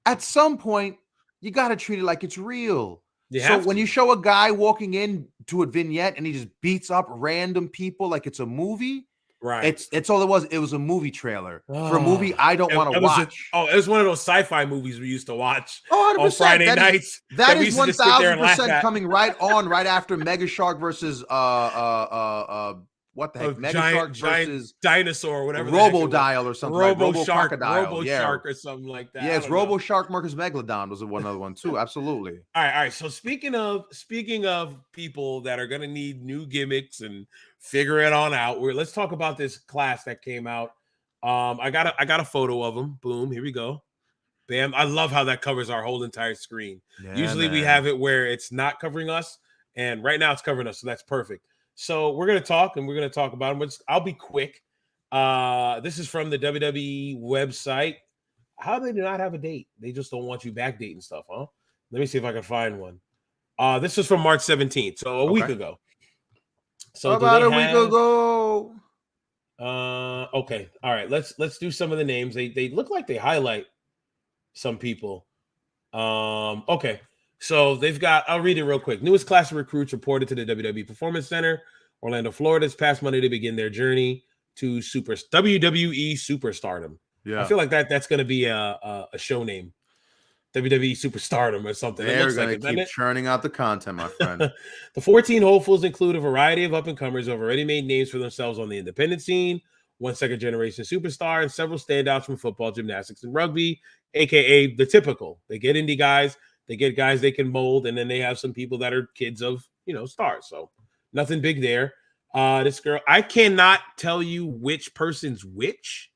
Speaker 3: at some point, you got to treat it like it's real. So when you show a guy walking in to a vignette and he just beats up random people like it's a movie, right? It's all it was. It was a movie trailer for a movie I don't want to watch.
Speaker 1: It was one of those sci-fi movies we used to watch
Speaker 3: 100%.
Speaker 1: On Friday nights.
Speaker 3: That is 1,000% coming right after Mega Shark versus what the heck? Mega Shark versus
Speaker 1: Dinosaur or whatever.
Speaker 3: Robo-Dial or something.
Speaker 1: Robo Shark or something like that.
Speaker 3: Yeah, it's Robo Shark Marcus Megalodon was one other one too. Absolutely.
Speaker 1: All right. So speaking of people that are gonna need new gimmicks and figure it on out, let's talk about this class that came out. I got a photo of them. Boom, here we go. Bam. I love how that covers our whole entire screen. Yeah, usually we have it where it's not covering us, and right now it's covering us, so that's perfect. So we're going to talk about them. I'll be quick. This is from the WWE website. How do they not have a date? They just don't want you backdating stuff, huh? Let me see if I can find one. This is from March 17th, so a week ago. So
Speaker 3: about a week ago.
Speaker 1: Okay. All right. Let's do some of the names. They look like they highlight some people. Okay. So they've got, I'll read it real quick. Newest class of recruits reported to the WWE Performance Center, Orlando, Florida, this past Monday to begin their journey to WWE superstardom. Yeah. I feel like that's going to be a show name. WWE superstardom or something. It
Speaker 2: They're
Speaker 1: looks like
Speaker 2: gonna
Speaker 1: it, doesn't
Speaker 2: keep
Speaker 1: it?
Speaker 2: churning out the content, my friend.
Speaker 1: The 14 hopefuls include a variety of up-and-comers who have already made names for themselves on the independent scene, one second-generation superstar, and several standouts from football, gymnastics, and rugby, a.k.a. the typical. They get indie guys, they get guys they can mold, and then they have some people that are kids of, stars. So nothing big there. This girl, I cannot tell you which person's which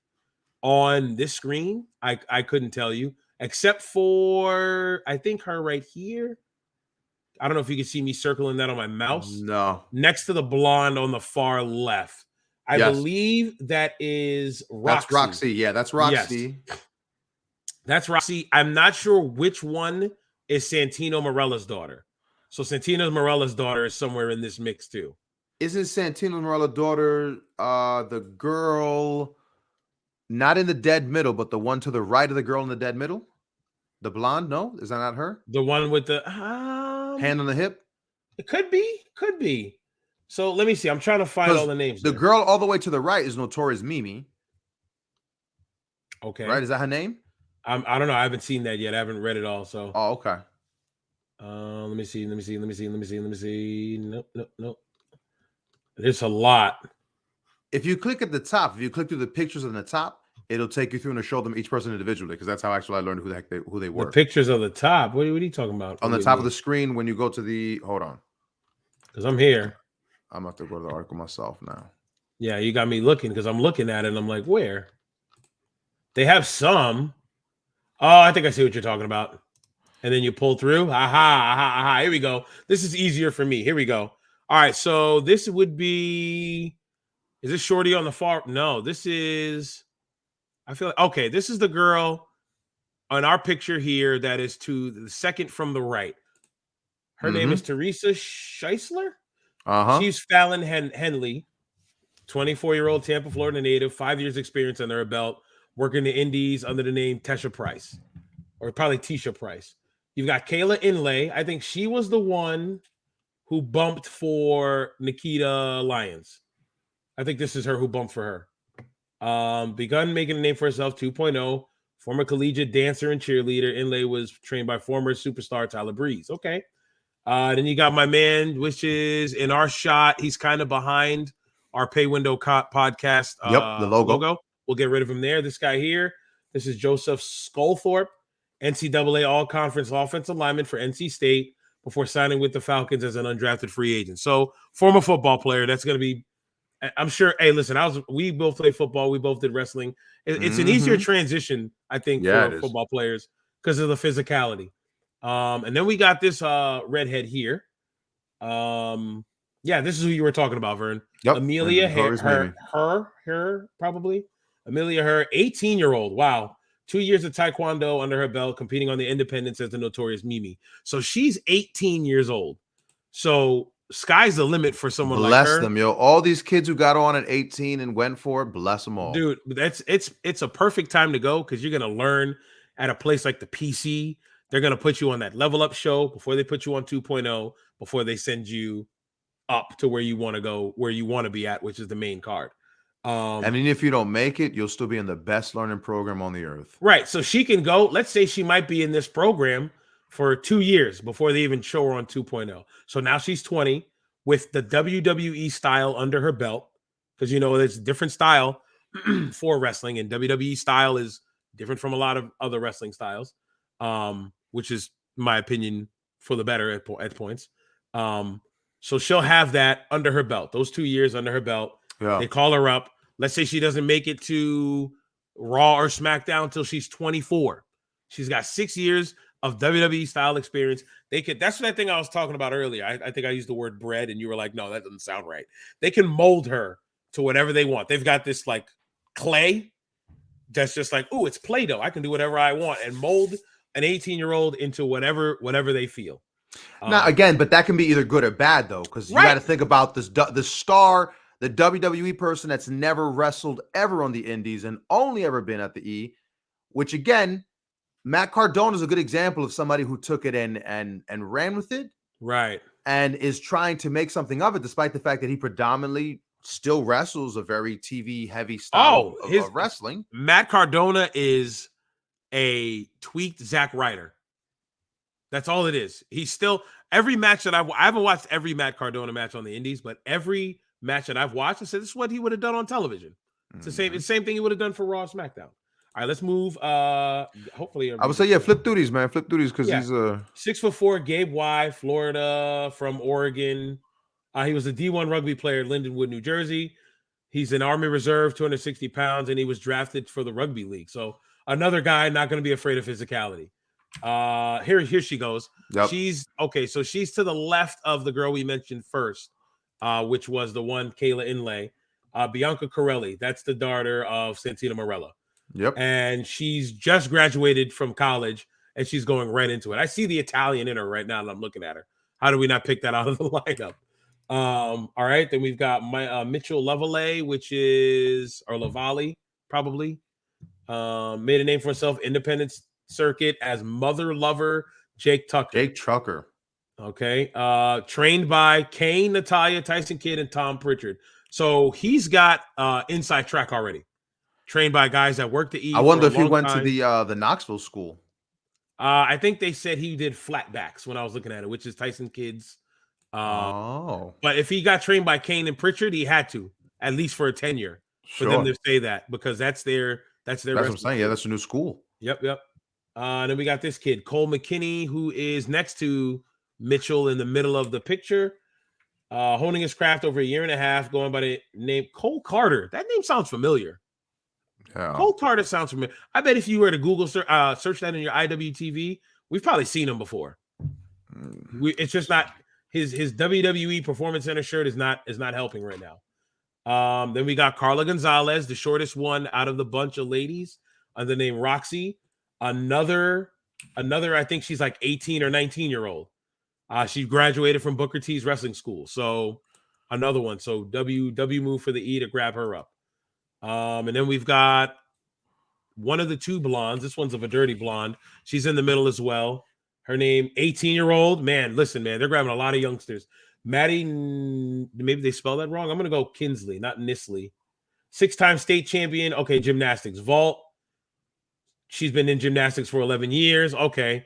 Speaker 1: on this screen. I couldn't tell you, except for, I think, her right here. I don't know if you can see me circling that on my mouse.
Speaker 2: No.
Speaker 1: Next to the blonde on the far left. I
Speaker 2: Yes.
Speaker 1: believe that is Roxy.
Speaker 2: That's Roxy. Yeah, that's Roxy.
Speaker 1: Yes. That's Roxy. I'm not sure which one is Santino Marella's daughter. So Santino Marella's daughter is somewhere in this mix too.
Speaker 2: Isn't Santino Marella's daughter the girl not in the dead middle, but the one to the right of the girl in the dead middle? The blonde? No? Is that not her?
Speaker 1: The one with the
Speaker 2: hand on the hip?
Speaker 1: It could be. So let me see. I'm trying to find all the names.
Speaker 2: The girl all the way to the right is Notorious Mimi.
Speaker 1: Okay.
Speaker 2: Right? Is that her name?
Speaker 1: I don't know. I haven't seen that yet. I haven't read it all. So.
Speaker 2: Oh, okay.
Speaker 1: Let me see. Nope. There's a lot.
Speaker 2: If you click at the top, if you click through the pictures on the top, it'll take you through and it'll show them each person individually, because that's how actually I learned who they were.
Speaker 1: The pictures of the top. What are you talking about?
Speaker 2: On the top of the screen when you go to the hold on.
Speaker 1: Because I'm here.
Speaker 2: I'm gonna have to go to the article myself now.
Speaker 1: Yeah, you got me looking because I'm looking at it and I'm like, where? They have some. Oh, I think I see what you're talking about. And then you pull through. Aha. Here we go. This is easier for me. Here we go. All right. So this would be. Is this Shorty on the far? No, this is. I feel like, okay. This is the girl on our picture here that is to the second from the right. Her name is Teresa Scheisler. She's Fallon Henley, 24-year-old Tampa, Florida native, 5 years experience under her belt, working the indies under the name Tesha Price, or probably Tisha Price. You've got Kayla Inlay. I think she was the one who bumped for Nikita Lyons. I think this is her who bumped for her. Begun making a name for herself 2.0, former collegiate dancer and cheerleader. Inlay was trained by former superstar Tyler Breeze. Okay. Then you got my man, which is in our shot. He's kind of behind our Pay Window podcast.
Speaker 2: Yep, the logo.
Speaker 1: We'll get rid of him there. This guy here. This is Joseph Sculthorpe, NCAA All-Conference offensive lineman for NC State before signing with the Falcons as an undrafted free agent. So, former football player. That's going to be, I'm sure. Hey, listen, we both played football. We both did wrestling. It's an easier transition, I think, for football players because of the physicality. And then we got this redhead here. Yeah, this is who you were talking about, Vern.
Speaker 2: Yep.
Speaker 1: Amelia her probably. Amelia Her, 18-year-old. Wow. 2 years of Taekwondo under her belt, competing on the independents as the Notorious Mimi. So she's 18 years old. So sky's the limit for someone like her.
Speaker 2: Bless them, yo. All these kids who got on at 18 and went for it, bless them all.
Speaker 1: Dude, it's a perfect time to go because you're going to learn at a place like the PC. They're going to put you on that level up show before they put you on 2.0, before they send you up to where you want to go, where you want to be at, which is the main card.
Speaker 2: And even if you don't make it, you'll still be in the best learning program on the earth.
Speaker 1: Right. So she can go, let's say she might be in this program for 2 years before they even show her on 2.0. So now she's 20 with the WWE style under her belt, because, there's a different style for wrestling, and WWE style is different from a lot of other wrestling styles, which is, in my opinion, for the better at points. So she'll have that under her belt, those 2 years under her belt.
Speaker 2: Yeah.
Speaker 1: They call her up. Let's say she doesn't make it to Raw or SmackDown until she's 24. She's got 6 years of WWE style experience. That's what I think I was talking about earlier. I think I used the word bread and you were like, no, that doesn't sound right. They can mold her to whatever they want. They've got this like clay that's just like, oh, it's Play-Doh. I can do whatever I want and mold an 18-year-old into whatever they feel.
Speaker 2: Now, again, but that can be either good or bad, though, because you got to think about this, the star, the WWE person that's never wrestled ever on the indies and only ever been at the E, which, again, Matt Cardona is a good example of somebody who took it and ran with it.
Speaker 1: Right.
Speaker 2: And is trying to make something of it, despite the fact that he predominantly still wrestles a very TV-heavy style of wrestling.
Speaker 1: Matt Cardona is a tweaked Zack Ryder. That's all it is. He's still every match that I haven't watched every Matt Cardona match on the Indies, but every match that I've watched, I said this is what he would have done on television. It's the same. It's the same thing he would have done for Raw, SmackDown. All right, let's move. Hopefully,
Speaker 3: I would say flip through these, man. Flip through these because he's
Speaker 1: 6'4", Gabe Y, Florida from Oregon. He was a D1 rugby player at Lindenwood, New Jersey. He's an Army Reserve, 260 pounds, and he was drafted for the rugby league. So another guy not going to be afraid of physicality. Here she goes.
Speaker 3: Yep.
Speaker 1: She's okay. So she's to the left of the girl we mentioned first, which was the one Kayla Inlay, Bianca Corelli. That's the daughter of Santino Marella.
Speaker 3: Yep.
Speaker 1: And she's just graduated from college, and she's going right into it. I see the Italian in her right now, and I'm looking at her. How do we not pick that out of the lineup? All right. Then we've got Mitchell Lavallee, or Lavallee, probably. Made a name for herself, independent circuit as mother lover Jake Tucker.
Speaker 3: Jake Trucker.
Speaker 1: Okay. Trained by Kane, Natalia, Tyson Kidd, and Tom Pritchard. So he's got inside track already. Trained by guys that work the E.
Speaker 3: I wonder if he went to the Knoxville school.
Speaker 1: I think they said he did flatbacks when I was looking at it, which is Tyson Kidd's. But if he got trained by Kane and Pritchard, he had to, at least for a tenure, for them to say that, because that's their. That's what
Speaker 3: I'm saying. Yeah, that's a new school.
Speaker 1: Yep. And then we got this kid, Cole McKinney, who is next to Mitchell in the middle of the picture, honing his craft over a year and a half, going by the name Cole Carter. That name sounds familiar.
Speaker 3: Yeah.
Speaker 1: Cole Carter sounds familiar. I bet if you were to Google search that in your IWTV, we've probably seen him before. It's just not his WWE Performance Center shirt is not helping right now. Then we got Carla Gonzalez, the shortest one out of the bunch of ladies, under the name Roxy. Another, I think she's like 18 or 19-year-old. She graduated from Booker T's wrestling school. So another one. So W move for the E to grab her up. And then we've got one of the two blondes. This one's of a dirty blonde. She's in the middle as well. Her name, 18-year-old. Man, listen, man, they're grabbing a lot of youngsters. Maddie, maybe they spell that wrong. I'm going to go Kinsley, not Nisley. 6-time state champion. Okay, gymnastics. Vault. She's been in gymnastics for 11 years. Okay.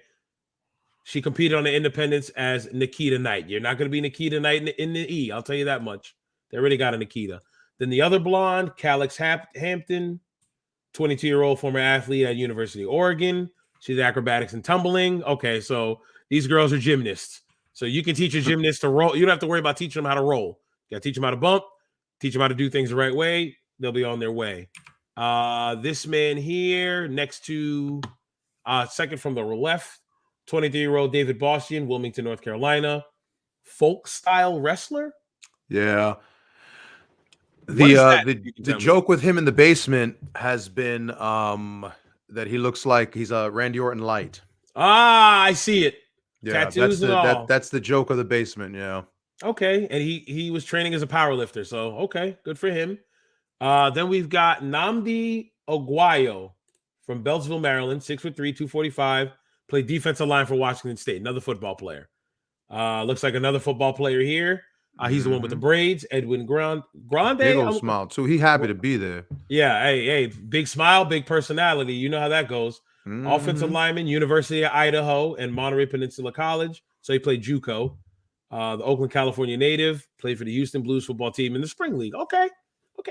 Speaker 1: She competed on the independents as Nikita Knight. You're not going to be Nikita Knight in the E. I'll tell you that much. They already got a Nikita. Then the other blonde, Calix Hampton, 22-year-old former athlete at University of Oregon. She's acrobatics and tumbling. Okay, so these girls are gymnasts. So you can teach a gymnast to roll. You don't have to worry about teaching them how to roll. You got to teach them how to bump, teach them how to do things the right way. They'll be on their way. This man here next to second from the left, 23-year-old David Bostian, Wilmington, North Carolina. Folk style wrestler?
Speaker 3: Yeah. The joke with him in the basement has been that he looks like he's a Randy Orton light.
Speaker 1: I see it.
Speaker 3: Yeah,
Speaker 1: tattoos and all.
Speaker 3: That's the joke of the basement. Yeah.
Speaker 1: Okay, and he was training as a power lifter, so okay, good for him. Then we've got Nnamdi Oguayo from Beltsville, Maryland, 6'3", 245, played defensive line for Washington State, another football player. Looks like another football player here. He's the one with the braids, Edwin Grande.
Speaker 3: Big old smile, too. He happy to be there.
Speaker 1: Yeah, hey, big smile, big personality. You know how that goes. Offensive lineman, University of Idaho and Monterey Peninsula College. So he played JUCO. The Oakland, California native, played for the Houston Blues football team in the Spring League. Okay.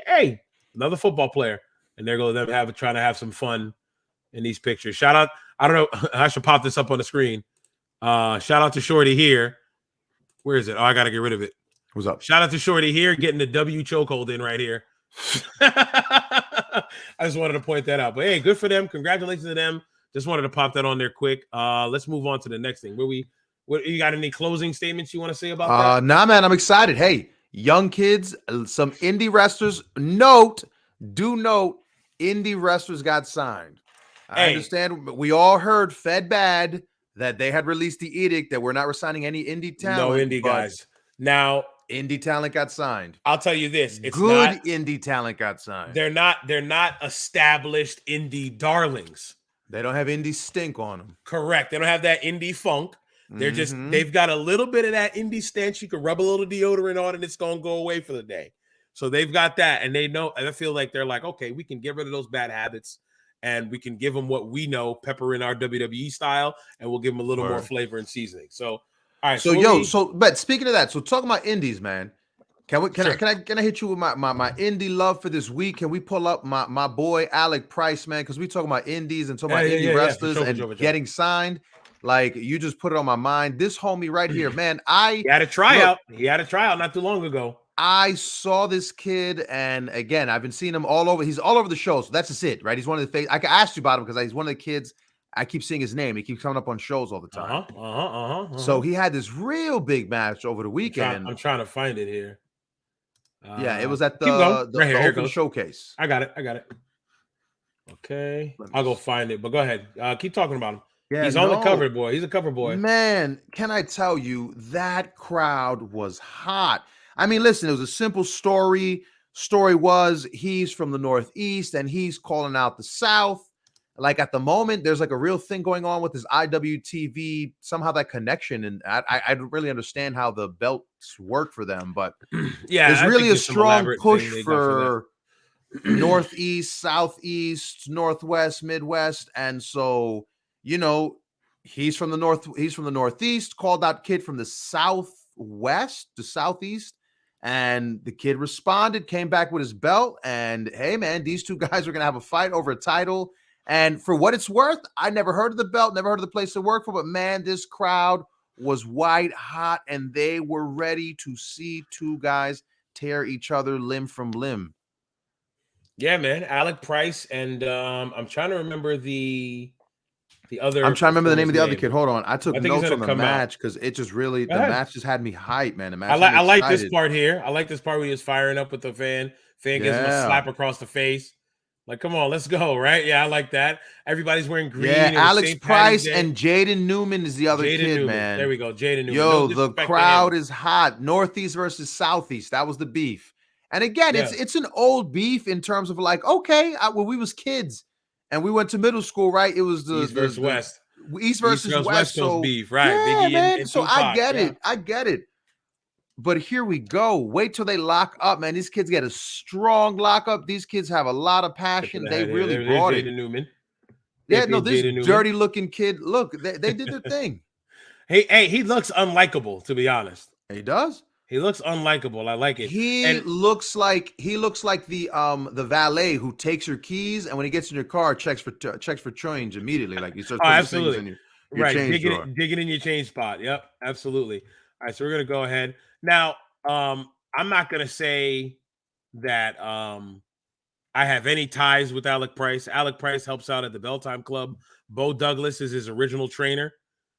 Speaker 1: Hey, another football player. And there go them trying to have some fun in these pictures. Shout out. I don't know. I should pop this up on the screen. Shout out to Shorty here. Where is it? Oh, I got to get rid of it.
Speaker 3: What's up?
Speaker 1: Shout out to Shorty here, getting the W chokehold in right here. I just wanted to point that out. But hey, good for them. Congratulations to them. Just wanted to pop that on there quick. Let's move on to the next thing. What you got any closing statements you want to say about that?
Speaker 3: Nah, man, I'm excited. Hey, young kids, some indie wrestlers. Do note, indie wrestlers got signed. I understand. We all heard Fed Bad that they had released the edict that we're not resigning any indie talent.
Speaker 1: No indie guys. Now,
Speaker 3: indie talent got signed.
Speaker 1: I'll tell you this: it's
Speaker 3: good.
Speaker 1: Not,
Speaker 3: indie talent got signed.
Speaker 1: They're not established indie darlings.
Speaker 3: They don't have indie stink on them.
Speaker 1: Correct. They don't have that indie funk. They're just they've got a little bit of that indie stench. You can rub a little deodorant on, and it's gonna go away for the day. So they've got that, and they know. And I feel like they're like, okay, we can get rid of those bad habits and we can give him what we know, pepper in our WWE style, and we'll give him a little more
Speaker 2: Word.
Speaker 1: flavor and seasoning. So, all right.
Speaker 2: So but speaking of that, so talking about indies, man. Can
Speaker 1: Sure.
Speaker 2: I hit you with my indie love for this week? Can we pull up my boy Alec Price, man? Because we talking about indies and talking about indie wrestlers
Speaker 1: For
Speaker 2: and
Speaker 1: sure.
Speaker 2: getting signed. Like, you just put it on my mind. This homie right here, man.
Speaker 1: He had a tryout. He had a tryout not too long ago.
Speaker 2: I saw this kid, and again, I've been seeing him all over. He's all over the show, so that's just it, right? He's one of the face. I asked you about him because he's one of the kids. I keep seeing his name. He keeps coming up on shows all the time. So he had this real big match over the weekend.
Speaker 1: I'm trying to find it here.
Speaker 2: Yeah, it was at the open showcase.
Speaker 1: I got it. Okay, I'll go find it. But go ahead. Keep talking about him. Yeah, he's on the cover, boy. He's a cover boy.
Speaker 2: Man, can I tell you, that crowd was hot. I mean, listen, it was a simple story. Story was he's from the Northeast and he's calling out the South. Like, at the moment, there's like a real thing going on with this IWTV, somehow that connection. And I don't really understand how the belts work for them, but
Speaker 1: yeah,
Speaker 2: there's really a strong push for Northeast, Southeast, Northwest, Midwest. And so, you know, he's from the Northeast, called out kid from the Southwest to Southeast. And the kid responded, came back with his belt. And hey, man, these two guys are going to have a fight over a title. And for what it's worth, I never heard of the belt, never heard of the place to work for, but man, this crowd was white hot and they were ready to see two guys tear each other limb from limb.
Speaker 1: Yeah, man. Alec Price and I'm trying to remember the other.
Speaker 2: I'm trying to remember the name of the other kid. Hold on. I took notes on the match because it just really, the match just had me hyped, man. The match
Speaker 1: I like this part here. I like this part where he was firing up with the fan. Fan gives him a slap across the face. Like, come on, let's go, right? Yeah, I like that. Everybody's wearing green.
Speaker 2: Yeah, Alex Price and Jaden Newman is the other kid, man.
Speaker 1: There we go, Jaden Newman.
Speaker 2: Yo, the crowd is hot. Northeast versus Southeast. That was the beef. And again, it's an old beef in terms of like, okay, when we was kids and we went to middle school, right? It was the
Speaker 1: East versus West.
Speaker 2: East versus West.
Speaker 1: So beef, right?
Speaker 2: Yeah,
Speaker 1: Biggie
Speaker 2: man.
Speaker 1: And
Speaker 2: so
Speaker 1: Tupac,
Speaker 2: I get it. But here we go. Wait till they lock up, man. These kids get a strong lockup. These kids have a lot of passion. They really brought it.
Speaker 1: Newman.
Speaker 2: Yeah, no, this dirty-looking kid. Look, they did their thing.
Speaker 1: Hey, he looks unlikable, to be honest.
Speaker 2: He does.
Speaker 1: He looks unlikable. I like it.
Speaker 2: He looks like the valet who takes your keys and when he gets in your car checks for change immediately. Like he starts putting things in your change drawer.
Speaker 1: Digging in your change spot. Yep, absolutely. All right, so we're gonna go ahead. Now, I'm not going to say that I have any ties with Alec Price. Alec Price helps out at the Belltime Club. Bo Douglas is his original trainer.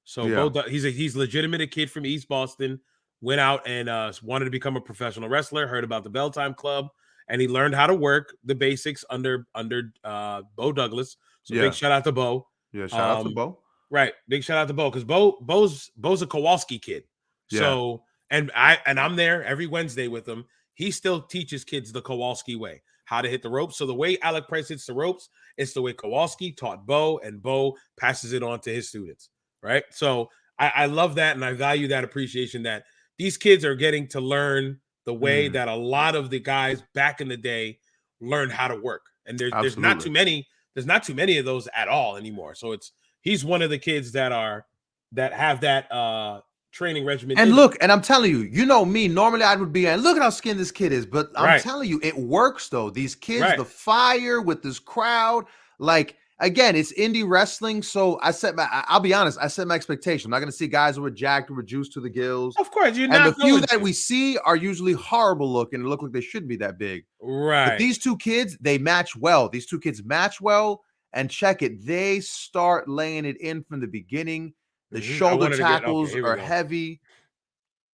Speaker 1: So he's legitimate, a kid from East Boston, went out and wanted to become a professional wrestler, heard about the Belltime Club, and he learned how to work the basics under Bo Douglas. So big shout out to Bo.
Speaker 2: Yeah, shout out to Bo.
Speaker 1: Right, big shout out to Bo because Bo's a Kowalski kid. So and I'm there every Wednesday with him. He still teaches kids the Kowalski way, how to hit the ropes. So the way Alec Price hits the ropes, it's the way Kowalski taught Bo, and Bo passes it on to his students. Right. So I love that, and I value that appreciation that these kids are getting to learn the way that a lot of the guys back in the day learned how to work. And there's not too many. There's not too many of those at all anymore. So he's one of the kids that have that training regimen.
Speaker 2: And look, and I'm telling you, you know me, normally I would be, and look at how skinny this kid is, but I'm telling you, it works though. These kids, the fire with this crowd, like, again, it's indie wrestling. So I'll be honest, I set my expectation. I'm not going to see guys who are jacked, who are juiced to the gills.
Speaker 1: Of course, you're
Speaker 2: not.
Speaker 1: And
Speaker 2: the few that we see are usually horrible looking and look like they shouldn't be that big.
Speaker 1: Right.
Speaker 2: But these two kids, they match well. These two kids match well, and check it. They start laying it in from the beginning. The shoulder tackles are heavy.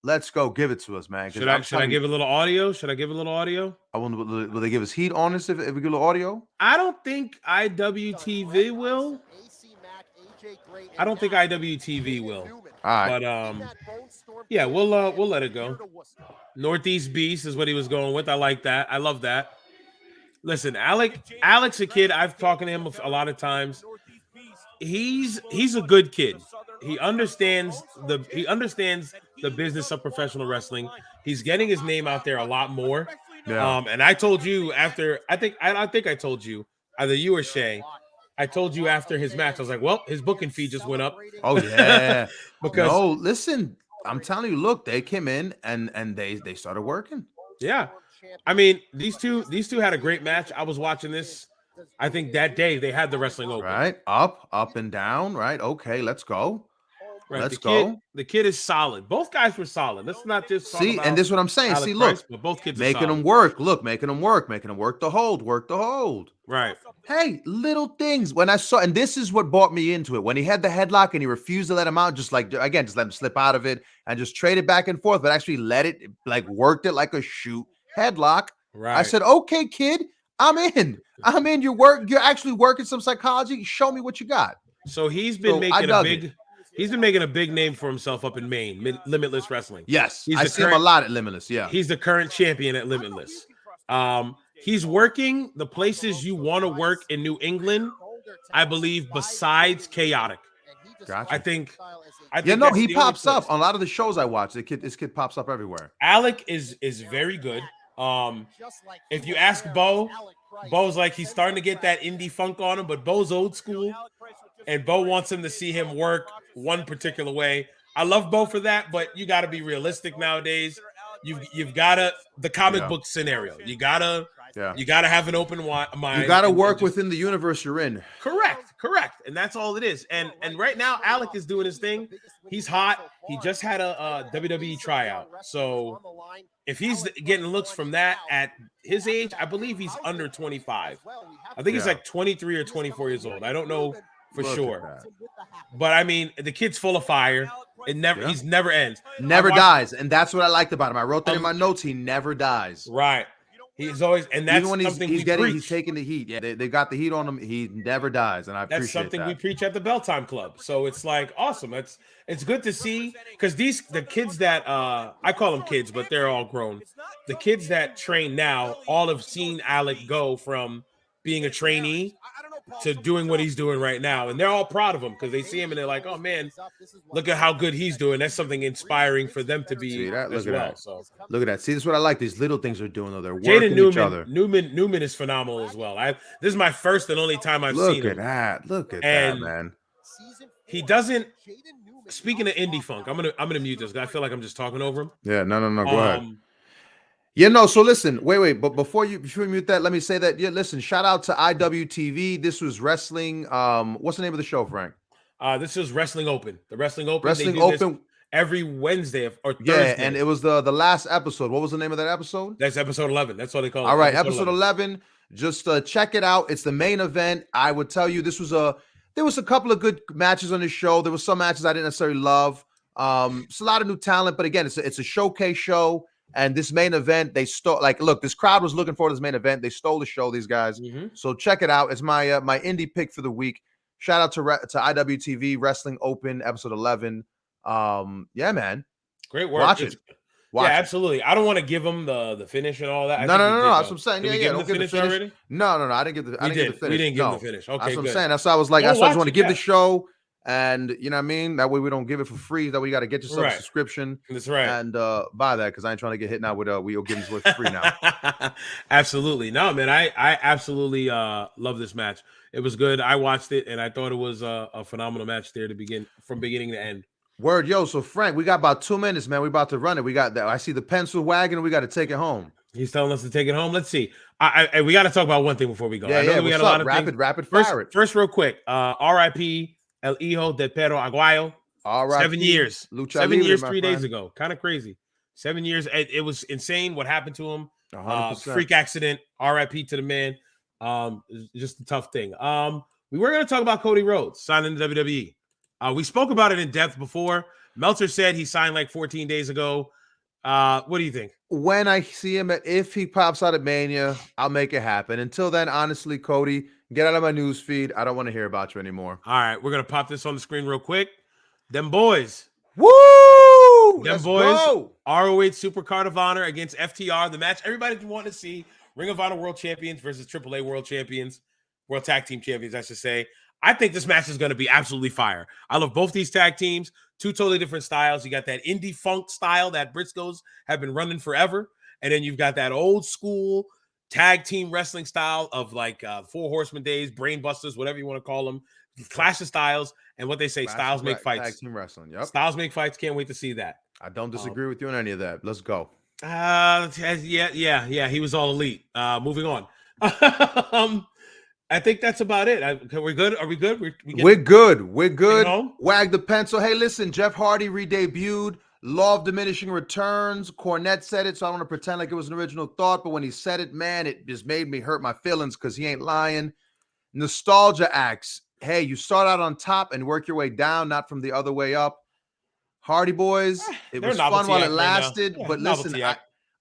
Speaker 2: Let's go. Give it to us, man.
Speaker 1: Should I give a little audio?
Speaker 2: I wonder, will they give us heat on this if we give a little audio?
Speaker 1: I don't think IWTV will.
Speaker 2: All right.
Speaker 1: But yeah, we'll let it go. Northeast Beast is what he was going with. I like that. I love that. Listen, Alec's a kid. I've talked to him a lot of times. He's a good kid. He understands the business of professional wrestling. He's getting his name out there a lot more.
Speaker 2: Yeah.
Speaker 1: And I told you after, I think I told you, either you or Shay, I told you after his match, I was like, well, his booking fee just went up.
Speaker 3: Oh yeah.
Speaker 1: Because
Speaker 3: No, listen, I'm telling you, look, they came in and they started working.
Speaker 1: yeah, I mean, these two had a great match. I was watching this. I think that day they had the wrestling open.
Speaker 3: Right, up and down. Right, okay, let's go.
Speaker 1: Right,
Speaker 3: Let's go.
Speaker 1: The kid is solid. Both guys were solid. Let's not just talk
Speaker 3: See,
Speaker 1: about
Speaker 3: and this is what I'm saying.
Speaker 1: Alec
Speaker 3: See,
Speaker 1: Price,
Speaker 3: look,
Speaker 1: but both kids are
Speaker 3: making
Speaker 1: solid.
Speaker 3: them work. Look, making them work the hold, work the hold.
Speaker 1: Right.
Speaker 3: Hey, little things. When I saw, and this is what brought me into it. When he had the headlock and he refused to let him out, just like again, just let him slip out of it and just trade it back and forth, but actually let it, like worked it like a shoot headlock.
Speaker 1: Right.
Speaker 3: I said, okay, kid, I'm in. You're actually working some psychology. Show me what you got.
Speaker 1: So he's been making a big name for himself up in Maine, Limitless Wrestling.
Speaker 3: Yes, I see him a lot at Limitless. Yeah,
Speaker 1: he's the current champion at Limitless. He's working the places you want to work in New England, I believe, besides Chaotic.
Speaker 3: Gotcha.
Speaker 1: I think
Speaker 3: he pops up on a lot of the shows I watch. This kid pops up everywhere.
Speaker 1: Alec is very good. If you ask Bo's like he's starting to get that indie funk on him, but Bo's old school, and Bo wants him to see him work one particular way. I love Bo for that, but you got to be realistic nowadays. You've got to the comic book scenario. You gotta have an open mind.
Speaker 3: You got to work within the universe you're in.
Speaker 1: Correct, and that's all it is. And right now, Alec is doing his thing. He's hot. He just had a WWE tryout. So if he's getting looks from that at his age, I believe he's under 25. I think he's like 23 or 24 years old. I don't know for sure. But I mean, the kid's full of fire. He's never ends.
Speaker 3: Never dies. And that's what I liked about him. I wrote that in my notes. He never dies.
Speaker 1: Right. He's always, and that's
Speaker 3: even when
Speaker 1: something
Speaker 3: he's
Speaker 1: preach.
Speaker 3: taking the heat. Yeah, they got the heat on him. He never dies, and I appreciate that.
Speaker 1: That's something we preach at the Bell Time Club. So it's like awesome. It's good to see because the kids that I call them kids, but they're all grown. The kids that train now all have seen Alec go from being a trainee to doing what he's doing right now, and they're all proud of him because they see him and they're like, "Oh man, look at how good he's doing." That's something inspiring for them to be as well. So
Speaker 3: look at that. See, this is what I like. These little things are doing though. They're working each other.
Speaker 1: Newman is phenomenal as well. This is my first and only time I've seen him.
Speaker 3: Look at that, man.
Speaker 1: He doesn't. Speaking of indie funk, I'm gonna mute this guy. I feel like I'm just talking over him.
Speaker 3: Yeah, no. Go ahead. Yeah, no. So listen, wait. But before you mute that, let me say that. Yeah, listen. Shout out to IWTV. This was wrestling. What's the name of the show, Frank?
Speaker 1: This is Wrestling Open. The Wrestling Open.
Speaker 3: Wrestling Open
Speaker 1: every Wednesday or Thursday.
Speaker 3: Yeah, and it was the last episode. What was the name of that episode?
Speaker 1: That's episode 11. That's what they call it.
Speaker 3: All right, episode 11. Just check it out. It's the main event. I would tell you there was a couple of good matches on this show. There was some matches I didn't necessarily love. It's a lot of new talent, but again, it's a showcase show. And this main event, they stole. Like, look, this crowd was looking for this main event. They stole the show. These guys.
Speaker 1: Mm-hmm.
Speaker 3: So check it out. It's my my indie pick for the week. Shout out to IWTV Wrestling Open episode 11. Yeah, man.
Speaker 1: Great work.
Speaker 3: Watch it.
Speaker 1: Absolutely. I don't want to give them the finish and all that.
Speaker 3: No. That's what I'm saying.
Speaker 1: Did we give them the finish already?
Speaker 3: No. I didn't give the finish.
Speaker 1: We didn't give them the finish. Okay,
Speaker 3: that's what
Speaker 1: good.
Speaker 3: I'm saying. That's why I was like, I just want to give the show. And you know what I mean? That way we don't give it for free. That way you got to get yourself a subscription.
Speaker 1: That's right.
Speaker 3: And buy that because I ain't trying to get hit now with we'll give this away for free now.
Speaker 1: Absolutely. No, man, I absolutely love this match. It was good. I watched it and I thought it was a phenomenal match there from beginning to end.
Speaker 3: Word, yo. So Frank, we got about 2 minutes, man. We about to run it. We got that. I see the pencil wagon. We got to take it home.
Speaker 1: He's telling us to take it home. Let's see. We got to talk about one thing before we go.
Speaker 3: Yeah.
Speaker 1: We got a lot of
Speaker 3: rapid fire it.
Speaker 1: First, real quick. R.I.P. El Hijo de Pedro Aguayo. 7 years. 7 years, 3 days ago. Kind of crazy. 7 years. It was insane what happened to him.
Speaker 3: 100%.
Speaker 1: Freak accident. R.I.P. to the man. Just a tough thing. We were going to talk about Cody Rhodes signing the WWE. We spoke about it in depth before. Meltzer said he signed like 14 days ago. What do you think?
Speaker 3: When I see him, if he pops out at Mania, I'll make it happen. Until then, honestly, Cody, get out of my news feed. I don't want to hear about you anymore.
Speaker 1: All right, we're going to pop this on the screen real quick. Them boys.
Speaker 3: Woo!
Speaker 1: Them boys. Go. ROH Supercard of Honor against FTR. The match everybody's wanting to see. Ring of Honor World Champions versus AAA World Champions. World Tag Team Champions, I should say. I think this match is going to be absolutely fire. I love both these tag teams. Two totally different styles. You got that indie funk style that Briscoes have been running forever. And then you've got that old school tag team wrestling style of like 4 Horseman days, Brain Busters, whatever you want to call them, Clash of Styles, and what they say, styles make
Speaker 2: Tag
Speaker 1: fights.
Speaker 2: team wrestling. Yep.
Speaker 1: Styles make fights. Can't wait to see that.
Speaker 2: I don't disagree with you on any of that. Let's go.
Speaker 1: Yeah. He was all elite. Moving on. I think that's about it. We're good. Are we good?
Speaker 3: We're good. We're good.
Speaker 1: home?
Speaker 3: Wag the pencil. Hey, listen, Jeff Hardy re-debuted. Law of diminishing returns. Cornette said it, so I don't want to pretend like it was an original thought, but when he said it, man, it just made me hurt my feelings because he ain't lying. Nostalgia acts. Hey, you start out on top and work your way down, not from the other way up. Hardy Boys, it was fun while it lasted, but listen,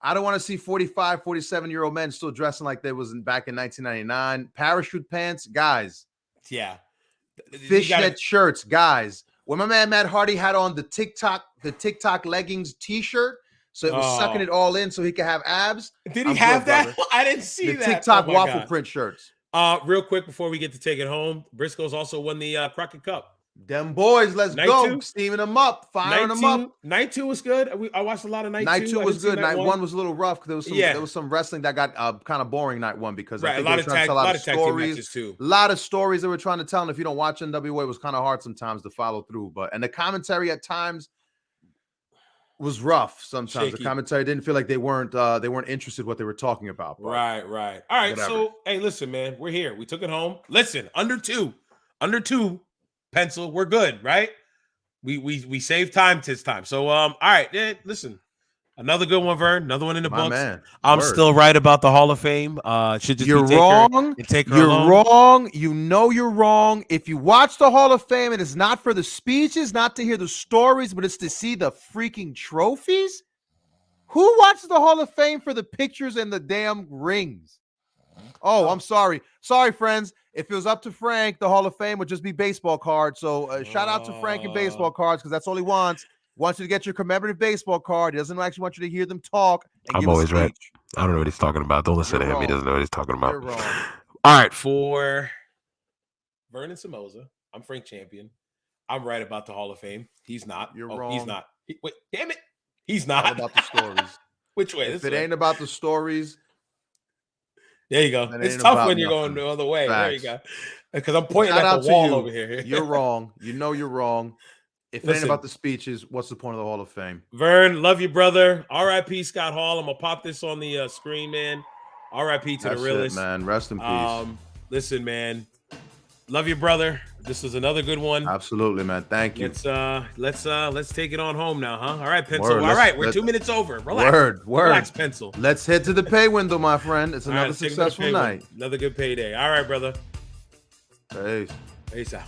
Speaker 3: I don't want to see 45, 47-year-old men still dressing like they was back in 1999. Parachute pants, guys.
Speaker 1: Yeah.
Speaker 3: Fishnet shirts, guys. When my man Matt Hardy had on the TikTok leggings T-shirt, so it was sucking it all in so he could have abs.
Speaker 1: Did he have that? I didn't see
Speaker 3: the
Speaker 1: that.
Speaker 3: TikTok waffle print shirts.
Speaker 1: Real quick before we get to take it home, Briscoe's also won the Crockett Cup.
Speaker 3: Them boys, let's go. Steaming them up, firing them up.
Speaker 1: Night 2 was good. I watched a lot of night 2.
Speaker 3: Night 2 was good. Night 1 was a little rough because there was some wrestling that got kind of boring night 1 because I think they were trying to tell a lot of stories. A lot of stories they were trying to tell, and if you don't watch NWA, it was kind of hard sometimes to follow through. And the commentary at times was rough. Sometimes the commentary didn't feel like they weren't interested in what they were talking about.
Speaker 1: Right. All right. Whatever. So hey, listen, man, we're here. We took it home. Listen, under two. Pencil, we're good, right? We saved time this time. So all right, listen, another good one, Vern. Another one in the books.
Speaker 2: Man,
Speaker 1: I'm still right about the Hall of Fame. Should just
Speaker 3: you're wrong. You're wrong. You know you're wrong. If you watch the Hall of Fame, it is not for the speeches, not to hear the stories, but it's to see the freaking trophies. Who watches the Hall of Fame for the pictures and the damn rings? Oh, I'm sorry. Sorry, friends. If it was up to Frank, the Hall of Fame would just be baseball cards. So shout out to Frank and baseball cards because that's all he wants. He wants you to get your commemorative baseball card. He doesn't actually want you to hear them talk.
Speaker 5: I'm always right. I don't know what he's talking about. Don't listen to him. He doesn't know what he's talking about.
Speaker 3: You're wrong.
Speaker 1: All right, for Vernon Somoza, I'm Frank Champion. I'm right about the Hall of Fame. He's not.
Speaker 3: You're wrong.
Speaker 1: He's not. Wait, damn it. He's not.
Speaker 3: All about the stories.
Speaker 1: Which way?
Speaker 3: If it ain't about the stories.
Speaker 1: There you go. It's tough when you're going the other way.
Speaker 3: Facts.
Speaker 1: There you go. Because I'm pointing at the wall over here.
Speaker 3: You're wrong. You know you're wrong. If it ain't about the speeches, what's the point of the Hall of Fame?
Speaker 1: Vern, love you, brother. R.I.P. Scott Hall. I'm going to pop this on the screen, man. R.I.P. to the realest.
Speaker 2: Man. Rest in peace.
Speaker 1: Listen, man. Love you, brother. This was another good one.
Speaker 2: Absolutely, man. Thank you.
Speaker 1: Let's take it on home now, huh? All right, Pencil. All right, we're 2 minutes over. Relax.
Speaker 3: Word.
Speaker 1: Relax, Pencil.
Speaker 3: Let's head to the pay window, my friend. It's another successful night.
Speaker 1: Another good payday. All right, brother.
Speaker 2: Peace.
Speaker 1: Peace out.